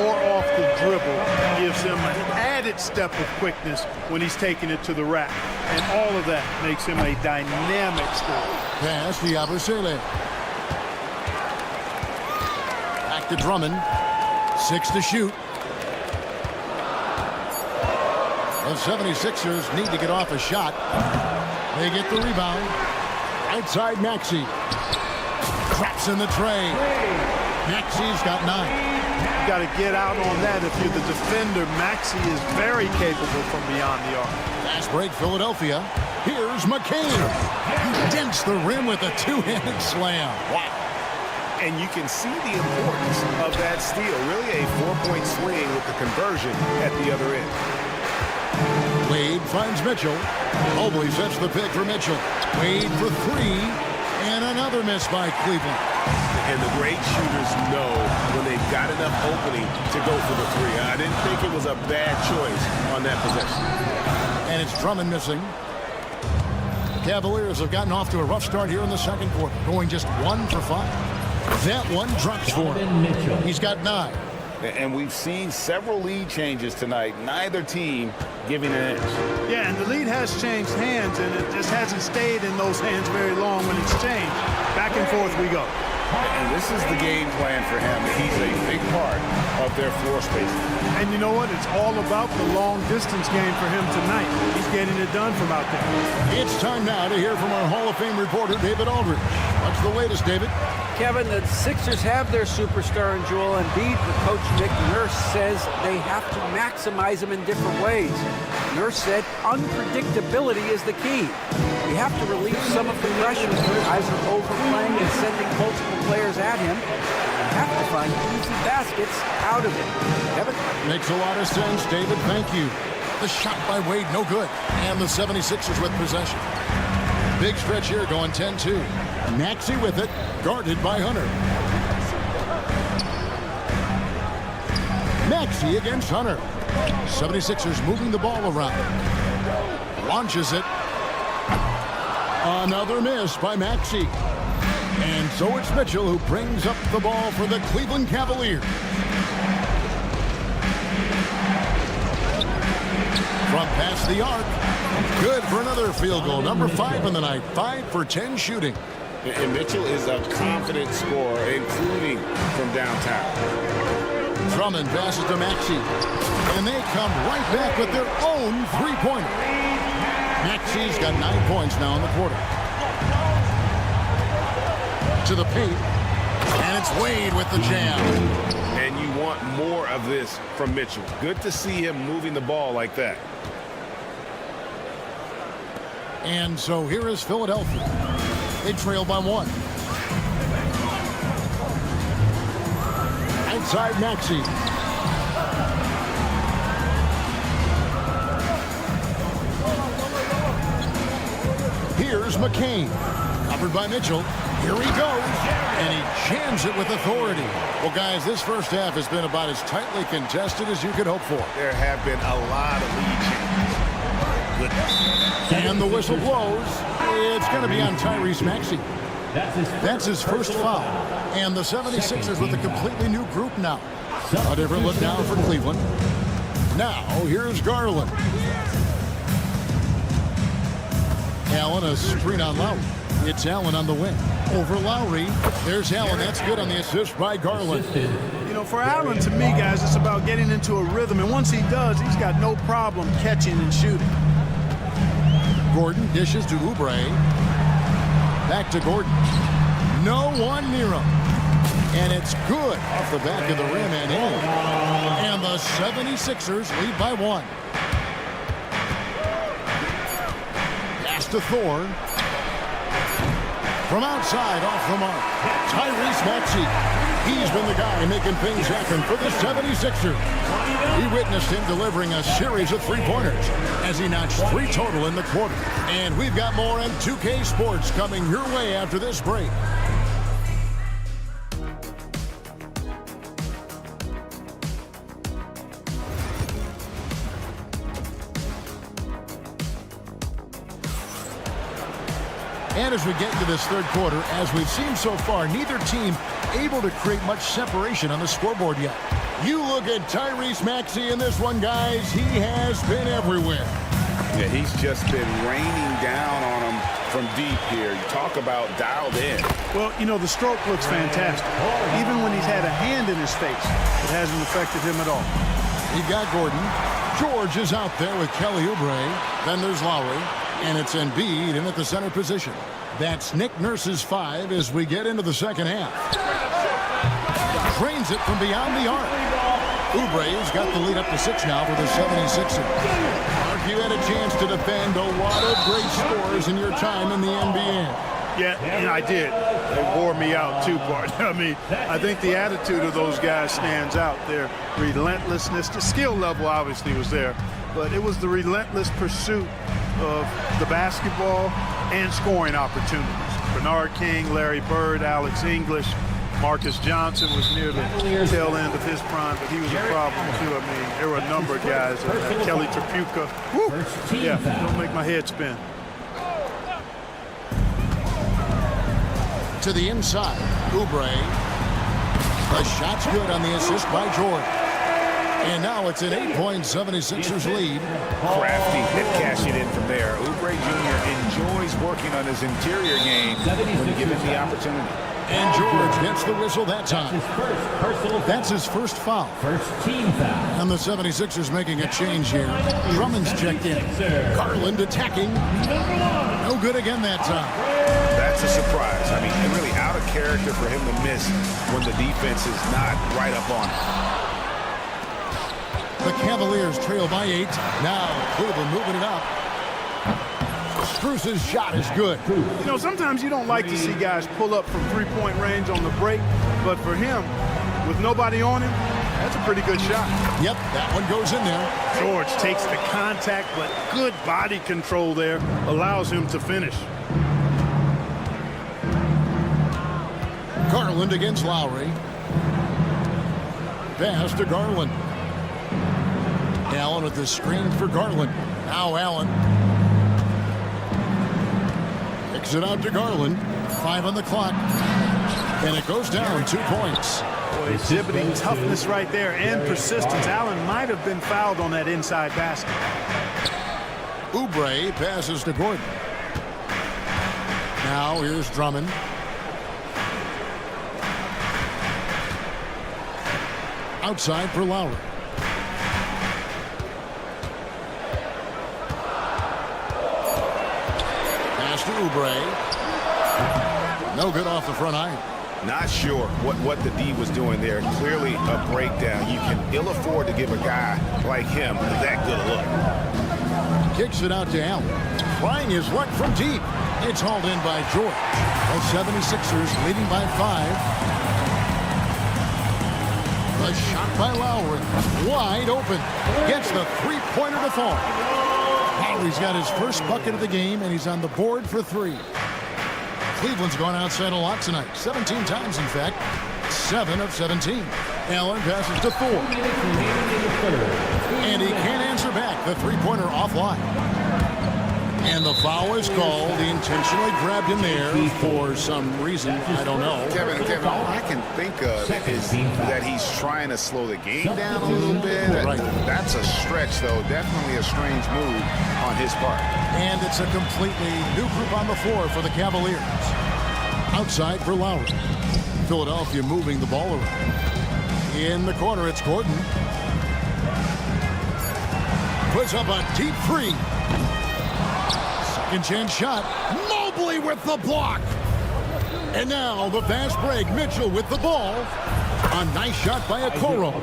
or off the dribble gives him an added step of quickness when he's taking it to the rack. And all of that makes him a dynamic scorer. Pass to Yabusele. Back to Drummond. 6 to shoot. The 76ers need to get off a shot. They get the rebound. Outside Maxey. Traps in the tray. Maxey's got 9. You've got to get out on that if you're the defender. Maxey is very capable from beyond the arc. Fast break, Philadelphia. Here's McCain. He dents the rim with a two-handed slam. Wow. And you can see the importance of that steal. Really a 4-point swing with the conversion at the other end. Wade finds Mitchell. Mobley sets the pick for Mitchell. Wade for 3. And another miss by Cleveland. And the great shooters know when they've got enough opening to go for the 3. I didn't think it was a bad choice on that possession. And it's Drummond missing. The Cavaliers have gotten off to a rough start here in the second quarter, going just 1 for 5. That one drops for him. He's got 9. And we've seen several lead changes tonight. Neither team giving an edge. Yeah, and the lead has changed hands, and it just hasn't stayed in those hands very long when it's changed. Back and forth we go. And this is the game plan for him. He's a big part of their floor space. And you know what? It's all about the long-distance game for him tonight. He's getting it done from out there. It's time now to hear from our Hall of Fame reporter, David Aldridge. What's the latest, David? Kevin, the Sixers have their superstar in Joel Embiid, but Coach Nick Nurse says they have to maximize him in different ways. Nurse said unpredictability is the key. We have to relieve some of the pressure. Guys are overplaying and sending multiple players at him. We have to find easy baskets out of him. Kevin? Makes a lot of sense, David. Thank you. The shot by Wade, no good. And the 76ers with possession. Big stretch here going 10-2. Maxey with it, guarded by Hunter. Maxey against Hunter. 76ers moving the ball around. Launches it. Another miss by Maxey. And so it's Mitchell who brings up the ball for the Cleveland Cavaliers. From past the arc. Good for another field goal. Number 5 in the night. 5 for 10 shooting. And Mitchell is a confident scorer, including from downtown. Drummond passes to Maxey. And they come right back with their own three-pointer. Maxey's got 9 points now in the quarter. To the paint. And it's Wade with the jam. And you want more of this from Mitchell. Good to see him moving the ball like that. And so here is Philadelphia. They trail by 1. Outside Maxey. Here's McCain. Covered by Mitchell. Here he goes. And he jams it with authority. Well, guys, this first half has been about as tightly contested as you could hope for. There have been a lot of lead changes. And the whistle blows. It's going to be on Tyrese Maxey. That's his first foul. And the 76ers with a completely new group now. A different look now for Cleveland. Now, here's Garland. Allen, a screen on Lowry. It's Allen on the wing. Over Lowry. There's Allen. That's good on the assist by Garland. You know, for Allen, to me, guys, it's about getting into a rhythm. And once he does, he's got no problem catching and shooting. Gordon dishes to Oubre. Back to Gordon. No one near him. And it's good off the back of the rim and in. And the 76ers lead by 1. Pass to Thor. From outside, off the mark. Tyrese Maxey. He's been the guy making things happen for the 76ers. We witnessed him delivering a series of three-pointers as he notched 3 total in the quarter. And we've got more on 2K Sports coming your way after this break. And as we get into this third quarter, as we've seen so far, neither team able to create much separation on the scoreboard yet. You look at Tyrese Maxey in this one, guys. He has been everywhere. Yeah, he's just been raining down on him from deep here. You talk about dialed in. Well, you know, the stroke looks fantastic. Even when he's had a hand in his face, it hasn't affected him at all. He got Gordon. George is out there with Kelly Oubre. Then there's Lowry. And it's Embiid in at the center position. That's Nick Nurse's 5 as we get into the second half. Drains it from beyond the arc. Oubre's got the lead up to 6 now for the 76ers. Mark, you had a chance to defend a lot of great scores in your time in the NBA. Yeah, and I did. They wore me out too, Bart. I mean, I think the attitude of those guys stands out. Their relentlessness, the skill level obviously was there, but it was the relentless pursuit of the basketball and scoring opportunities. Bernard King, Larry Bird, Alex English, Marcus Johnson was near the tail end of his prime, but he was a problem too. I mean, there were a number of guys. Kelly Tripucka. Woo! Yeah, don't make my head spin. To the inside, Oubre. The shot's good on the assist by George. And now it's an 8-point 76ers lead. Crafty and cashing in from there. Oubre Jr. enjoys working on his interior game when given the opportunity. And George gets the whistle that time. That's his first foul. First team foul. And the 76ers making a change here. Drummond's checked in. Garland attacking. No good again that time. That's a surprise. I mean, really out of character for him to miss when the defense is not right up on him. The Cavaliers trail by 8. Now Cleveland moving it up. Strus's shot is good. You know, sometimes you don't like to see guys pull up from three-point range on the break, but for him, with nobody on him, that's a pretty good shot. Yep, that one goes in there. George takes the contact, but good body control there allows him to finish. Garland against Lowry. Pass to Garland. Allen with the screen for Garland. Now Allen. Kicks it out to Garland. 5 on the clock. And it goes down 2 points. Boy, exhibiting toughness right there and persistence. Allen might have been fouled on that inside basket. Oubre passes to Gordon. Now here's Drummond. Outside for Lowry. Pass to Oubre. No good off the front iron. Not sure what the D was doing there. Clearly a breakdown. You can ill afford to give a guy like him that good a look. Kicks it out to Allen. Trying his luck from deep. It's hauled in by George. The 76ers leading by 5. A shot by Lowry. Wide open. Gets the three-pointer to fall. Lowry's got his first bucket of the game, and he's on the board for 3. Cleveland's gone outside a lot tonight. 17 times, in fact. 7 of 17. Allen passes to Thor. And he can't answer back. The three-pointer offline. And the foul is called. He intentionally grabbed him there for some reason. I don't know. Kevin, all I can think of is that he's trying to slow the game down a little bit. Right. That's a stretch, though. Definitely a strange move on his part. And it's a completely new group on the floor for the Cavaliers. Outside for Lowry. Philadelphia moving the ball around. In the corner, it's Gordon. Puts up a deep three. Second chance shot. Mobley with the block. And now the fast break. Mitchell with the ball. A nice shot by Okoro.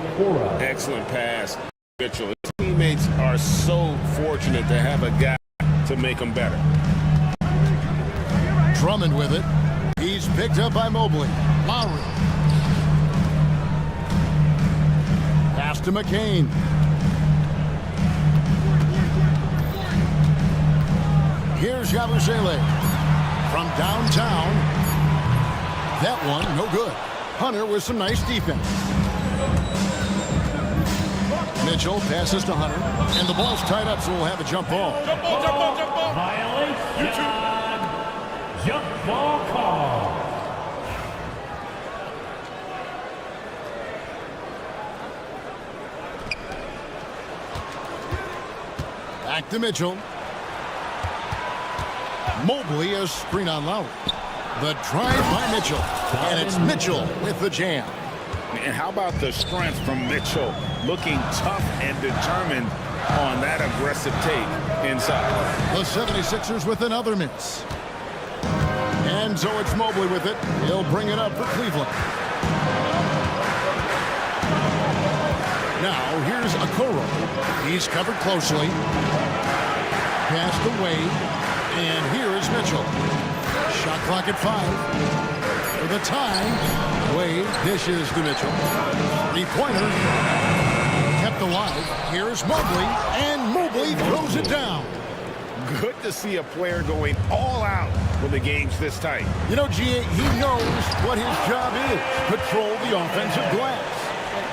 Excellent pass, Mitchell. His teammates are so fortunate to have a guy to make them better. Drummond with it. He's picked up by Mobley. Lowry. Pass to McCain. Here's Yabusele from downtown. That one, no good. Hunter with some nice defense. Mitchell passes to Hunter, and the ball's tied up, so we'll have a jump ball. Violation. Jump ball call. Back to Mitchell. Mobley a screen on Lowry. The drive by Mitchell. And it's Mitchell with the jam. And how about the strength from Mitchell? Looking tough and determined on that aggressive take inside. The 76ers with another miss. And so it's Mobley with it. He'll bring it up for Cleveland. Now here's Okoro. He's covered closely. Passed away. And here is Mitchell. Shot clock at 5. For the tie. Wade dishes to Mitchell. Three-pointer. Kept alive. Here's Mobley. And Mobley throws it down. Good to see a player going all out when the game's this tight. You know, G.A., he knows what his job is. Control the offensive glass.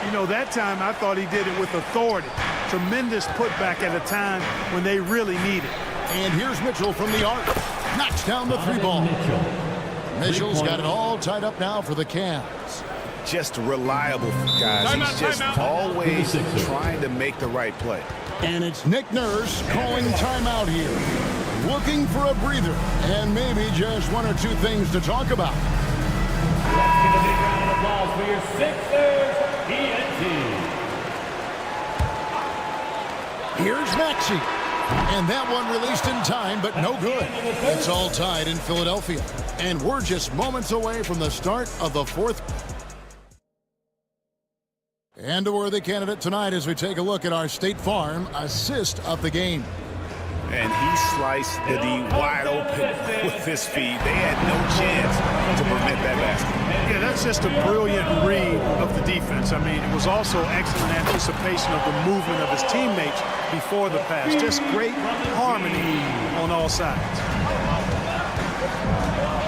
You know, that time I thought he did it with authority. Tremendous putback at a time when they really need it. And here's Mitchell from the arc. Knocks down the 3-ball. Mitchell's got it all tied up now for the Cavs. Just reliable, guys. He's just always trying to make the right play. And it's Nick Nurse calling timeout here. Looking for a breather. And maybe just one or two things to talk about. Let's give a big round of applause for your Sixers TNT. Here's Maxey. And that one released in time, but no good. It's all tied in Philadelphia. And we're just moments away from the start of the fourth. And a worthy candidate tonight as we take a look at our State Farm assist of the game. And he sliced the D wide open with his feet. They had no chance to prevent that basket. Yeah, that's just a brilliant read of the defense. I mean, it was also excellent anticipation of the movement of his teammates before the pass. Just great harmony on all sides.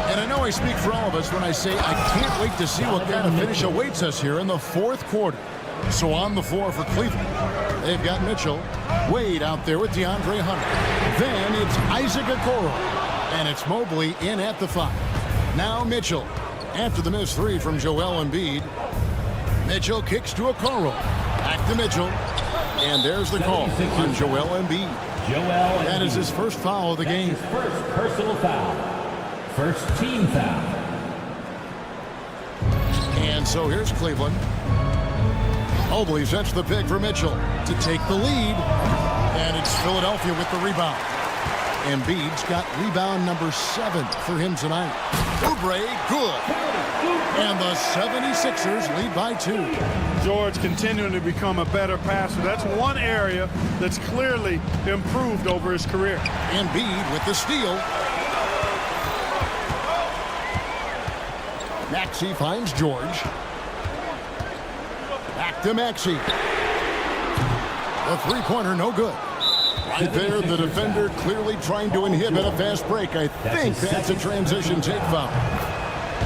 And I know I speak for all of us when I say I can't wait to see what kind of finish awaits us here in the fourth quarter. So on the floor for Cleveland, they've got Mitchell. Wade out there with DeAndre Hunter. Then it's Isaac Okoro. And it's Mobley in at the 5. Now Mitchell. After the missed three from Joel Embiid. Mitchell kicks to Okoro. Back to Mitchell. And there's the call on Joel Embiid. That is his first foul of the game. His first personal foul. First team foul. And so here's Cleveland. Mobley sets the pick for Mitchell to take the lead. And it's Philadelphia with the rebound. Embiid's got rebound number 7 for him tonight. Oubre, good. And the 76ers lead by 2. George continuing to become a better passer. That's one area that's clearly improved over his career. Embiid with the steal. Maxey finds George. Back to Maxey. The three-pointer, no good. Right there, the defender clearly trying to inhibit a fast break. I think that's a transition take foul.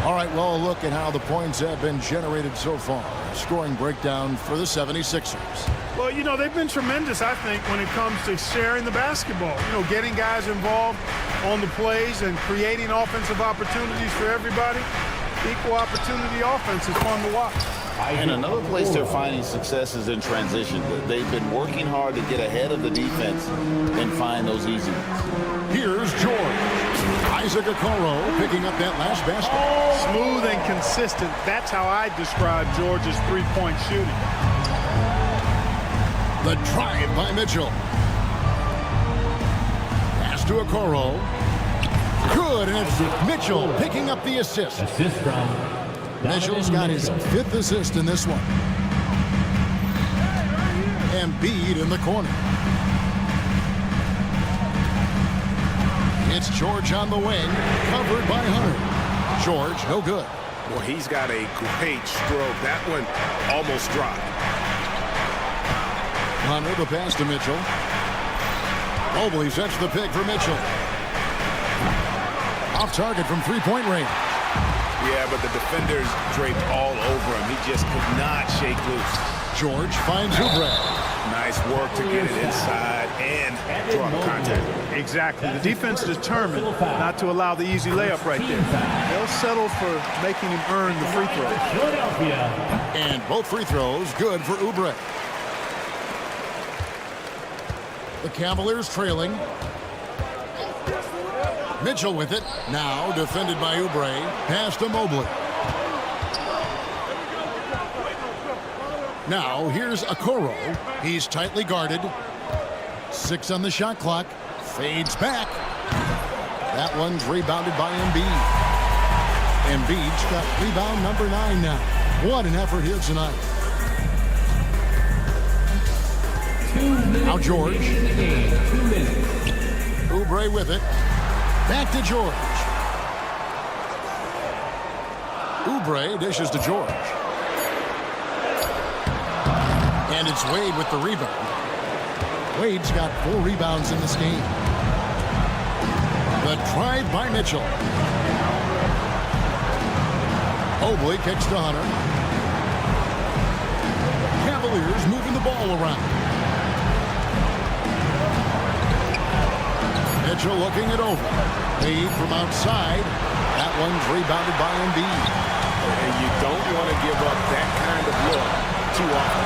All right, well, a look at how the points have been generated so far. Scoring breakdown for the 76ers. Well, you know, they've been tremendous, I think, when it comes to sharing the basketball. You know, getting guys involved on the plays and creating offensive opportunities for everybody. Equal opportunity offense is fun to watch. And another place they're finding success is in transition. They've been working hard to get ahead of the defense and find those easy ones. Here's George. Isaac Okoro picking up that last basket. Smooth and consistent. That's how I describe George's three-point shooting. The drive by Mitchell. Pass to Okoro. Good, and it's Mitchell picking up the assist. Assist from Mitchell's got his 5th assist in this one. Embiid in the corner. It's George on the wing, covered by Hunter. George, no good. Well, he's got a great stroke. That one almost dropped. Hunter, the pass to Mitchell. Mobley sets the pick for Mitchell. Off target from three-point range. Yeah, but the defenders draped all over him. He just could not shake loose. George finds Oubre. Nice work to get it inside and draw the contact. Exactly. The defense is determined not to allow the easy layup right there. They'll settle for making him earn the free throw. And both free throws good for Oubre. The Cavaliers trailing. Mitchell with it. Now defended by Oubre. Pass to Mobley. Now here's Okoro. He's tightly guarded. 6 on the shot clock. Fades back. That one's rebounded by Embiid. Embiid's got rebound number 9 now. What an effort here tonight. Now George. Oubre with it. Back to George. Oubre dishes to George. And it's Wade with the rebound. Wade's got 4 rebounds in this game. The drive by Mitchell. Mobley kicks to Hunter. Cavaliers moving the ball around. Mitchell looking it over. Lead from outside. That one's rebounded by Embiid. And you don't want to give up that kind of look too often.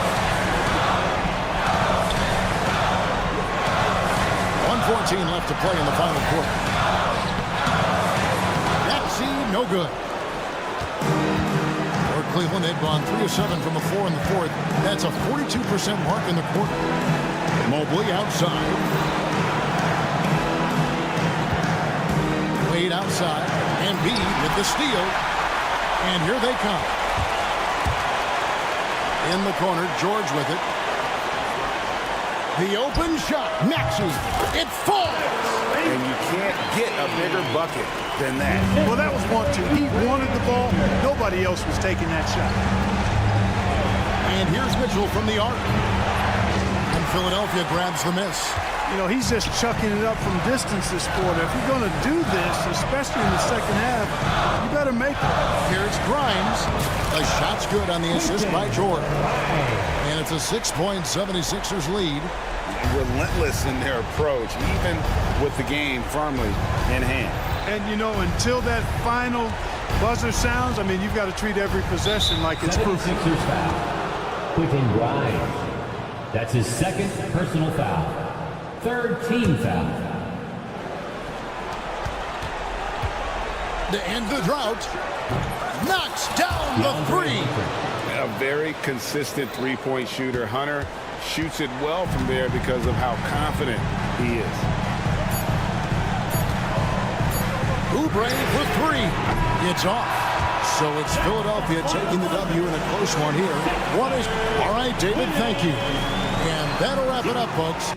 1:14 left to play in the final quarter. Maxey, no good. For Cleveland, they've gone 3 of 7 from the floor in the fourth. That's a 42% mark in the quarter. Mobley outside. Wade outside. Embiid with the steal. And here they come. In the corner, George with it. The open shot, Maxey. It falls. And you can't get a bigger bucket than that. Well, that was 1-2. He wanted the ball. Nobody else was taking that shot. And here's Mitchell from the arc. And Philadelphia grabs the miss. You know, he's just chucking it up from distance this quarter. If you're going to do this, especially in the second half, you better make it. Here's Grimes. The shot's good on the assist by Jordan. And it's a 6-point 76ers lead. Relentless in their approach, even with the game firmly in hand. And, you know, until that final buzzer sounds, I mean, you've got to treat every possession like it's crucial. 76ers foul. Quentin Grimes. That's his second personal foul. Third team foul. To end the drought, knocks down the three. A very consistent three-point shooter. Hunter shoots it well from there because of how confident he is. Oubre for three. It's off. So it's Philadelphia taking the W in a close one here. What is... All right, David, thank you. And that'll wrap it up, folks.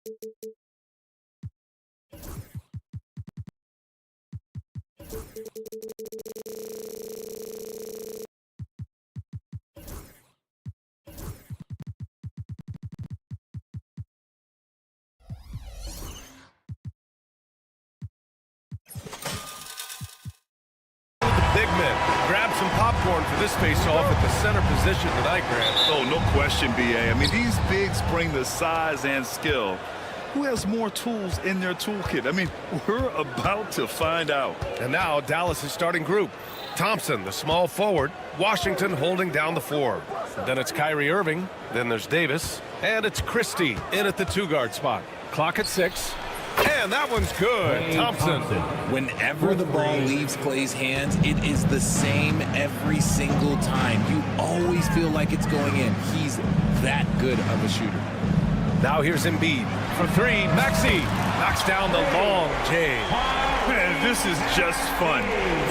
Big men grab some popcorn for this face-off at the center position tonight, Grant. Oh, no question, B.A. I mean, these bigs bring the size and skill. Who has more tools in their toolkit? I mean, we're about to find out. And now Dallas' starting group. Thompson, the small forward. Washington holding down the four. Then it's Kyrie Irving. Then there's Davis. And it's Christie in at the two-guard spot. Clock at 6. And that one's good. Thompson. Whenever the ball leaves Clay's hands, it is the same every single time. You always feel like it's going in. He's that good of a shooter. Now here's Embiid. For 3, Maxey knocks down the long J. Man, this is just fun.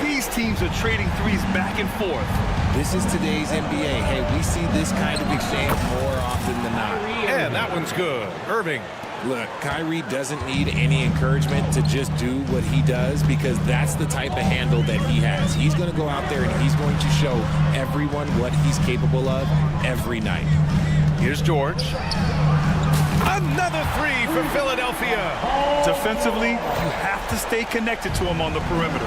These teams are trading threes back and forth. This is today's NBA. Hey, we see this kind of exchange more often than not. And that one's good. Irving. Look, Kyrie doesn't need any encouragement to just do what he does because that's the type of handle that he has. He's going to go out there and he's going to show everyone what he's capable of every night. Here's George. Another 3 for Philadelphia. Defensively, you have to stay connected to him on the perimeter.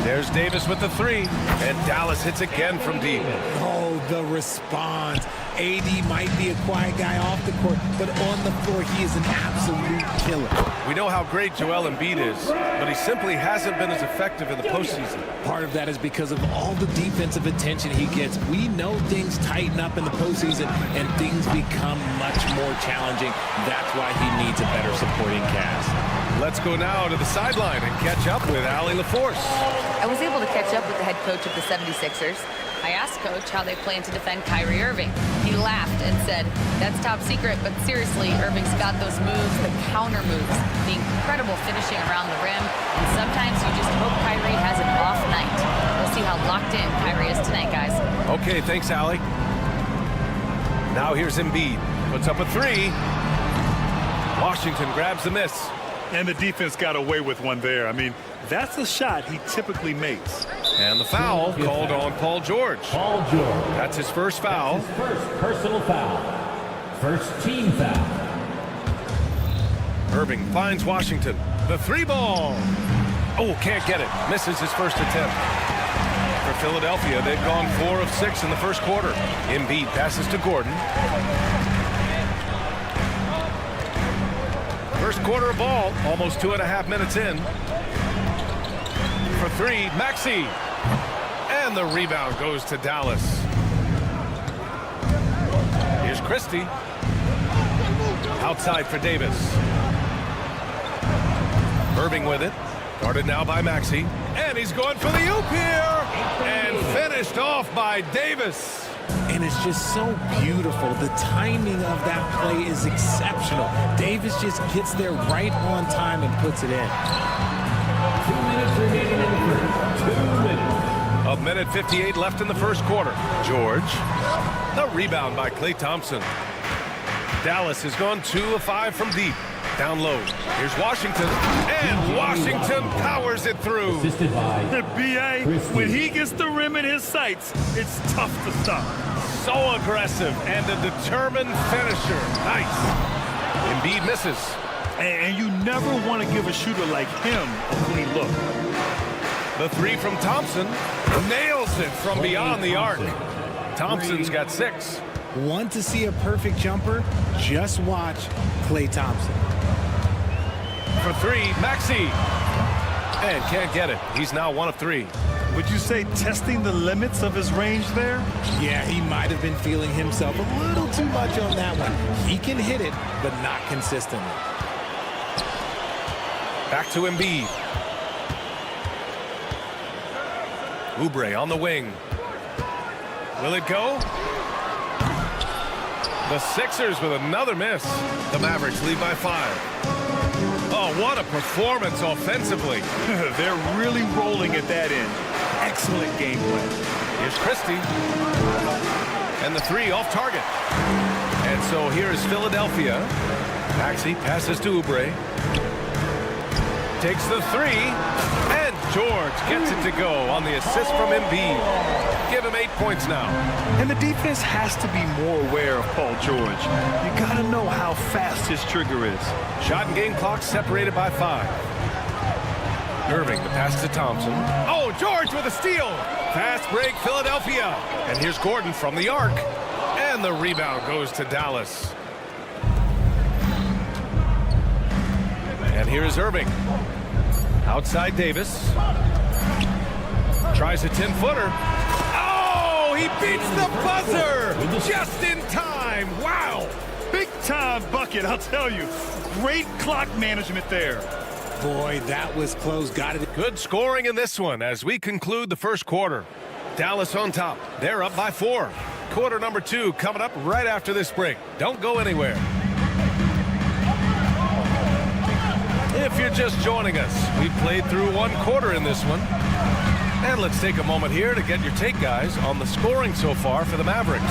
There's Davis with the 3. And Dallas hits again from deep. Oh, the response. AD might be a quiet guy off the court, but on the floor, he is an absolute killer. We know how great Joel Embiid is, but he simply hasn't been as effective in the postseason. Part of that is because of all the defensive attention he gets. We know things tighten up in the postseason, and things become much more challenging. That's why he needs a better supporting cast. Let's go now to the sideline and catch up with Allie LaForce. I was able to catch up with the head coach of the 76ers. I asked Coach how they plan to defend Kyrie Irving. He laughed and said, "That's top secret, but seriously, Irving's got those moves, the counter moves, the incredible finishing around the rim, and sometimes you just hope Kyrie has an off night." We'll see how locked in Kyrie is tonight, guys. Okay, thanks, Allie. Now here's Embiid. Puts up a 3. Washington grabs the miss. And the defense got away with one there. I mean, that's a shot he typically makes. And the foul called on Paul George. Paul George. That's his first foul. His first personal foul. First team foul. Irving finds Washington. The 3 ball. Oh, can't get it. Misses his first attempt. For Philadelphia, they've gone 4 of 6 in the first quarter. Embiid passes to Gordon. First quarter of ball, almost 2.5 minutes in. For 3, Maxey. And the rebound goes to Dallas. Here's Christie. Outside for Davis. Irving with it. Guarded now by Maxey. And he's going for the oop here. And finished off by Davis. And it's just so beautiful. The timing of that play is exceptional. Davis just gets there right on time and puts it in. 2 minutes remaining in the first. 2 minutes. A minute 58 left in the first quarter. George. The rebound by Klay Thompson. Dallas has gone 2 of 5 from deep. Down low. Here's Washington. And Washington powers it through. Assisted by B.A., when he gets the rim in his sights, it's tough to stop. So aggressive and a determined finisher. Nice. Embiid misses. And you never want to give a shooter like him a clean look. The 3 from Thompson. Nails it from beyond the arc. Thompson's got 6. Want to see a perfect jumper? Just watch Klay Thompson. For 3, Maxey. And can't get it. He's now 1 of 3. Would you say testing the limits of his range there? Yeah, he might have been feeling himself a little too much on that one. He can hit it, but not consistently. Back to Embiid. Oubre on the wing. Will it go? The Sixers with another miss. The Mavericks lead by 5. Oh, what a performance offensively. They're really rolling at that end. Excellent game plan. Here's Christie. And the 3 off target. And And so here is Philadelphia. Maxey passes to Oubre. Takes the three. And George gets it to go on the assist from Embiid. Give him 8 points now. And the defense has to be more aware of Paul George. You got to know how fast his trigger is. Shot and game clock separated by 5. Irving, the pass to Thompson. Oh, George with a steal. Fast break, Philadelphia. And here's Gordon from the arc. And the rebound goes to Dallas. And here's Irving. Outside Davis. Tries a 10-footer. Oh, he beats the buzzer. Just in time. Wow. Big time bucket, I'll tell you. Great clock management there. Boy, that was close. Got it. Good scoring in this one as we conclude the first quarter. Dallas on top. They're up by 4. Quarter number 2 coming up right after this break. Don't go anywhere. If you're just joining us, we've played through 1 quarter in this one. And let's take a moment here to get your take, guys, on the scoring so far for the Mavericks.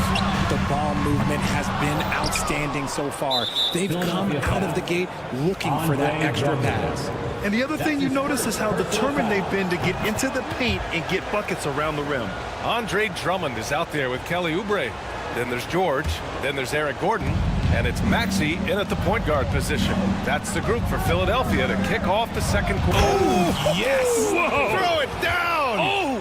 The ball movement has been outstanding so far. They've come out of the gate looking for that extra pass. And the other thing you notice is how determined they've been to get into the paint and get buckets around the rim. Andre Drummond is out there with Kelly Oubre. Then there's George. Then there's Eric Gordon. And it's Maxey in at the point guard position. That's the group for Philadelphia to kick off the second quarter. Oh, yes! Whoa. Throw it down! Oh!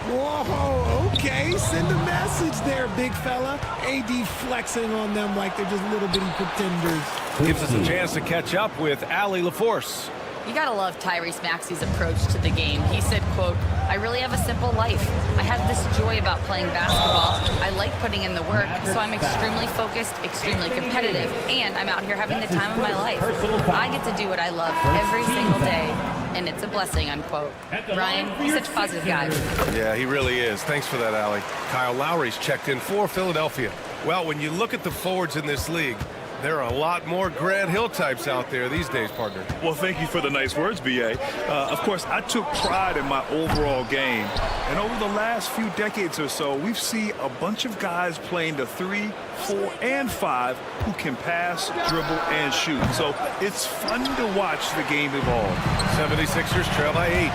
Whoa, okay. Send a message there, big fella. AD flexing on them like they're just little bitty pretenders. Gives us a chance to catch up with Allie LaForce. You gotta love Tyrese Maxey's approach to the game. He said, quote, "I really have a simple life. I have this joy about playing basketball. I like putting in the work, so I'm extremely focused, extremely competitive, and I'm out here having the time of my life. I get to do what I love every single day, and it's a blessing," unquote. Ryan, he's such a positive guy. Yeah, he really is. Thanks for that, Allie. Kyle Lowry's checked in for Philadelphia. Well, when you look at the forwards in this league, there are a lot more Grant Hill types out there these days, partner. Well, thank you for the nice words, B.A. Of course, I took pride in my overall game. And over the last few decades or so, we've seen a bunch of guys playing the 3, 4, and 5 who can pass, dribble, and shoot. So it's fun to watch the game evolve. 76ers trail by 8.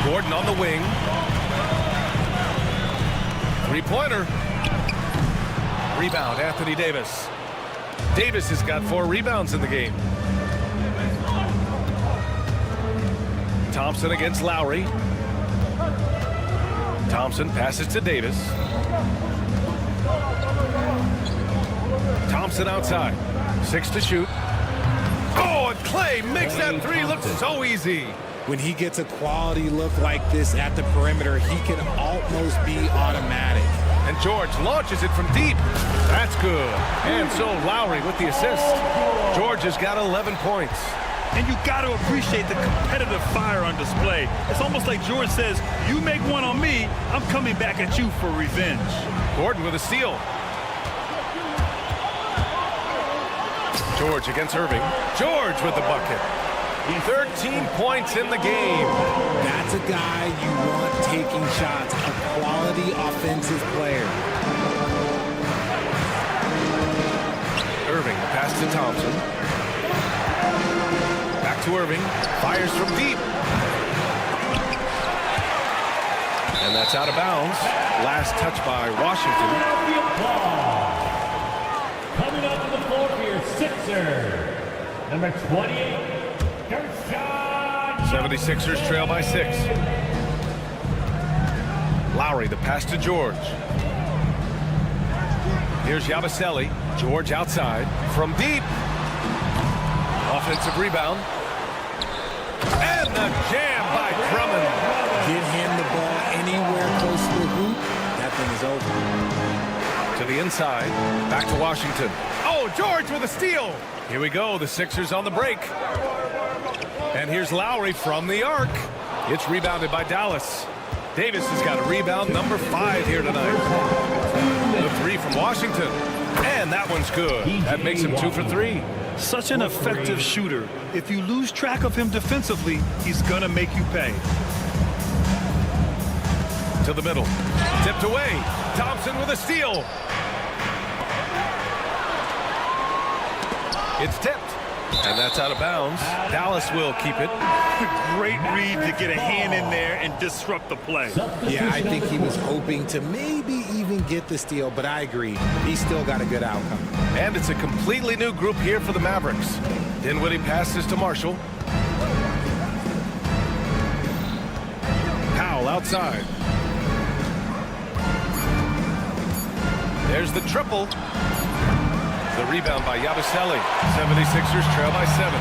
Gordon on the wing. 3-pointer. Rebound, Anthony Davis. Davis has got 4 rebounds in the game. Thompson against Lowry. Thompson passes to Davis. Thompson outside. 6 to shoot. Oh, and Clay makes that 3 look so easy. When he gets a quality look like this at the perimeter, he can almost be automatic. And George launches it from deep. That's good. And so Lowry with the assist. George has got 11 points. And you got to appreciate the competitive fire on display. It's almost like George says, you make one on me, I'm coming back at you for revenge. Gordon with a steal. George against Irving. George with the bucket. 13 points in the game. That's a guy you want taking shots, a quality offensive player. Irving, pass to Thompson. Back to Irving, fires from deep. And that's out of bounds. Last touch by Washington. Coming up to the floor for your Sixer, number 28. 76ers trail by 6. Lowry, the pass to George. Here's Yabusele. George outside. From deep. Offensive rebound. And the jam by Drummond. Get him the ball anywhere close to the hoop. That thing is over. To the inside. Back to Washington. Oh, George with a steal. Here we go. The Sixers on the break. And here's Lowry from the arc. It's rebounded by Dallas. Davis has got a rebound number 5 here tonight. The 3 from Washington. And that one's good. That makes him 2 for 3. Such an effective shooter. If you lose track of him defensively, he's going to make you pay. To the middle. Tipped away. Thompson with a steal. It's tipped. And that's out of bounds. Dallas will keep it. Great read to get a hand in there and disrupt the play. Yeah, I think he was hoping to maybe even get the steal, but I agree. He still got a good outcome. And it's a completely new group here for the Mavericks. Dinwiddie passes to Marshall. Powell outside. There's the triple. The rebound by Yabusele. 76ers trail by 7.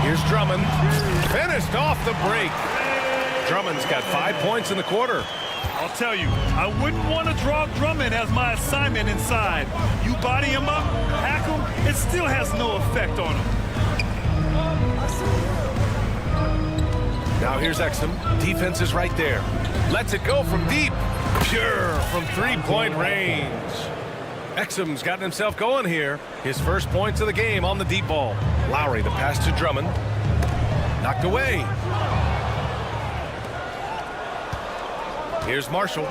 Here's Drummond. Finished off the break. Drummond's got 5 points in the quarter. I'll tell you, I wouldn't want to draw Drummond as my assignment inside. You body him up, hack him, it still has no effect on him. Now here's Exum. Defense is right there. Lets it go from deep. Pure from three-point range. Exum's gotten himself going here. His first points of the game on the deep ball. Lowry, the pass to Drummond. Knocked away. Here's Marshall.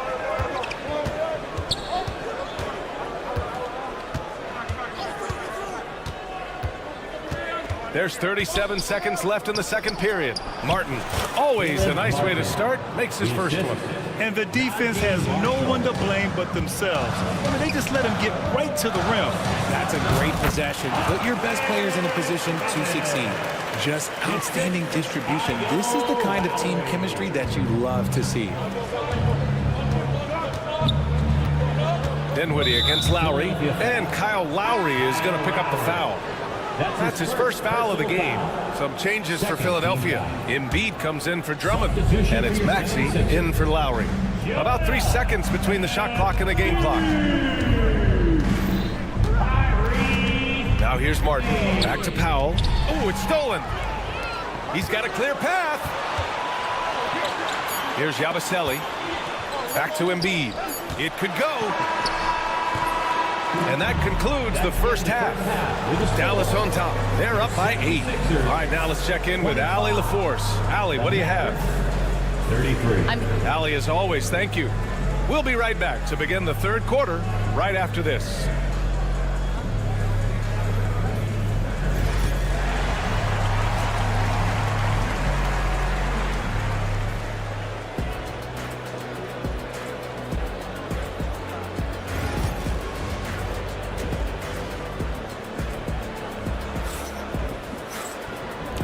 There's 37 seconds left in the second period. Martin, always a nice way to start, makes his first one. And the defense has no one to blame but themselves. I mean, they just let him get right to the rim. That's a great possession. Put your best players in a position to succeed. Just outstanding distribution. This is the kind of team chemistry that you love to see. Dinwiddie against Lowry, and Kyle Lowry is going to pick up the foul. That's his first foul of the game. Some changes for Philadelphia. Embiid comes in for Drummond, and it's Maxey in for Lowry. About 3 seconds between the shot clock and the game clock. Now here's Martin. Back to Powell. Oh, it's stolen. He's got a clear path. Here's Yabusele. Back to Embiid. It could go. And that concludes the first half. Dallas on top. They're up by 8. All right, now let's check in with Allie LaForce. Allie, what do you have? 33. Allie, as always, thank you. We'll be right back to begin the third quarter right after this.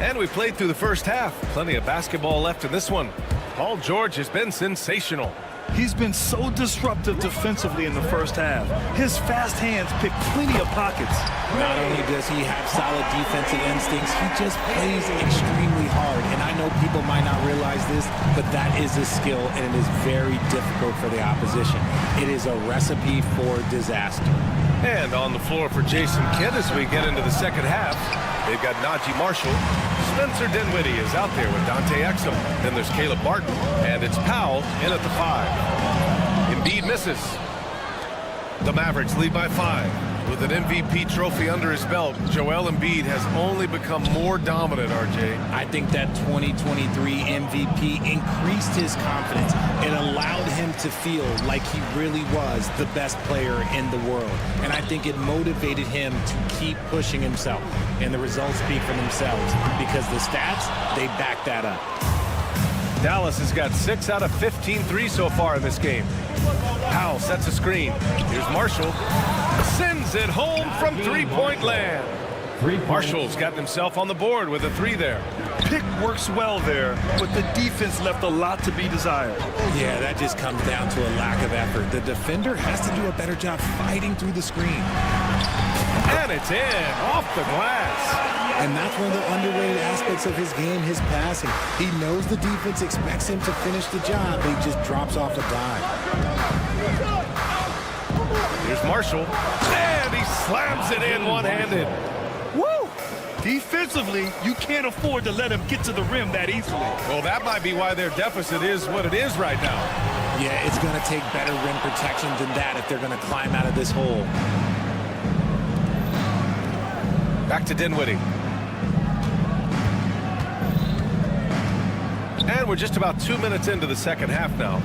And we played through the first half. Plenty of basketball left in this one. Paul George has been sensational. He's been so disruptive defensively in the first half. His fast hands pick plenty of pockets. Not only does he have solid defensive instincts, he just plays extremely hard. And I know people might not realize this, but that is a skill, and it is very difficult for the opposition. It is a recipe for disaster. And on the floor for Jason Kidd as we get into the second half, they've got Najee Marshall. Spencer Dinwiddie is out there with Dante Exum. Then there's Caleb Barton, and it's Powell in at the 5. Embiid misses. The Mavericks lead by 5. With an MVP trophy under his belt, Joel Embiid has only become more dominant, RJ. I think that 2023 MVP increased his confidence. It allowed him to feel like he really was the best player in the world. And I think it motivated him to keep pushing himself. And the results speak for themselves because the stats, they back that up. Dallas has got 6 out of 15 threes so far in this game. Powell sets a screen. Here's Marshall. Sends it home from three-point land. Marshall's gotten himself on the board with a 3 there. Pick works well there, but the defense left a lot to be desired. Yeah, that just comes down to a lack of effort. The defender has to do a better job fighting through the screen. And it's in, off the glass. And that's one of the underrated aspects of his game, his passing. He knows the defense expects him to finish the job, but he just drops off a dime. Here's Marshall, and he slams it in one-handed. Woo! Defensively, you can't afford to let him get to the rim that easily. Well, that might be why their deficit is what it is right now. Yeah, it's going to take better rim protection than that if they're going to climb out of this hole. Back to Dinwiddie. And we're just about 2 minutes into the second half now.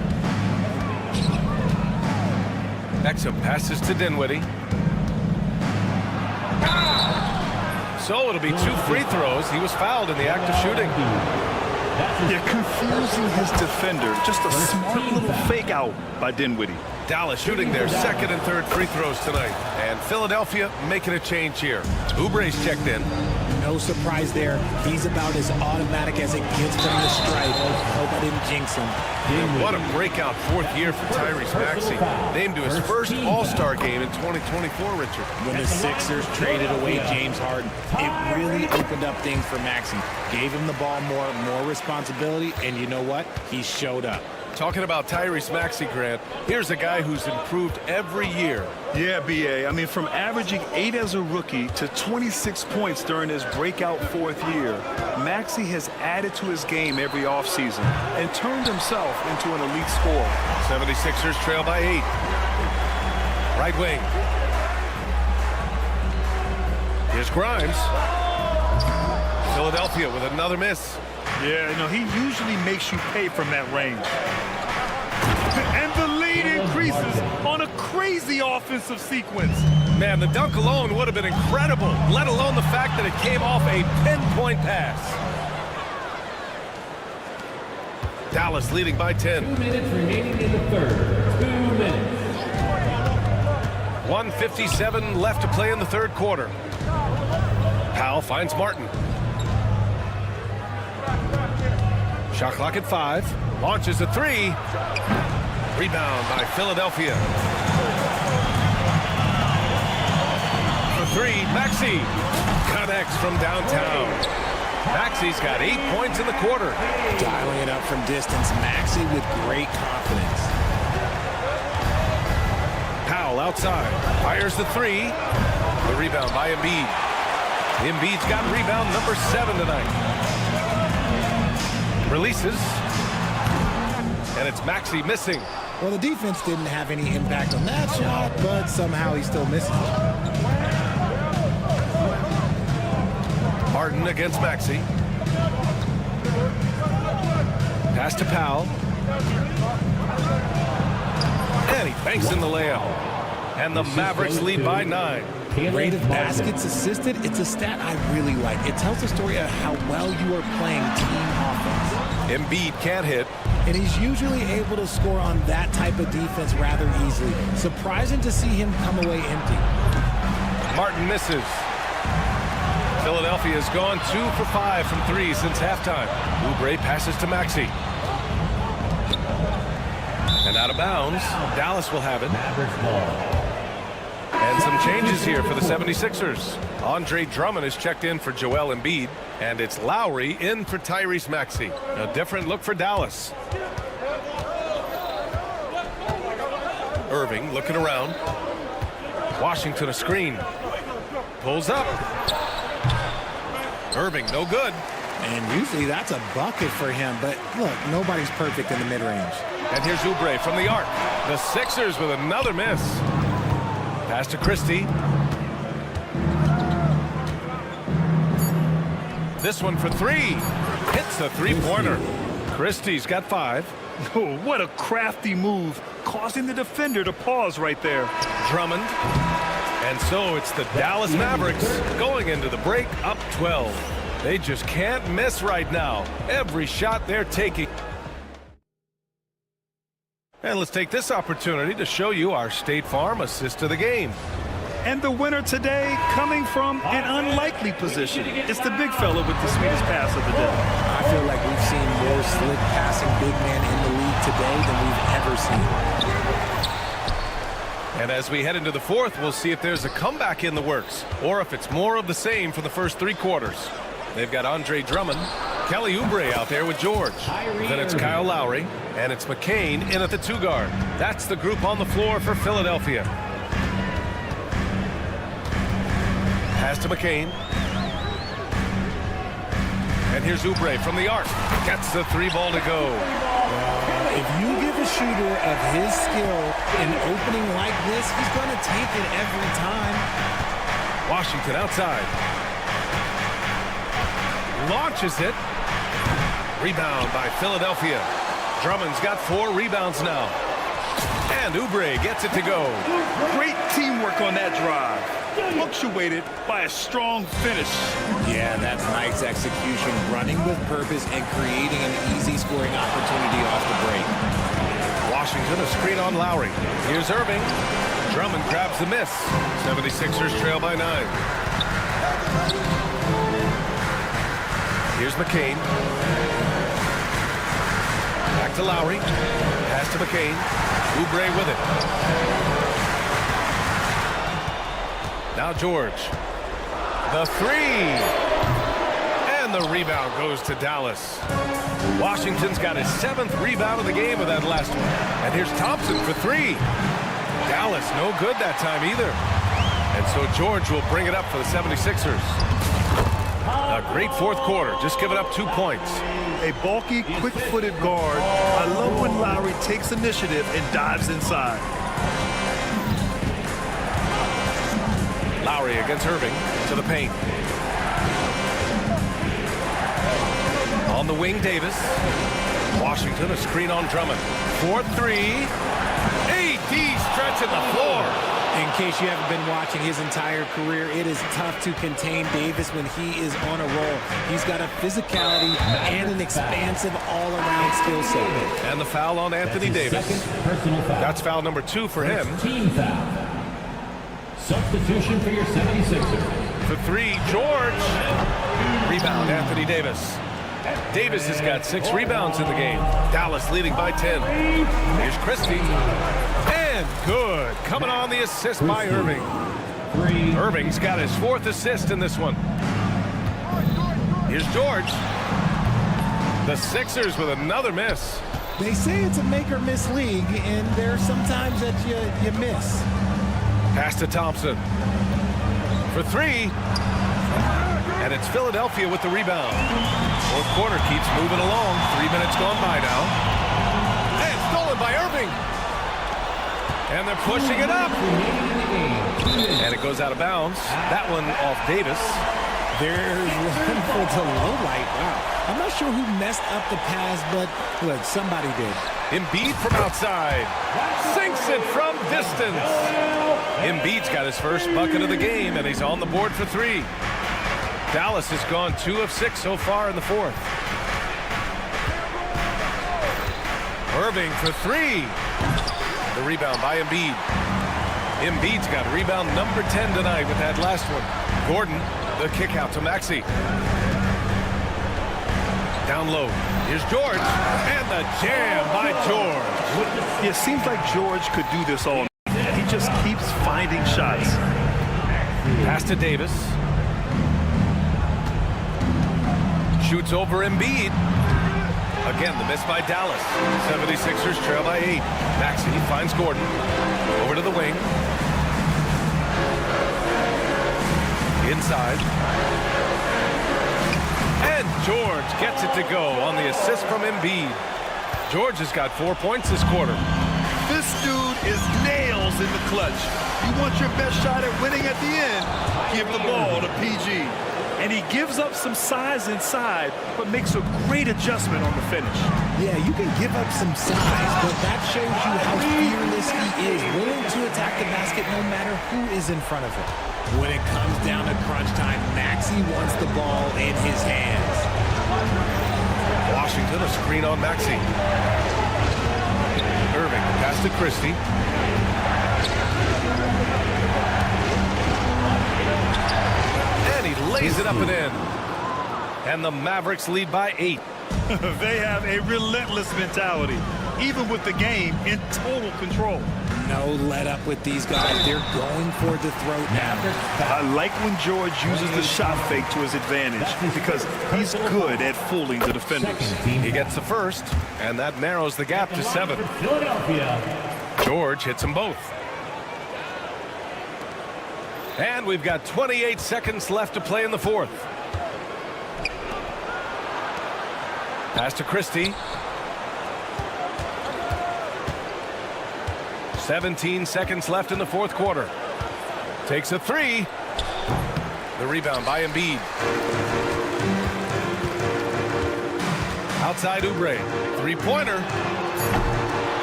Exum passes to Dinwiddie. So it'll be 2 free throws. He was fouled in the act of shooting. Yeah, confusing his defender. Just a smart little fake out by Dinwiddie. Dallas shooting their second and third free throws tonight. And Philadelphia making a change here. Oubre's checked in. No surprise there. He's about as automatic as it gets from the stripe. Hope I didn't jinx him. And what a breakout 4th year for Tyrese Maxey. Named to his first All-Star game in 2024, Richard. When the Sixers traded away James Harden, it really opened up things for Maxey. Gave him the ball more responsibility, and you know what? He showed up. Talking about Tyrese Maxey, Grant, here's a guy who's improved every year. Yeah, B.A. I mean, from averaging 8 as a rookie to 26 points during his breakout 4th year, Maxey has added to his game every offseason and turned himself into an elite scorer. 76ers trail by 8. Right wing. Here's Grimes. Philadelphia with another miss. Yeah, he usually makes you pay from that range. And the lead increases on a crazy offensive sequence. Man, the dunk alone would have been incredible, let alone the fact that it came off a pinpoint pass. Dallas leading by 10. 2 minutes remaining in the third. 2 minutes. 1:57 left to play in the third quarter. Powell finds Martin. Shot clock at 5. Launches a 3. Rebound by Philadelphia. For 3, Maxey connects from downtown. Maxey's got 8 points in the quarter. Dialing it up from distance. Maxey with great confidence. Powell outside. Fires the 3. The rebound by Embiid. Embiid's got rebound number 7 tonight. Releases. And it's Maxey missing. Well, the defense didn't have any impact on that shot, but somehow he still misses it. Harden against Maxey. Pass to Powell. And he banks in the layup. And the Mavericks lead by 9. Rate of baskets assisted, it's a stat I really like. It tells the story of how well you are playing team offense. Embiid can't hit. And he's usually able to score on that type of defense rather easily. Surprising to see him come away empty. Martin misses. Philadelphia has gone 2 for 5 from 3 since halftime. Oubre passes to Maxey. And out of bounds, Dallas will have it. And some changes here for the 76ers. Andre Drummond is checked in for Joel Embiid. And it's Lowry in for Tyrese Maxey. A different look for Dallas. Irving looking around. Washington a screen. Pulls up. Irving no good. And usually that's a bucket for him. But look, nobody's perfect in the mid-range. And here's Oubre from the arc. The Sixers with another miss. Pass to Christie. This one for 3. Hits the 3-pointer. Christie's got 5. Oh, what a crafty move, causing the defender to pause right there. Drummond. And so it's the Dallas Mavericks going into the break up 12. They just can't miss right now. Every shot they're taking. And let's take this opportunity to show you our State Farm assist of the game. And the winner today coming from an unlikely position. It's the big fella with the sweetest pass of the day. I feel like we've seen more slick passing big men in the league today than we've ever seen. And as we head into the fourth, we'll see if there's a comeback in the works or if it's more of the same for the first 3 quarters. They've got Andre Drummond, Kelly Oubre out there with George. Then it's Kyle Lowry, and it's McCain in at the 2 guard. That's the group on the floor for Philadelphia. Pass to McCain. And here's Oubre from the arc. Gets the 3 ball to go. If you give a shooter of his skill an opening like this, he's going to take it every time. Washington outside. Launches it. Rebound by Philadelphia. Drummond's got 4 rebounds now. And Oubre gets it to go. Great teamwork on that drive. Well, punctuated by a strong finish. Yeah, that's nice execution, running with purpose and creating an easy scoring opportunity off the break. Washington, a screen on Lowry. Here's Irving. Drummond grabs the miss. 76ers trail by 9. Here's McCain. Back to Lowry. Pass to McCain. Oubre with it. Now George. The three. And the rebound goes to Dallas. Washington's got his 7th rebound of the game with that last one. And here's Thompson for 3. Dallas no good that time either. And so George will bring it up for the 76ers. A great fourth quarter, just giving up 2 points. A bulky, quick-footed guard. I love when Lowry takes initiative and dives inside. Lowry against Irving to the paint. On the wing, Davis. Washington, a screen on Drummond. 4-3. AD stretching the floor. In case you haven't been watching his entire career, it is tough to contain Davis when he is on a roll. He's got a physicality and an expansive all-around skill set. And the foul on Anthony Davis. Personal foul. That's foul number 2 for him. Team foul. Substitution for your 76ers. For 3, George. Rebound, Anthony Davis. Davis has got 6 rebounds in the game. Dallas leading by 10. Here's Christie. And good. Coming on the assist by Irving. Irving's got his 4th assist in this one. Here's George. The Sixers with another miss. They say it's a make-or-miss league, and there are some times that you miss. Pass to Thompson. For 3. And it's Philadelphia with the rebound. Fourth quarter keeps moving along. 3 minutes gone by now. And stolen by Irving. And they're pushing it up. And it goes out of bounds. That one off Davis. There's one for the low light. Wow. I'm not sure who messed up the pass, but look, somebody did. Embiid from outside. Sinks it from distance. Embiid's got his first bucket of the game, and he's on the board for 3. Dallas has gone 2 of 6 so far in the 4th. Irving for 3. The rebound by Embiid. Embiid's got rebound number 10 tonight with that last one. Gordon, the kick out to Maxey. Down low. Here's George. And the jam by George. It seems like George could do this all night. He just keeps finding shots. Pass to Davis. Shoots over Embiid. Again, the miss by Dallas. 76ers trail by 8. Maxey finds Gordon. Over to the wing. Inside. And George gets it to go on the assist from Embiid. George has got 4 points this quarter. This dude is nails in the clutch. You want your best shot at winning at the end, give the ball to PG. And he gives up some size inside, but makes a great adjustment on the finish. Yeah, you can give up some size, but that shows you how fearless he is, willing to attack the basket no matter who is in front of him. When it comes down to crunch time, Maxey wants the ball in his hands. Washington, a screen on Maxey. Irving, pass to Christie. And he lays it up and in. And the Mavericks lead by 8. They have a relentless mentality, even with the game in total control. No let up with these guys. They're going for the throat now. I like when George uses the shot fake to his advantage because he's good at fooling the defenders. He gets the first, and that narrows the gap to 7. George hits them both. And we've got 28 seconds left to play in the 4th. Pass to Christie. 17 seconds left in the 4th quarter. Takes a 3. The rebound by Embiid. Outside Oubre. 3-pointer.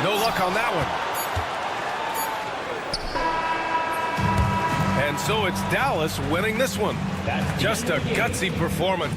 No luck on that one. And And so it's Dallas winning this one. Just a gutsy performance.